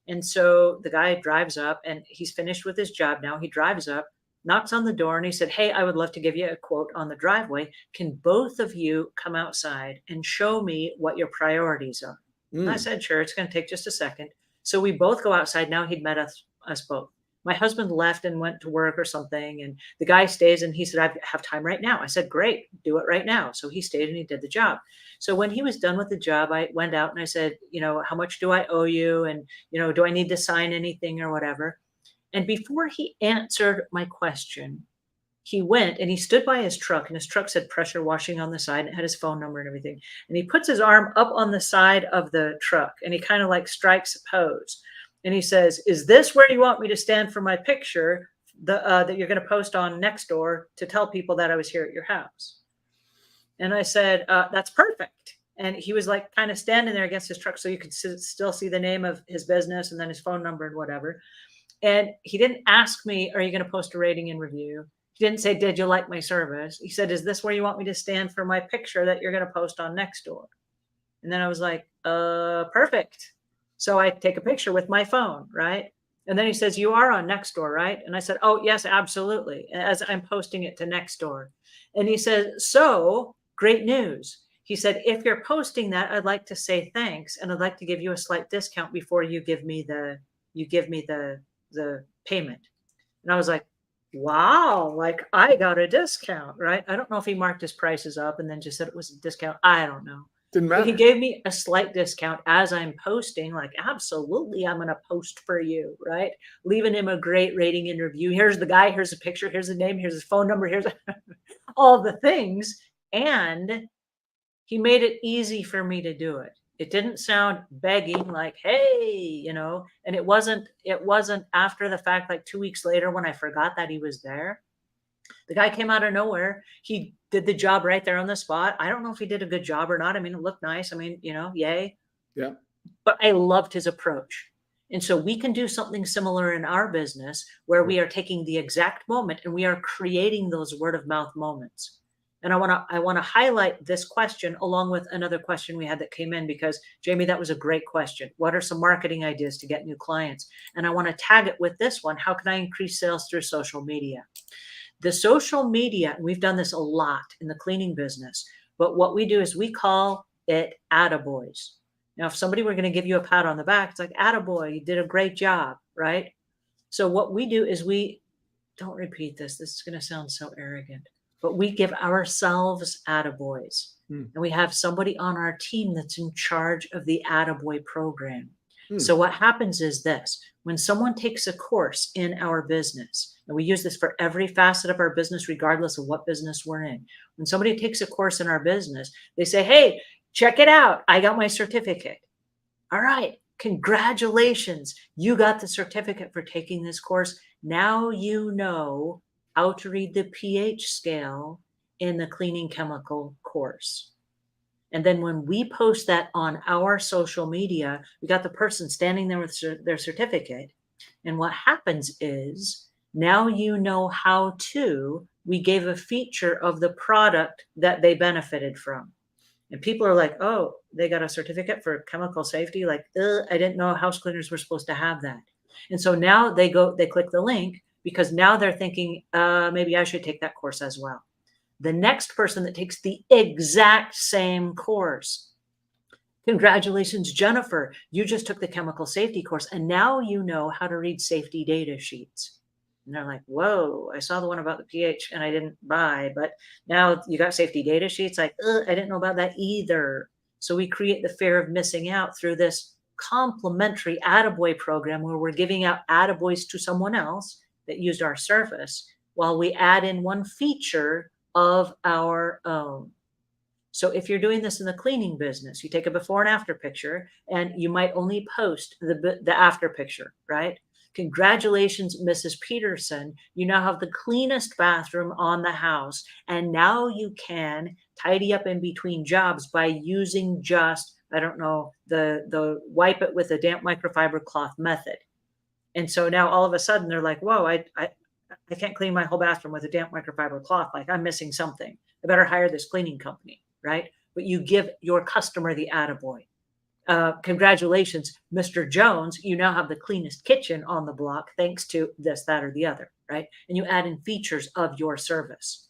And so the guy drives up and he's finished with his job now. He drives up, knocks on the door, and he said, "Hey, I would love to give you a quote on the driveway. Can both of you come outside and show me what your priorities are?" And I Mm. said, "Sure, it's going to take just a second." So we both go outside. Now he'd met us both. My husband left and went to work or something. And the guy stays and he said, "I have time right now." I said, "Great, do it right now." So he stayed and he did the job. So when he was done with the job, I went out and I said, "How much do I owe you? And, do I need to sign anything or whatever?" And before he answered my question, he went and he stood by his truck, and his truck said pressure washing on the side, and it had his phone number and everything. And he puts his arm up on the side of the truck and he kind of like strikes a pose. And he says, "Is this where you want me to stand for my picture that you're going to post on Nextdoor to tell people that I was here at your house?" And I said, "That's perfect." And he was like kind of standing there against his truck so you could still see the name of his business and then his phone number and whatever. And he didn't ask me, "Are you going to post a rating and review?" He didn't say, "Did you like my service?" He said, "Is this where you want me to stand for my picture that you're going to post on Nextdoor?" And then I was like, perfect. So I take a picture with my phone, right? And then he says, "You are on Nextdoor, right?" And I said, "Oh, yes, absolutely," as I'm posting it to Nextdoor. And he said, "So great news." He said, "If you're posting that, I'd like to say thanks, and I'd like to give you a slight discount before you give me the payment." And I was like, wow, like I got a discount, right? I don't know if he marked his prices up and then just said it was a discount. I don't know. Didn't But he matter. gave me a slight discount as I'm posting, like, absolutely, I'm going to post for you, right? Leaving him a great rating and review. Here's the guy, here's a picture, here's the name, here's his phone number, here's all the things. And he made it easy for me to do it. It didn't sound begging like, "Hey," and it wasn't after the fact, like 2 weeks later when I forgot that he was there. The guy came out of nowhere. He did the job right there on the spot. I don't know if he did a good job or not. I mean, it looked nice. I mean, yay. Yeah. But I loved his approach. And so we can do something similar in our business where we are taking the exact moment and we are creating those word of mouth moments. And I want to highlight this question along with another question we had that came in because Jamie, that was a great question. What are some marketing ideas to get new clients? And I want to tag it with this one. How can I increase sales through social media? The social media, and we've done this a lot in the cleaning business, but what we do is we call it attaboys. Now, if somebody were going to give you a pat on the back, it's like, "Attaboy, you did a great job," right? So what we do is don't repeat this. This is going to sound so arrogant, but we give ourselves attaboys. Mm. And we have somebody on our team that's in charge of the attaboy program. Mm. So what happens is this: when someone takes a course in our business, and we use this for every facet of our business, regardless of what business we're in. When somebody takes a course in our business, they say, "Hey, check it out. I got my certificate." All right. Congratulations. You got the certificate for taking this course. Now you know how to read the pH scale in the cleaning chemical course. And then when we post that on our social media, we got the person standing there with their certificate. And what happens is now you know how we gave a feature of the product that they benefited from. And people are like, "Oh, they got a certificate for chemical safety." Like, I didn't know house cleaners were supposed to have that. And so now they click the link because now they're thinking, maybe I should take that course as well. The next person that takes the exact same course, "Congratulations, Jennifer. You just took the chemical safety course and now you know how to read safety data sheets." And they're like, "Whoa, I saw the one about the pH and I didn't buy, but now you got safety data sheets." Like, I didn't know about that either. So we create the fear of missing out through this complimentary attaboy program where we're giving out attaboys to someone else that used our service while we add in one feature of our own. So if you're doing this in the cleaning business, you take a before and after picture and you might only post the after picture, right? "Congratulations, Mrs. Peterson. You now have the cleanest bathroom on the house. And now you can tidy up in between jobs by using just, I don't know, the wipe it with a damp microfiber cloth method." And so now all of a sudden they're like, "Whoa, I I can't clean my whole bathroom with a damp microfiber cloth. Like, I'm missing something. I better hire this cleaning company, right? But you give your customer the attaboy. Congratulations, Mr. Jones, you now have the cleanest kitchen on the block thanks to this, that, or the other, right? And you add in features of your service.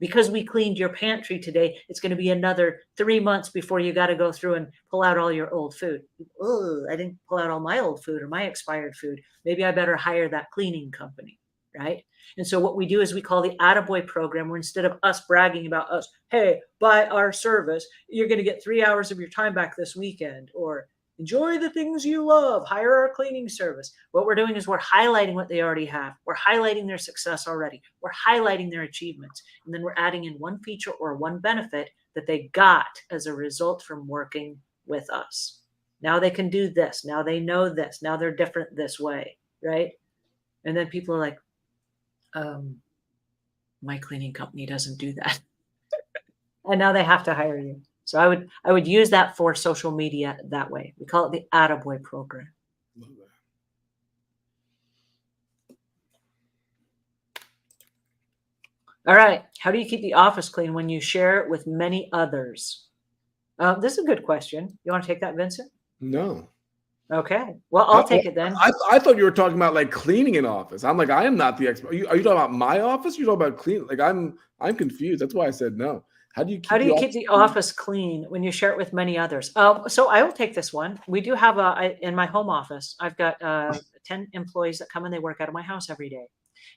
Because we cleaned your pantry today, it's going to be another 3 months before you got to go through and pull out all your old food. Oh, I didn't pull out all my old food or my expired food. Maybe I better hire that cleaning company, right? And so what we do is we call the Attaboy program, where instead of us bragging about us, hey, buy our service, you're going to get 3 hours of your time back this weekend, or enjoy the things you love, hire our cleaning service. What we're doing is we're highlighting what they already have. We're highlighting their success already. We're highlighting their achievements. And then we're adding in one feature or one benefit that they got as a result from working with us. Now they can do this. Now they know this. Now they're different this way, right? And then people are like, my cleaning company doesn't do that. And now they have to hire you. So I would use that for social media that way. We call it the Attaboy program. Love that. All right. How do you keep the office clean when you share it with many others? This is a good question. You want to take that, Vincent? No. Okay. Well, I'll take it then. I thought you were talking about like cleaning an office. I'm like, I am not the expert. Are you talking about my office? You're talking about clean? Like I'm confused. That's why I said no. How do you keep the office clean when you share it with many others? So I will take this one. We do have in my home office, I've got 10 employees that come and they work out of my house every day.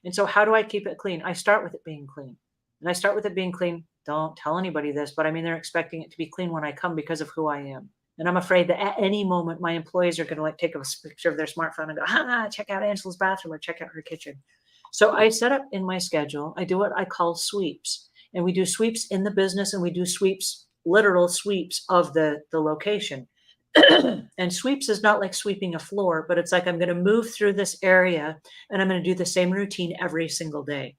And so how do I keep it clean? I start with it being clean. And I start with it being clean. Don't tell anybody this, but I mean, they're expecting it to be clean when I come because of who I am. And I'm afraid that at any moment, my employees are going to like take a picture of their smartphone and go, check out Angela's bathroom or check out her kitchen. So I set up in my schedule, I do what I call sweeps. And we do sweeps in the business, and we do sweeps, literal sweeps of the location. And sweeps is not like sweeping a floor, but it's like I'm going to move through this area and I'm going to do the same routine every single day.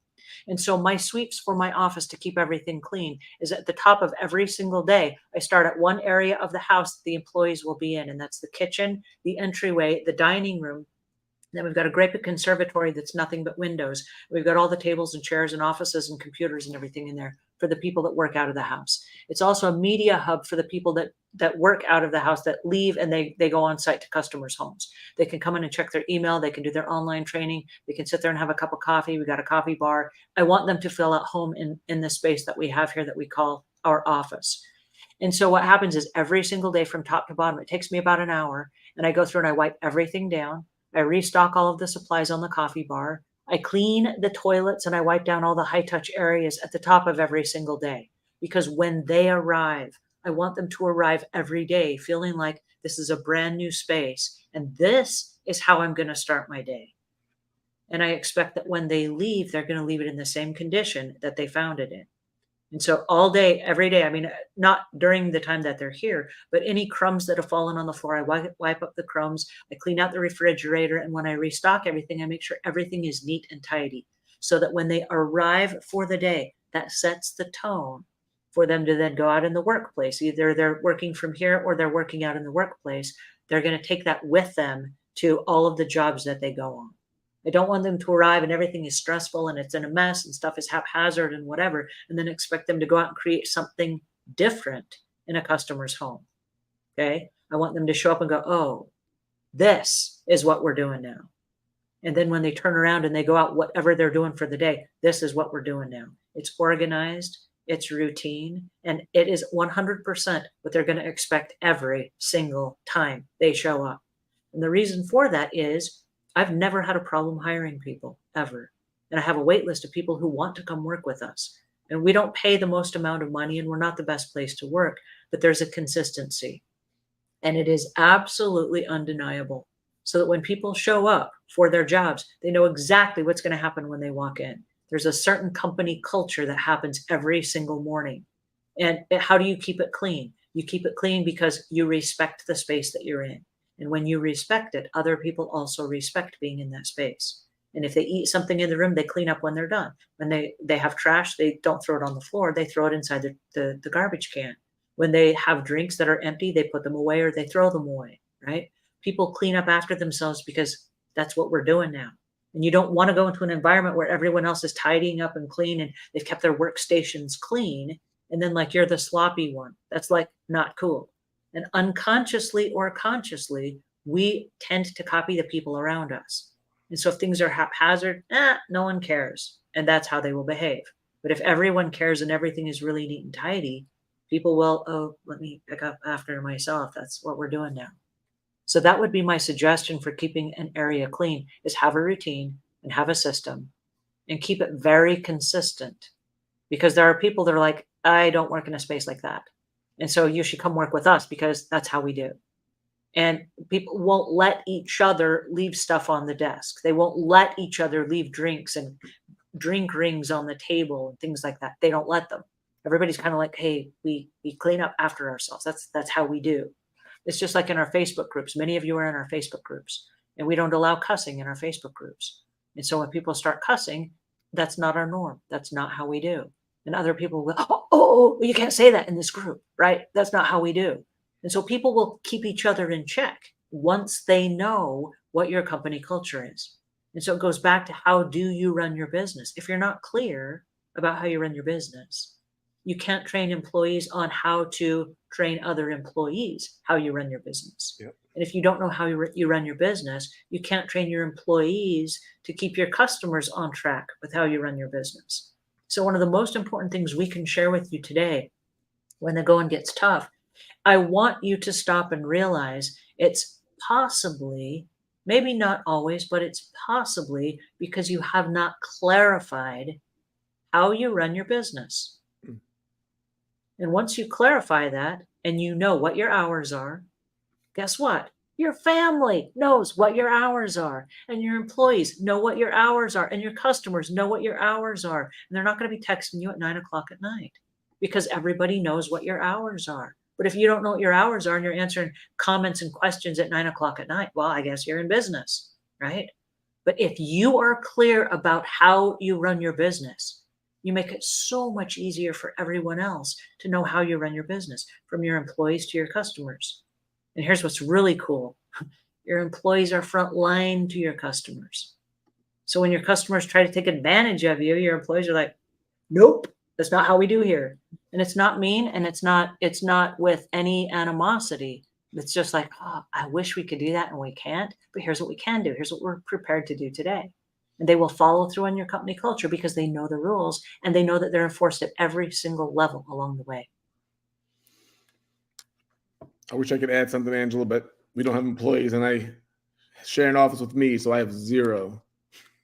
And so my sweeps for my office to keep everything clean is at the top of every single day. I start at one area of the house that the employees will be in, and that's the kitchen, the entryway, the dining room. Then we've got a great big conservatory that's nothing but windows. We've got all the tables and chairs and offices and computers and everything in there for the people that work out of the house. It's also a media hub for the people that work out of the house, that leave and they go on site to customers' homes. They can come in and check their email. They can do their online training. They can sit there and have a cup of coffee. We got a coffee bar. I want them to feel at home in the space that we have here that we call our office. And so what happens is every single day from top to bottom, it takes me about an hour, and I go through and I wipe everything down. I restock all of the supplies on the coffee bar. I clean the toilets and I wipe down all the high touch areas at the top of every single day. Because when they arrive, I want them to arrive every day feeling like this is a brand new space. And this is how I'm going to start my day. And I expect that when they leave, they're going to leave it in the same condition that they found it in. And so all day, every day, I mean, not during the time that they're here, but any crumbs that have fallen on the floor, I wipe up the crumbs, I clean out the refrigerator. And when I restock everything, I make sure everything is neat and tidy so that when they arrive for the day, that sets the tone for them to then go out in the workplace. Either they're working from here or they're working out in the workplace. They're going to take that with them to all of the jobs that they go on. I don't want them to arrive and everything is stressful and it's in a mess and stuff is haphazard and whatever, and then expect them to go out and create something different in a customer's home. Okay. I want them to show up and go, oh, this is what we're doing now. And then when they turn around and they go out, whatever they're doing for the day, this is what we're doing now. It's organized, it's routine, and it is 100% what they're going to expect every single time they show up. And the reason for that is I've never had a problem hiring people ever. And I have a wait list of people who want to come work with us. And we don't pay the most amount of money and we're not the best place to work, but there's a consistency. And it is absolutely undeniable. So that when people show up for their jobs, they know exactly what's going to happen when they walk in. There's a certain company culture that happens every single morning. And how do you keep it clean? You keep it clean because you respect the space that you're in. And when you respect it, other people also respect being in that space. And if they eat something in the room, they clean up when they're done. When they have trash, they don't throw it on the floor. They throw it inside the garbage can. When they have drinks that are empty, they put them away or they throw them away, right? People clean up after themselves because that's what we're doing now. And you don't want to go into an environment where everyone else is tidying up and clean and they've kept their workstations clean. And then like you're the sloppy one. That's like not cool. And unconsciously or consciously, we tend to copy the people around us. And so if things are haphazard, no one cares. And that's how they will behave. But if everyone cares and everything is really neat and tidy, people will, oh, let me pick up after myself. That's what we're doing now. So that would be my suggestion for keeping an area clean is have a routine and have a system and keep it very consistent because there are people that are like, I don't work in a space like that. And so you should come work with us because that's how we do. And people won't let each other leave stuff on the desk. They won't let each other leave drinks and drink rings on the table and things like that. They don't let them. Everybody's kind of like, hey, we clean up after ourselves. That's how we do. It's just like in our Facebook groups. Many of you are in our Facebook groups, and we don't allow cussing in our Facebook groups. And so when people start cussing, that's not our norm. That's not how we do. And other people will, you can't say that in this group, right? That's not how we do. And so people will keep each other in check once they know what your company culture is. And so it goes back to how do you run your business? If you're not clear about how you run your business, you can't train employees on how to train other employees how you run your business. Yep. And if you don't know how you run your business, you can't train your employees to keep your customers on track with how you run your business. So one of the most important things we can share with you today when the going gets tough, I want you to stop and realize it's possibly, maybe not always, but it's possibly because you have not clarified how you run your business. And once you clarify that and you know what your hours are, guess what? Your family knows what your hours are, and your employees know what your hours are, and your customers know what your hours are. And they're not going to be texting you at 9 o'clock at night because everybody knows what your hours are. But if you don't know what your hours are and you're answering comments and questions at 9 o'clock at night, well, I guess you're in business, right? But if you are clear about how you run your business, you make it so much easier for everyone else to know how you run your business, from your employees to your customers. And here's what's really cool. Your employees are front line to your customers. So when your customers try to take advantage of you, your employees are like, nope, that's not how we do here. And it's not mean, and it's not with any animosity. It's just like, oh, I wish we could do that and we can't, but here's what we can do. Here's what we're prepared to do today. And they will follow through on your company culture because they know the rules and they know that they're enforced at every single level along the way. I wish I could add something, Angela, but we don't have employees, and I share an office with me, so I have zero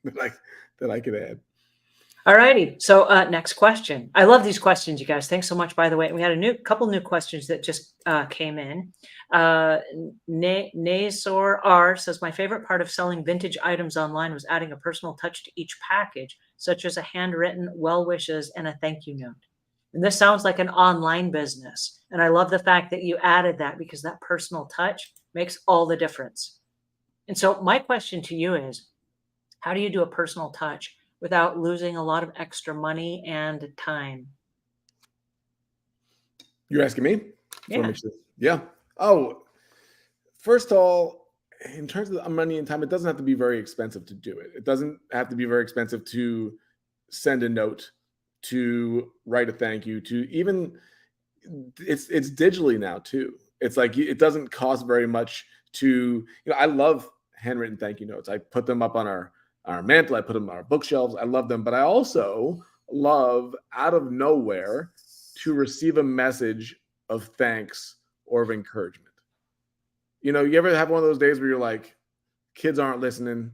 that I could add. All righty. So next question. I love these questions, you guys. Thanks so much, by the way. We had a couple new questions that just came in. Nazor R says, my favorite part of selling vintage items online was adding a personal touch to each package, such as a handwritten well wishes and a thank you note. And this sounds like an online business. And I love the fact that you added that because that personal touch makes all the difference. And so my question to you is, how do you do a personal touch without losing a lot of extra money and time? You're asking me? Yeah. Yeah. Oh, first of all, in terms of the money and time, it doesn't have to be very expensive to do it. It doesn't have to be very expensive to send a note, to write a thank you, to even it's digitally now too. It's like it doesn't cost very much to, I love handwritten thank you notes. I put them up on our mantle. I put them on our bookshelves. I love them. But I also love, out of nowhere, to receive a message of thanks or of encouragement. You ever have one of those days where you're like, kids aren't listening.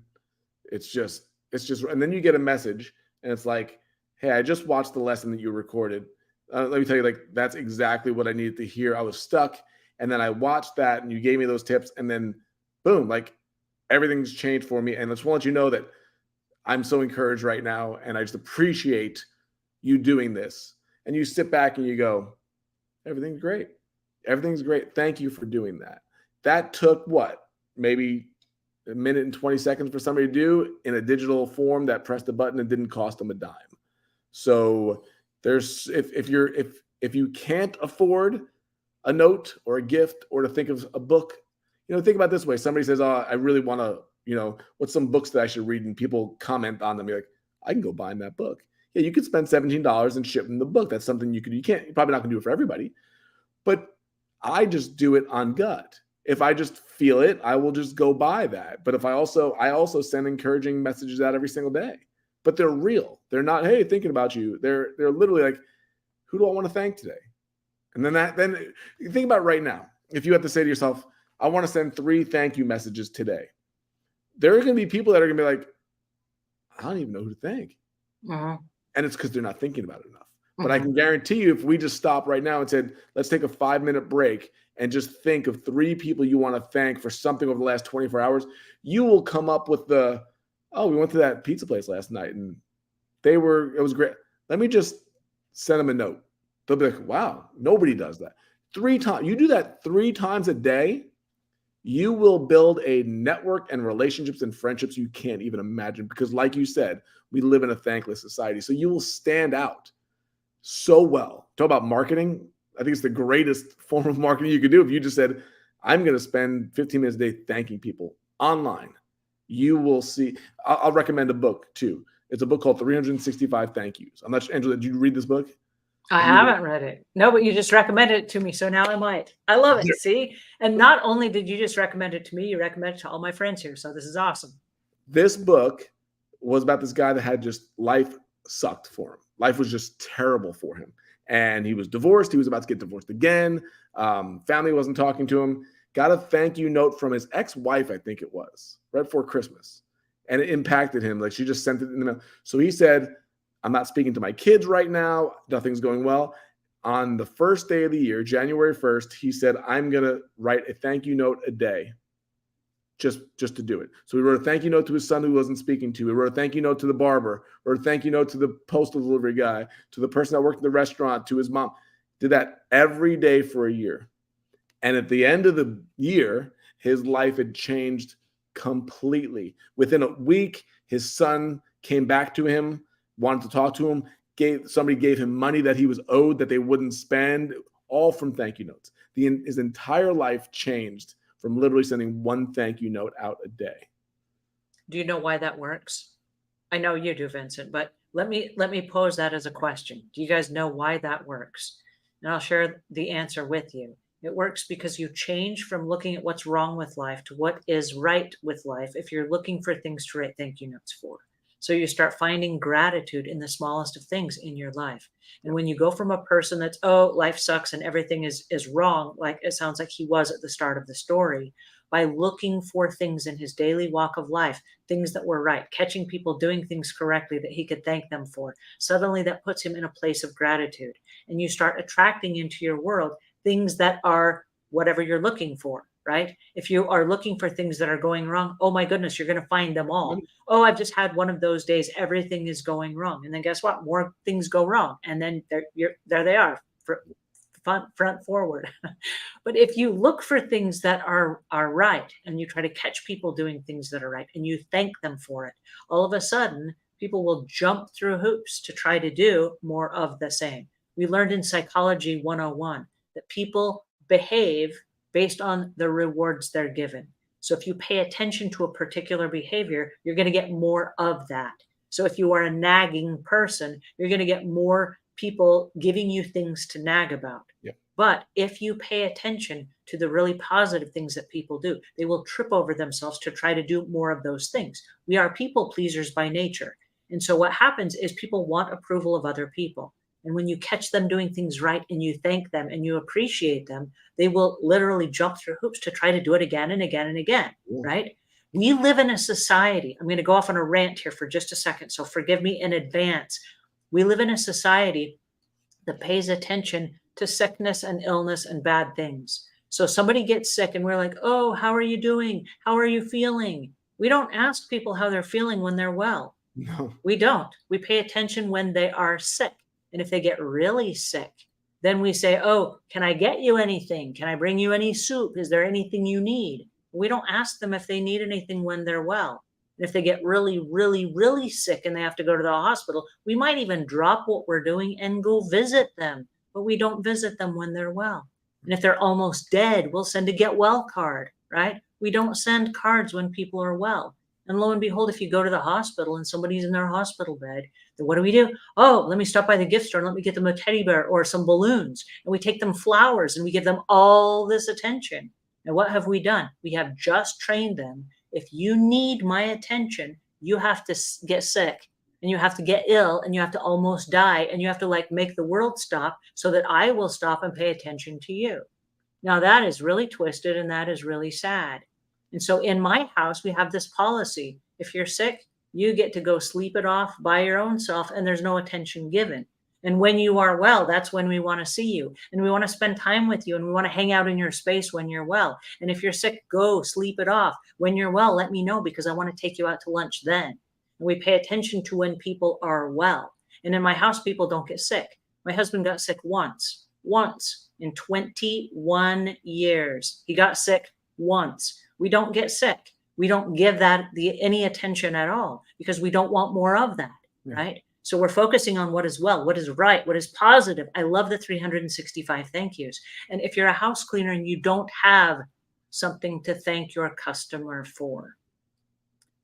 It's just, and then you get a message and it's like, hey, I just watched the lesson that you recorded. Let me tell you, that's exactly what I needed to hear. I was stuck. And then I watched that and you gave me those tips. And then boom, everything's changed for me. And I just want to let you know that I'm so encouraged right now. And I just appreciate you doing this. And you sit back and you go, everything's great. Everything's great. Thank you for doing that. That took what? Maybe a minute and 20 seconds for somebody to do in a digital form that pressed a button and didn't cost them a dime. So there's, if you can't afford a note or a gift or to think of a book, think about it this way. Somebody says, oh, I really want to what's some books that I should read? And people comment on them. You're like, I can go buy that book. Yeah, you could spend $17 and ship them the book. That's something you're probably not gonna do it for everybody, but I just do it on gut. If I just feel it, I will just go buy that. But if I also send encouraging messages out every single day, but they're real. They're not, hey, thinking about you. They're literally like, who do I want to thank today? And then you think about right now. If you have to say to yourself, I want to send 3 thank you messages today. There are going to be people that are going to be like, I don't even know who to thank. Mhm. And it's because they're not thinking about it enough. But I can guarantee you, if we just stop right now and said, let's take a 5-minute break and just think of 3 people you want to thank for something over the last 24 hours, you will come up with we went to that pizza place last night and it was great. Let me just send them a note. They'll be like, wow, nobody does that. 3 times. You do that 3 times a day, you will build a network and relationships and friendships you can't even imagine. Because like you said, we live in a thankless society. So you will stand out so well. Talk about marketing. I think it's the greatest form of marketing you could do. If you just said, I'm going to spend 15 minutes a day thanking people online, you will see. I'll recommend a book too. It's a book called 365 Thank Yous. I'm not sure, Angela, did you read this book? I haven't read it. No, but you just recommended it to me, so now I might. I love it. See? And not only did you just recommend it to me, you recommended it to all my friends here. So this is awesome. This book was about this guy that had just life sucked for him. Life was just terrible for him. And he was divorced. He was about to get divorced again. Family wasn't talking to him. Got a thank you note from his ex-wife, I think it was, right before Christmas. And it impacted him. Like she just sent it in the mail. So he said, I'm not speaking to my kids right now. Nothing's going well. On the first day of the year, January 1st, he said, I'm going to write a thank you note a day just to do it. So he wrote a thank you note to his son who he wasn't speaking to. He wrote a thank you note to the barber, wrote a thank you note to the postal delivery guy, to the person that worked in the restaurant, to his mom. Did that every day for a year. And at the end of the year, his life had changed completely. Within a week, his son came back to him, wanted to talk to him, somebody gave him money that he was owed that they wouldn't spend, all from thank you notes. His entire life changed from literally sending 1 thank you note out a day. Do you know why that works? I know you do, Vincent, but let me pose that as a question. Do you guys know why that works? And I'll share the answer with you. It works because you change from looking at what's wrong with life to what is right with life if you're looking for things to write thank you notes for. So you start finding gratitude in the smallest of things in your life. And when you go from a person that's, oh, life sucks and everything is wrong, like it sounds like he was at the start of the story, by looking for things in his daily walk of life, things that were right, catching people doing things correctly that he could thank them for, suddenly that puts him in a place of gratitude. And you start attracting into your world things that are whatever you're looking for, right? If you are looking for things that are going wrong, oh my goodness, you're going to find them all. Oh, I've just had one of those days. Everything is going wrong. And then guess what? More things go wrong. And then there they are, front forward. But if you look for things that are right and you try to catch people doing things that are right and you thank them for it, all of a sudden people will jump through hoops to try to do more of the same. We learned in Psychology 101 that people behave based on the rewards they're given. So if you pay attention to a particular behavior, you're going to get more of that. So if you are a nagging person, you're going to get more people giving you things to nag about. Yep. But if you pay attention to the really positive things that people do, they will trip over themselves to try to do more of those things. We are people pleasers by nature. And so what happens is people want approval of other people. And when you catch them doing things right and you thank them and you appreciate them, they will literally jump through hoops to try to do it again and again and again, right? We live in a society. I'm going to go off on a rant here for just a second, so forgive me in advance. We live in a society that pays attention to sickness and illness and bad things. So somebody gets sick and we're like, oh, how are you doing? How are you feeling? We don't ask people how they're feeling when they're well. No. We don't. We pay attention when they are sick. And if they get really sick, then we say, oh, can I get you anything? Can I bring you any soup? Is there anything you need? We don't ask them if they need anything when they're well. And if they get really, really, really sick and they have to go to the hospital, we might even drop what we're doing and go visit them. But we don't visit them when they're well. And if they're almost dead, we'll send a get well card, right? We don't send cards when people are well. And lo and behold, if you go to the hospital and somebody's in their hospital bed, then what do? Oh, let me stop by the gift store and let me get them a teddy bear or some balloons. And we take them flowers and we give them all this attention. And what have we done? We have just trained them. If you need my attention, you have to get sick and you have to get ill and you have to almost die and you have to like make the world stop so that I will stop and pay attention to you. Now that is really twisted and that is really sad. And so in my house, we have this policy. If you're sick, you get to go sleep it off by your own self and there's no attention given. And when you are well, that's when we want to see you and we want to spend time with you and we want to hang out in your space when you're well. And if you're sick, go sleep it off. When you're well, let me know because I want to take you out to lunch then. And we pay attention to when people are well. And in my house, people don't get sick. My husband got sick once in 21 years. He got sick once. We don't get sick. We don't give that any attention at all because we don't want more of that, right? So we're focusing on what is well, what is right, what is positive. I love the 365 thank yous. And if you're a house cleaner and you don't have something to thank your customer for,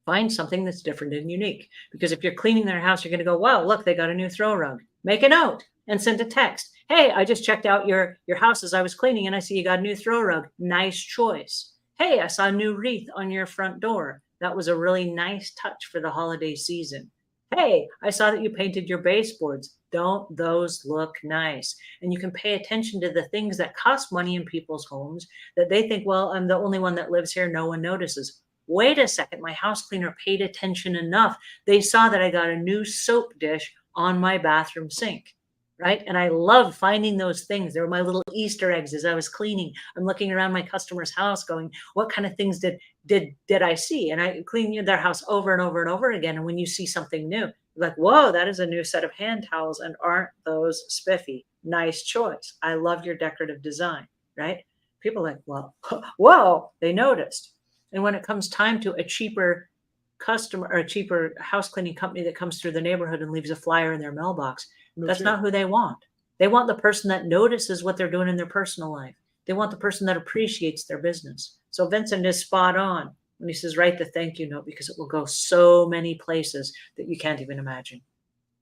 find something that's different and unique. Because if you're cleaning their house, you're going to go, wow, look, they got a new throw rug. Make a note and send a text. Hey, I just checked out your house as I was cleaning and I see you got a new throw rug. Nice choice. Hey, I saw a new wreath on your front door. That was a really nice touch for the holiday season. Hey, I saw that you painted your baseboards. Don't those look nice? And you can pay attention to the things that cost money in people's homes that they think, well, I'm the only one that lives here. No one notices. Wait a second. My house cleaner paid attention enough. They saw that I got a new soap dish on my bathroom sink. Right. And I love finding those things. They were my little Easter eggs as I was cleaning. I'm looking around my customer's house going, what kind of things did I see? And I clean their house over and over and over again. And when you see something new, you're like, whoa, that is a new set of hand towels. And aren't those spiffy? Nice choice. I love your decorative design. Right. People are like, well, whoa, they noticed. And when it comes time to a cheaper customer or a cheaper house cleaning company that comes through the neighborhood and leaves a flyer in their mailbox, that's not who they want. They want the person that notices what they're doing in their personal life. They want the person that appreciates their business. So Vincent is spot on when he says, write the thank you note because it will go so many places that you can't even imagine.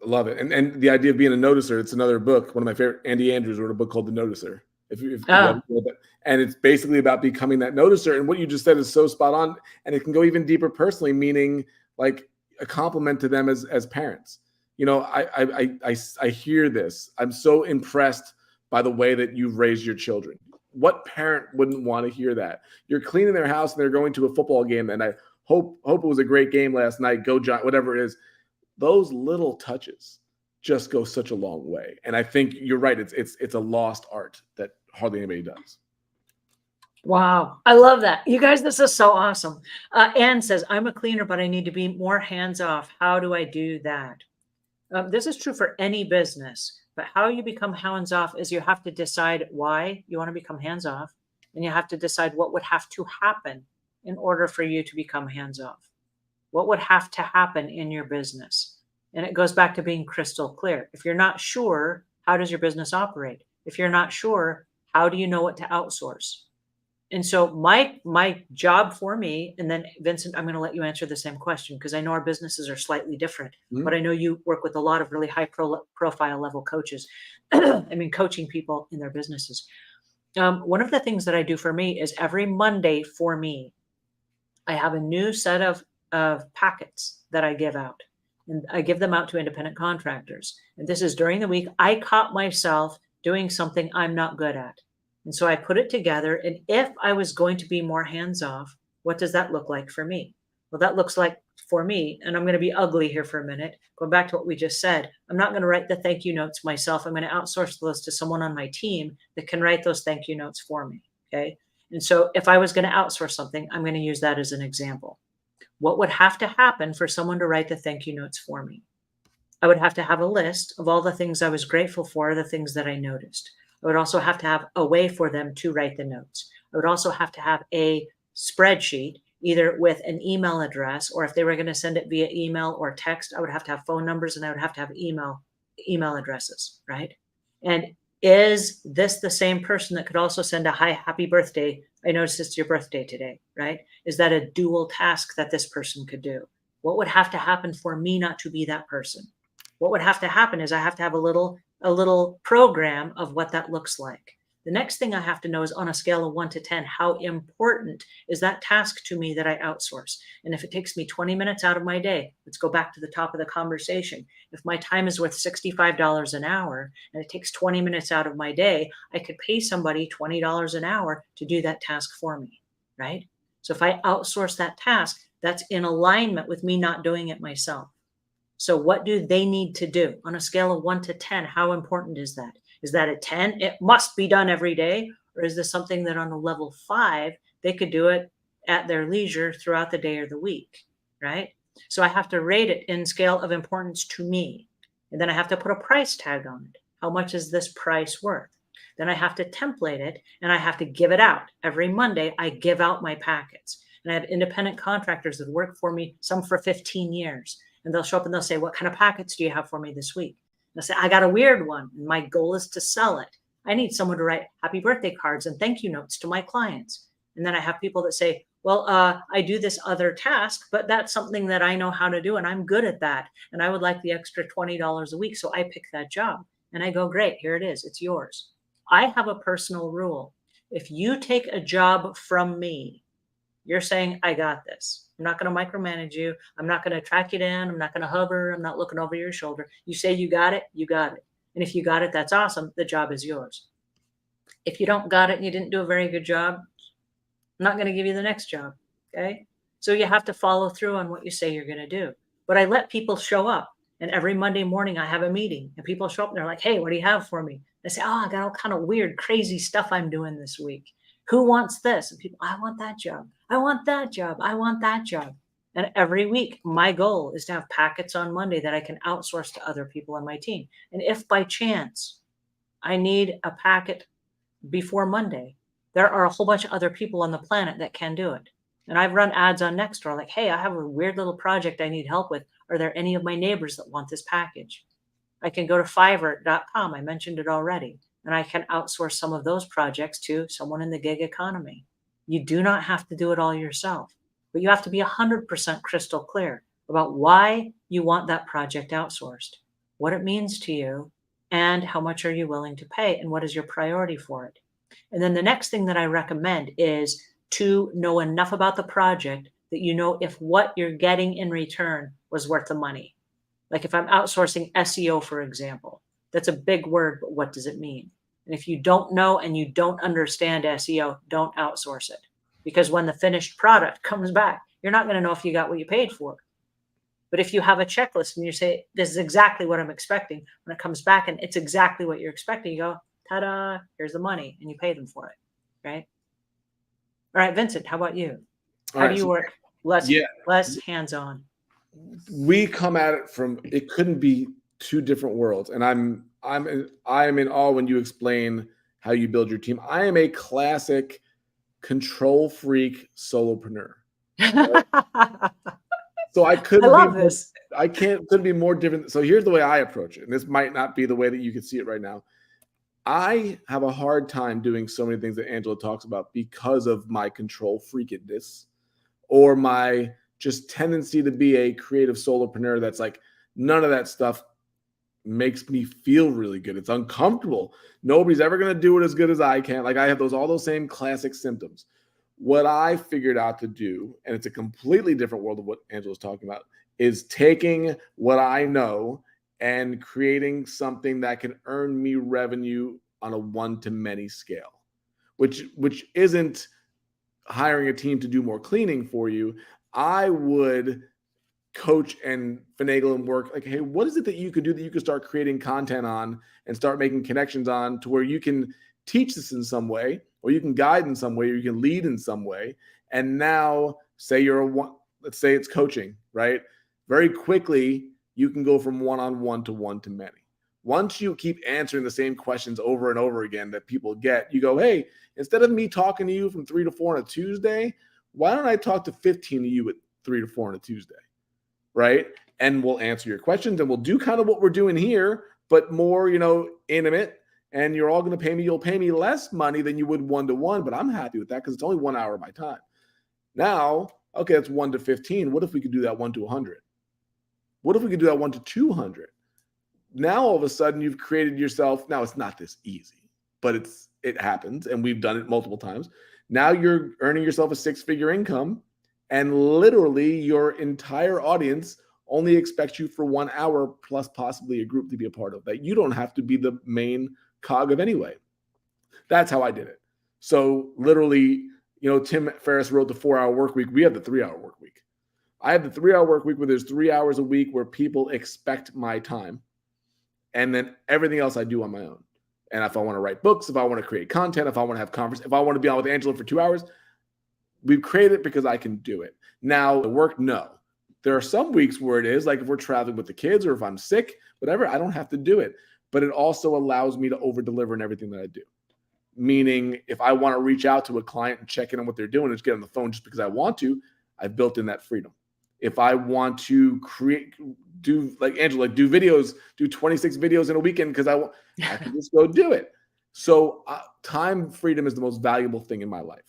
Love it. And the idea of being a noticer, it's another book. One of my favorite, Andy Andrews wrote a book called The Noticer. And it's basically about becoming that noticer. And what you just said is so spot on. And it can go even deeper personally, meaning like a compliment to them as parents. You know, I hear this. I'm so impressed by the way that you've raised your children. What parent wouldn't want to hear that? You're cleaning their house and they're going to a football game. And I hope it was a great game last night. Go Giants, whatever it is. Those little touches just go such a long way. And I think you're right. It's a lost art that hardly anybody does. Wow. I love that. You guys, this is so awesome. Anne says, I'm a cleaner, but I need to be more hands-off. How do I do that? This is true for any business, but how you become hands-off is you have to decide why you want to become hands-off, and you have to decide what would have to happen in order for you to become hands-off. What would have to happen in your business? And it goes back to being crystal clear. If you're not sure, how does your business operate? If you're not sure, how do you know what to outsource? And so my job for me, and then Vincent, I'm going to let you answer the same question because I know our businesses are slightly different, but I know you work with a lot of really high profile level coaches. I mean, coaching people in their businesses. One of the things that I do for me is every Monday for me, I have a new set of packets that I give out, and I give them out to independent contractors. And this is during the week. I caught myself doing something I'm not good at. And so I put it together. And if I was going to be more hands-off, what does that look like for me? Well, that looks like for me, and I'm going to be ugly here for a minute, going back to what we just said, I'm not going to write the thank you notes myself. I'm going to outsource those to someone on my team that can write those thank you notes for me. Okay. And so if I was going to outsource something, I'm going to use that as an example. What would have to happen for someone to write the thank you notes for me? I would have to have a list of all the things I was grateful for, the things that I noticed. I would also have to have a way for them to write the notes. I would also have to have a spreadsheet, either with an email address, or if they were going to send it via email or text, I would have to have phone numbers and I would have to have email addresses, right? And is this the same person that could also send a hi, happy birthday I noticed it's your birthday today, right? Is that a dual task that this person could do? What would have to happen for me not to be that person? What would have to happen is I have to have a little program of what that looks like. The next thing I have to know is on a scale of 1 to 10, how important is that task to me that I outsource? And if it takes me 20 minutes out of my day, let's go back to the top of the conversation. If my time is worth $65 an hour and it takes 20 minutes out of my day, I could pay somebody $20 an hour to do that task for me, right? So if I outsource that task, that's in alignment with me not doing it myself. So what do they need to do on a scale of 1 to 10? How important is that? Is that a 10? It must be done every day. Or is this something that on a level 5, they could do it at their leisure throughout the day or the week, right? So I have to rate it in scale of importance to me. And then I have to put a price tag on it. How much is this price worth? Then I have to template it and I have to give it out. Every Monday, I give out my packets. And I have independent contractors that work for me, some for 15 years. And they'll show up and they'll say, what kind of packets do you have for me this week? And I'll say, I got a weird one. And my goal is to sell it. I need someone to write happy birthday cards and thank you notes to my clients. And then I have people that say, well, I do this other task, but that's something that I know how to do and I'm good at that. And I would like the extra $20 a week. So I pick that job and I go, great, here it is. It's yours. I have a personal rule. If you take a job from me, you're saying, I got this. I'm not going to micromanage you. I'm not going to track you down. I'm not going to hover. I'm not looking over your shoulder. You say you got it, you got it. And if you got it, that's awesome. The job is yours. If you don't got it and you didn't do a very good job, I'm not going to give you the next job. Okay. So you have to follow through on what you say you're going to do. But I let people show up. And every Monday morning I have a meeting and people show up and they're like, hey, what do you have for me? I say, oh, I got all kind of weird, crazy stuff I'm doing this week. Who wants this? And people, I want that job. I want that job. I want that job. And every week, my goal is to have packets on Monday that I can outsource to other people on my team. And if by chance I need a packet before Monday, there are a whole bunch of other people on the planet that can do it. And I've run ads on Nextdoor like, hey, I have a weird little project I need help with. Are there any of my neighbors that want this package? I can go to Fiverr.com. I mentioned it already. And I can outsource some of those projects to someone in the gig economy. You do not have to do it all yourself, but you have to be 100% crystal clear about why you want that project outsourced, what it means to you, and how much are you willing to pay, and what is your priority for it. And then the next thing that I recommend is to know enough about the project that you know if what you're getting in return was worth the money. Like if I'm outsourcing SEO, for example, that's a big word, but what does it mean? And if you don't know and you don't understand SEO, don't outsource it. Because when the finished product comes back, you're not going to know if you got what you paid for. But if you have a checklist and you say, this is exactly what I'm expecting, when it comes back and it's exactly what you're expecting, you go, ta-da, here's the money, and you pay them for it, right? All right, Vincent, how about you? How do you work less hands-on? We come at it from, it couldn't be two different worlds. And I'm in awe when you explain how you build your team. I am a classic control freak solopreneur. Right? So I couldn't be more different. So here's the way I approach it. And this might not be the way that you can see it right now. I have a hard time doing so many things that Angela talks about because of my control freakedness or my just tendency to be a creative solopreneur. That's like, none of that stuff makes me feel really good. It's uncomfortable. Nobody's ever going to do it as good as I can. Like I have all those same classic symptoms. What I figured out to do, and it's a completely different world of what Angela's talking about, is taking what I know and creating something that can earn me revenue on a one-to-many scale, which isn't hiring a team to do more cleaning for you. I would coach and finagle and work like, hey, what is it that you could do that you could start creating content on and start making connections on to where you can teach this in some way, or you can guide in some way, or you can lead in some way. And now say let's say it's coaching, right? Very quickly, you can go from one-on-one to one-to-many. Once you keep answering the same questions over and over again that people get, you go, hey, instead of me talking to you from 3 to 4 on a Tuesday, why don't I talk to 15 of you at 3 to 4 on a Tuesday? Right? And we'll answer your questions and we'll do kind of what we're doing here, but more, intimate. and you're all going to pay me. You'll pay me less money than you would 1-to-1, but I'm happy with that because it's only 1 hour of my time. Now, okay, that's 1-to-15. What if we could do that 1-to-100? What if we could do that 1-to-200? Now, all of a sudden, you've created yourself. Now, it's not this easy, but it happens, and we've done it multiple times. Now you're earning yourself a 6-figure income, and literally your entire audience only expects you for 1 hour plus possibly a group to be a part of that. You don't have to be the main cog of anyway. That's how I did it. So literally, Tim Ferriss wrote the 4-hour work week. We had the 3-hour work week. I have the 3-hour work week where there's 3 hours a week where people expect my time. And then everything else I do on my own. And if I want to write books, if I want to create content, if I want to have conversations, if I want to be on with Angela for 2 hours, we've created it because I can do it. Now, the work, no. There are some weeks where it is, like if we're traveling with the kids or if I'm sick, whatever, I don't have to do it. But it also allows me to over-deliver in everything that I do. Meaning, if I want to reach out to a client and check in on what they're doing and just get on the phone just because I want to, I've built in that freedom. If I want to do like Angela, do videos, do 26 videos in a weekend because I can just go do it. So time freedom is the most valuable thing in my life,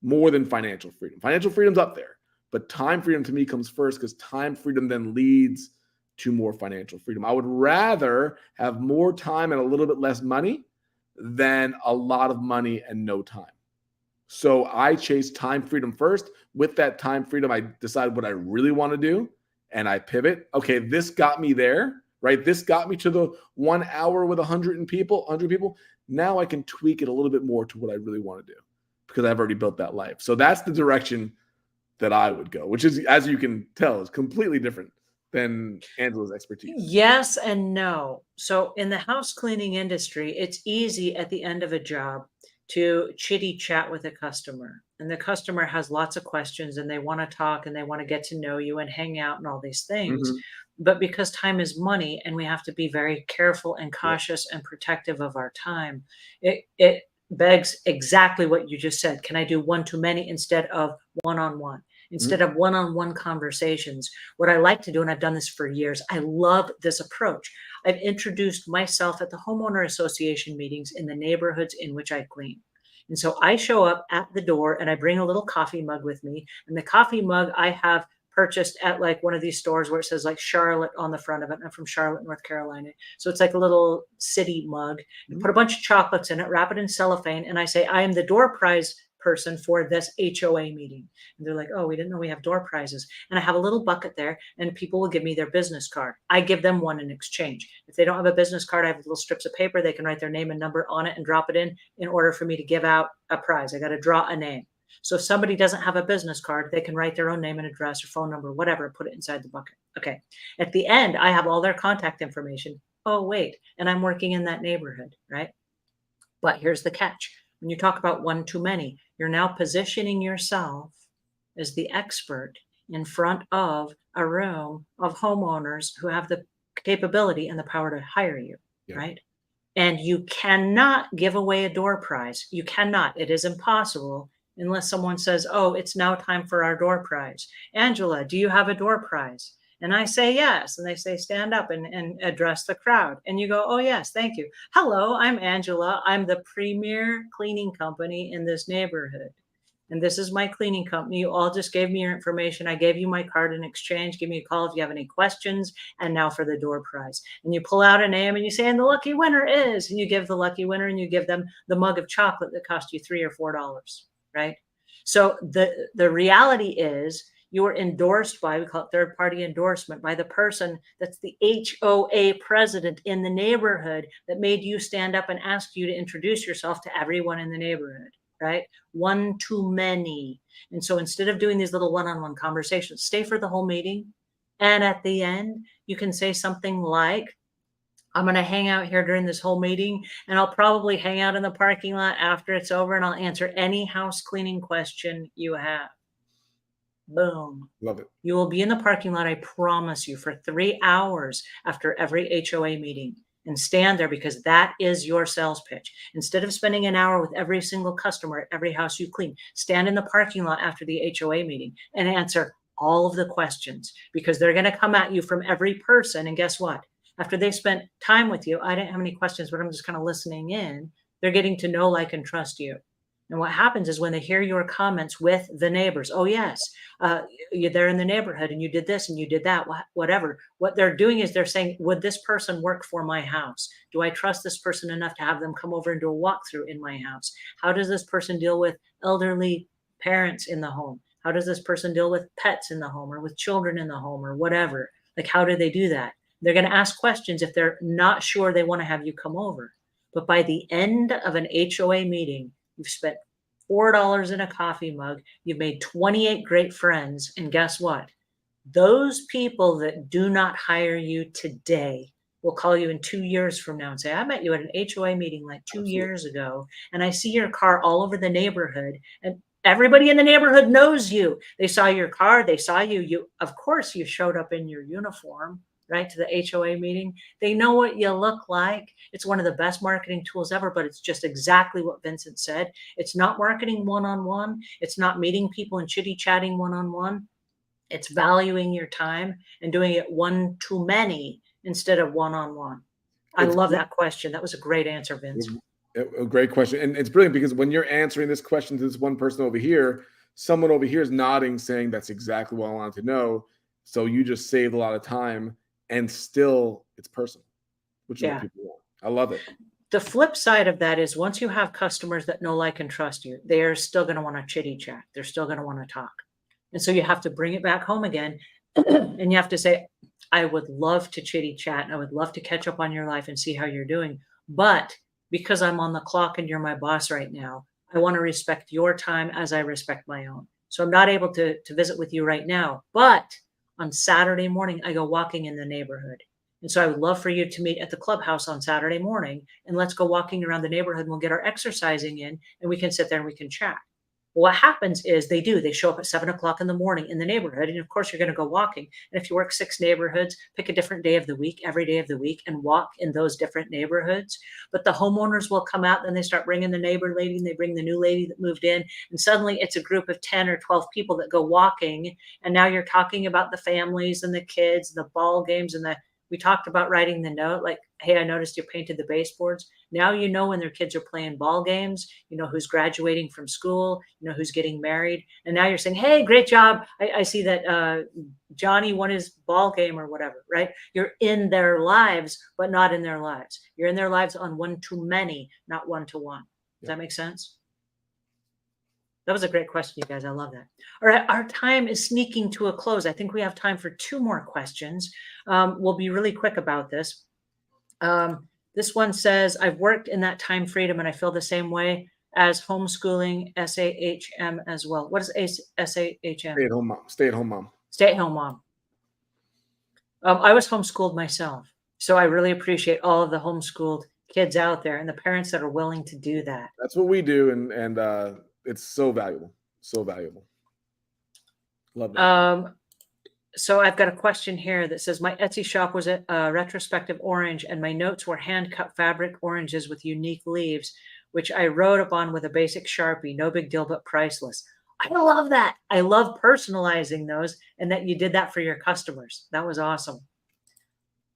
more than financial freedom. Financial freedom's up there, but time freedom to me comes first because time freedom then leads to more financial freedom. I would rather have more time and a little bit less money than a lot of money and no time. So I chase time freedom first. With that time freedom, I decide what I really want to do and I pivot. Okay, this got me there, right? This got me to the 1 hour with 100 people. Now I can tweak it a little bit more to what I really want to do because I've already built that life. So that's the direction that I would go, which is, as you can tell, is completely different than Angela's expertise. Yes and no. So in the house cleaning industry, it's easy at the end of a job to chitty chat with a customer. And the customer has lots of questions and they want to talk and they want to get to know you and hang out and all these things. Mhm. But because time is money and we have to be very careful and cautious and protective of our time, it begs exactly what you just said. Can I do one-to-many instead of one-on-one? Instead of one-on-one conversations? What I like to do, and I've done this for years, I love this approach. I've introduced myself at the homeowner association meetings in the neighborhoods in which I clean. And so I show up at the door and I bring a little coffee mug with me. And the coffee mug I have purchased at like one of these stores where it says like Charlotte on the front of it. I'm from Charlotte, North Carolina. So it's like a little city mug. Put a bunch of chocolates in it, wrap it in cellophane. And I say, I am the door prize person for this HOA meeting. And they're like, oh, we didn't know we have door prizes. And I have a little bucket there and people will give me their business card. I give them one in exchange. If they don't have a business card, I have little strips of paper. They can write their name and number on it and drop it in order for me to give out a prize. I got to draw a name. So if somebody doesn't have a business card, they can write their own name and address or phone number, whatever, put it inside the bucket. Okay. At the end, I have all their contact information. Oh, wait. And I'm working in that neighborhood, right? But here's the catch. When you talk about one-to-many, you're now positioning yourself as the expert in front of a room of homeowners who have the capability and the power to hire you, right? And you cannot give away a door prize. You cannot. It is impossible unless someone says, oh, it's now time for our door prize. Angela, do you have a door prize? And I say yes. And they say, stand up and address the crowd. And you go, oh, yes, thank you. Hello, I'm Angela. I'm the premier cleaning company in this neighborhood. And this is my cleaning company. You all just gave me your information. I gave you my card in exchange. Give me a call if you have any questions. And now for the door prize. And you pull out a name and you say, and the lucky winner is, and you give the lucky winner and you give them the mug of chocolate that cost you $3 or $4, right? So the reality is, you are endorsed by, we call it third party endorsement, by the person that's the HOA president in the neighborhood that made you stand up and ask you to introduce yourself to everyone in the neighborhood, right? One-to-many. And so instead of doing these little one-on-one conversations, stay for the whole meeting. And at the end, you can say something like, I'm going to hang out here during this whole meeting, and I'll probably hang out in the parking lot after it's over, and I'll answer any house cleaning question you have. Boom. Love it. You will be in the parking lot, I promise you, for 3 hours after every HOA meeting, and stand there because that is your sales pitch. Instead of spending an hour with every single customer at every house you clean, stand in the parking lot after the HOA meeting and answer all of the questions because they're going to come at you from every person. And guess what? After they spent time with you, I didn't have any questions, but I'm just kind of listening in. They're getting to know, like, and trust you. And what happens is when they hear your comments with the neighbors, oh, yes, you're there in the neighborhood and you did this and you did that, whatever. What they're doing is they're saying, would this person work for my house? Do I trust this person enough to have them come over and do a walkthrough in my house? How does this person deal with elderly parents in the home? How does this person deal with pets in the home or with children in the home or whatever? Like, how do they do that? They're going to ask questions if they're not sure they want to have you come over. But by the end of an HOA meeting, you've spent $4 in a coffee mug, you've made 28 great friends, and guess what? Those people that do not hire you today will call you in 2 years from now and say, I met you at an HOA meeting like 2 Absolutely. years ago, and I see your car all over the neighborhood, and everybody in the neighborhood knows you. They saw your car, they saw you. You, of course, you showed up in your uniform, right, to the HOA meeting. They know what you look like. It's one of the best marketing tools ever, but it's just exactly what Vincent said. It's not marketing one-on-one. It's not meeting people and chitty-chatting one-on-one. It's valuing your time and doing it one to many instead of one-on-one. I It's love that question. That was a great answer, Vince. a great question. And it's brilliant because when you're answering this question to this one person over here, someone over here is nodding, saying that's exactly what I wanted to know. So you just saved a lot of time and still it's personal, which is what Yeah. people want. I love it. The flip side of that is once you have customers that know, like, and trust you, they are still going to want to chitty chat. They're still going to want to talk. And so you have to bring it back home again. And you have to say, I would love to chitty chat and I would love to catch up on your life and see how you're doing. But because I'm on the clock and you're my boss right now, I want to respect your time as I respect my own. So I'm not able to visit with you right now. But on Saturday morning, I go walking in the neighborhood. And so I would love for you to meet at the clubhouse on Saturday morning and let's go walking around the neighborhood and we'll get our exercising in and we can sit there and we can chat. What happens is they show up at 7 o'clock in the morning in the neighborhood. And of course, you're going to go walking. And if you work 6 neighborhoods, pick a different day of the week, every day of the week, and walk in those different neighborhoods. But the homeowners will come out and they start bringing the neighbor lady and they bring the new lady that moved in. And suddenly it's a group of 10 or 12 people that go walking. And now you're talking about the families and the kids, the ball games, and we talked about writing the note like, hey, I noticed you painted the baseboards. Now you know when their kids are playing ball games, you know who's graduating from school, you know who's getting married. And now you're saying, hey, great job. I see that Johnny won his ball game or whatever, right? You're in their lives, but not in their lives. You're in their lives on one to many, not one to one. Does that make sense? That was a great question, you guys. I love that. All right, our time is sneaking to a close. I think we have time for 2 more questions. We'll be really quick about this. This one says, I've worked in that time freedom and I feel the same way as homeschooling SAHM as well. What is SAHM? Stay-at-home mom. Stay-at-home mom. Stay-at-home mom. I was homeschooled myself. So I really appreciate all of the homeschooled kids out there and the parents that are willing to do that. That's what we do. And it's so valuable. So valuable. Love that. So I've got a question here that says, my Etsy shop was a retrospective orange and my notes were hand cut fabric oranges with unique leaves, which I wrote upon with a basic Sharpie. No big deal, but priceless. I love that. I love personalizing those and that you did that for your customers. That was awesome.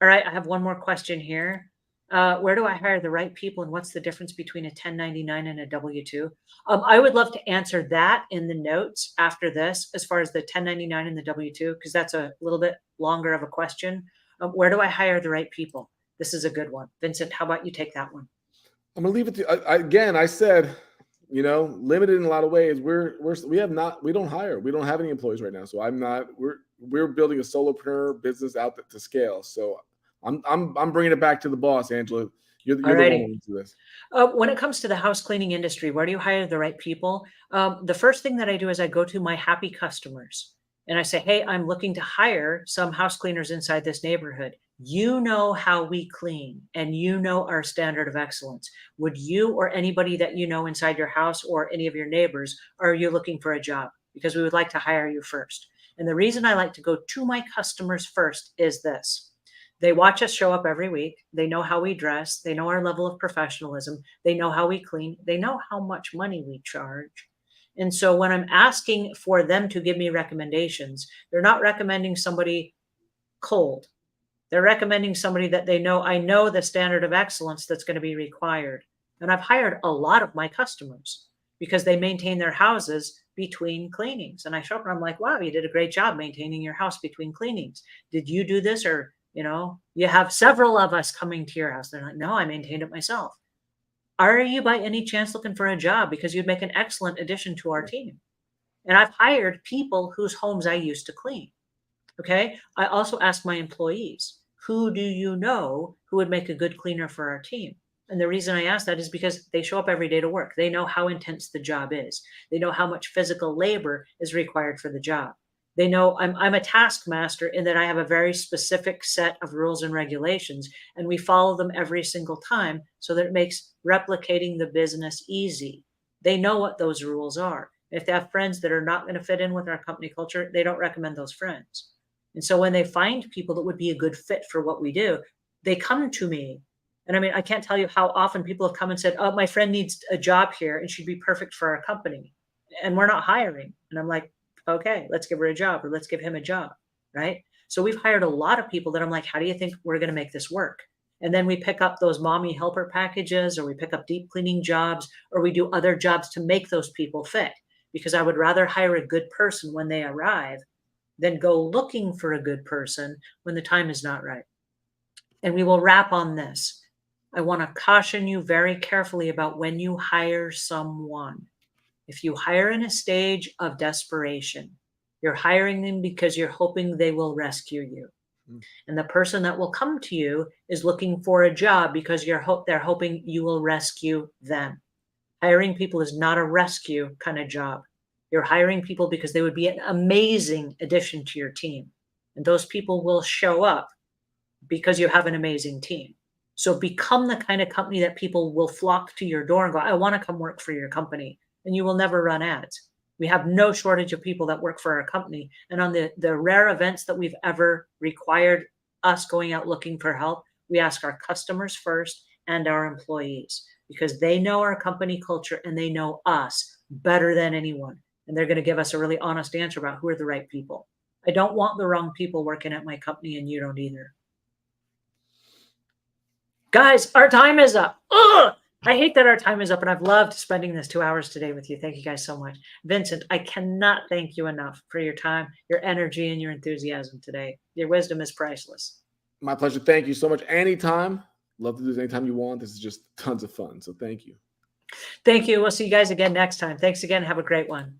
All right. I have one more question here. Where do I hire the right people and what's the difference between a 1099 and a W-2? I would love to answer that in the notes after this, as far as the 1099 and the W-2, because that's a little bit longer of a question. Where do I hire the right people? This is a good one. Vincent, how about you take that one? I'm gonna leave it to again. I said, limited in a lot of ways. We don't hire. We don't have any employees right now. So we're building a solopreneur business out to scale. So I'm bringing it back to the boss, Angela. You're the one who do this. When it comes to the house cleaning industry, where do you hire the right people? The first thing that I do is I go to my happy customers and I say, hey, I'm looking to hire some house cleaners inside this neighborhood. You know how we clean and you know our standard of excellence. Would you or anybody that you know inside your house or any of your neighbors, are you looking for a job? Because we would like to hire you first. And the reason I like to go to my customers first is this. They watch us show up every week. They know how we dress. They know our level of professionalism. They know how we clean. They know how much money we charge. And so when I'm asking for them to give me recommendations, they're not recommending somebody cold. They're recommending somebody that they know, I know the standard of excellence that's going to be required. And I've hired a lot of my customers because they maintain their houses between cleanings. And I show up and I'm like, wow, you did a great job maintaining your house between cleanings. Did you do this? Or, you have several of us coming to your house. They're like, no, I maintained it myself. Are you by any chance looking for a job? Because you'd make an excellent addition to our team. And I've hired people whose homes I used to clean. Okay. I also ask my employees, who do you know who would make a good cleaner for our team? And the reason I ask that is because they show up every day to work. They know how intense the job is. They know how much physical labor is required for the job. They know I'm a taskmaster in that I have a very specific set of rules and regulations, and we follow them every single time so that it makes replicating the business easy. They know what those rules are. If they have friends that are not going to fit in with our company culture, they don't recommend those friends. And so when they find people that would be a good fit for what we do, they come to me. And I mean, I can't tell you how often people have come and said, oh, my friend needs a job here and she'd be perfect for our company. And we're not hiring. And I'm like, okay, let's give her a job, or let's give him a job. Right. So we've hired a lot of people that I'm like, how do you think we're going to make this work? And then we pick up those mommy helper packages, or we pick up deep cleaning jobs, or we do other jobs to make those people fit. Because I would rather hire a good person when they arrive than go looking for a good person when the time is not right. And we will wrap on this. I want to caution you very carefully about when you hire someone. If you hire in a stage of desperation, you're hiring them because you're hoping they will rescue you. And the person that will come to you is looking for a job because they're hoping you will rescue them. Hiring people is not a rescue kind of job. You're hiring people because they would be an amazing addition to your team. And those people will show up because you have an amazing team. So become the kind of company that people will flock to your door and go, I want to come work for your company. And you will never run ads. We have no shortage of people that work for our company. And on the rare events that we've ever required us going out looking for help, we ask our customers first and our employees, because they know our company culture and they know us better than anyone. And they're going to give us a really honest answer about who are the right people. I don't want the wrong people working at my company, and you don't either. Guys, our time is up. Ugh! I hate that our time is up, and I've loved spending this 2 hours today with you. Thank you guys so much. Vincent, I cannot thank you enough for your time, your energy, and your enthusiasm today. Your wisdom is priceless. My pleasure. Thank you so much. Anytime. Love to do this anytime you want. This is just tons of fun. So thank you. Thank you. We'll see you guys again next time. Thanks again. Have a great one.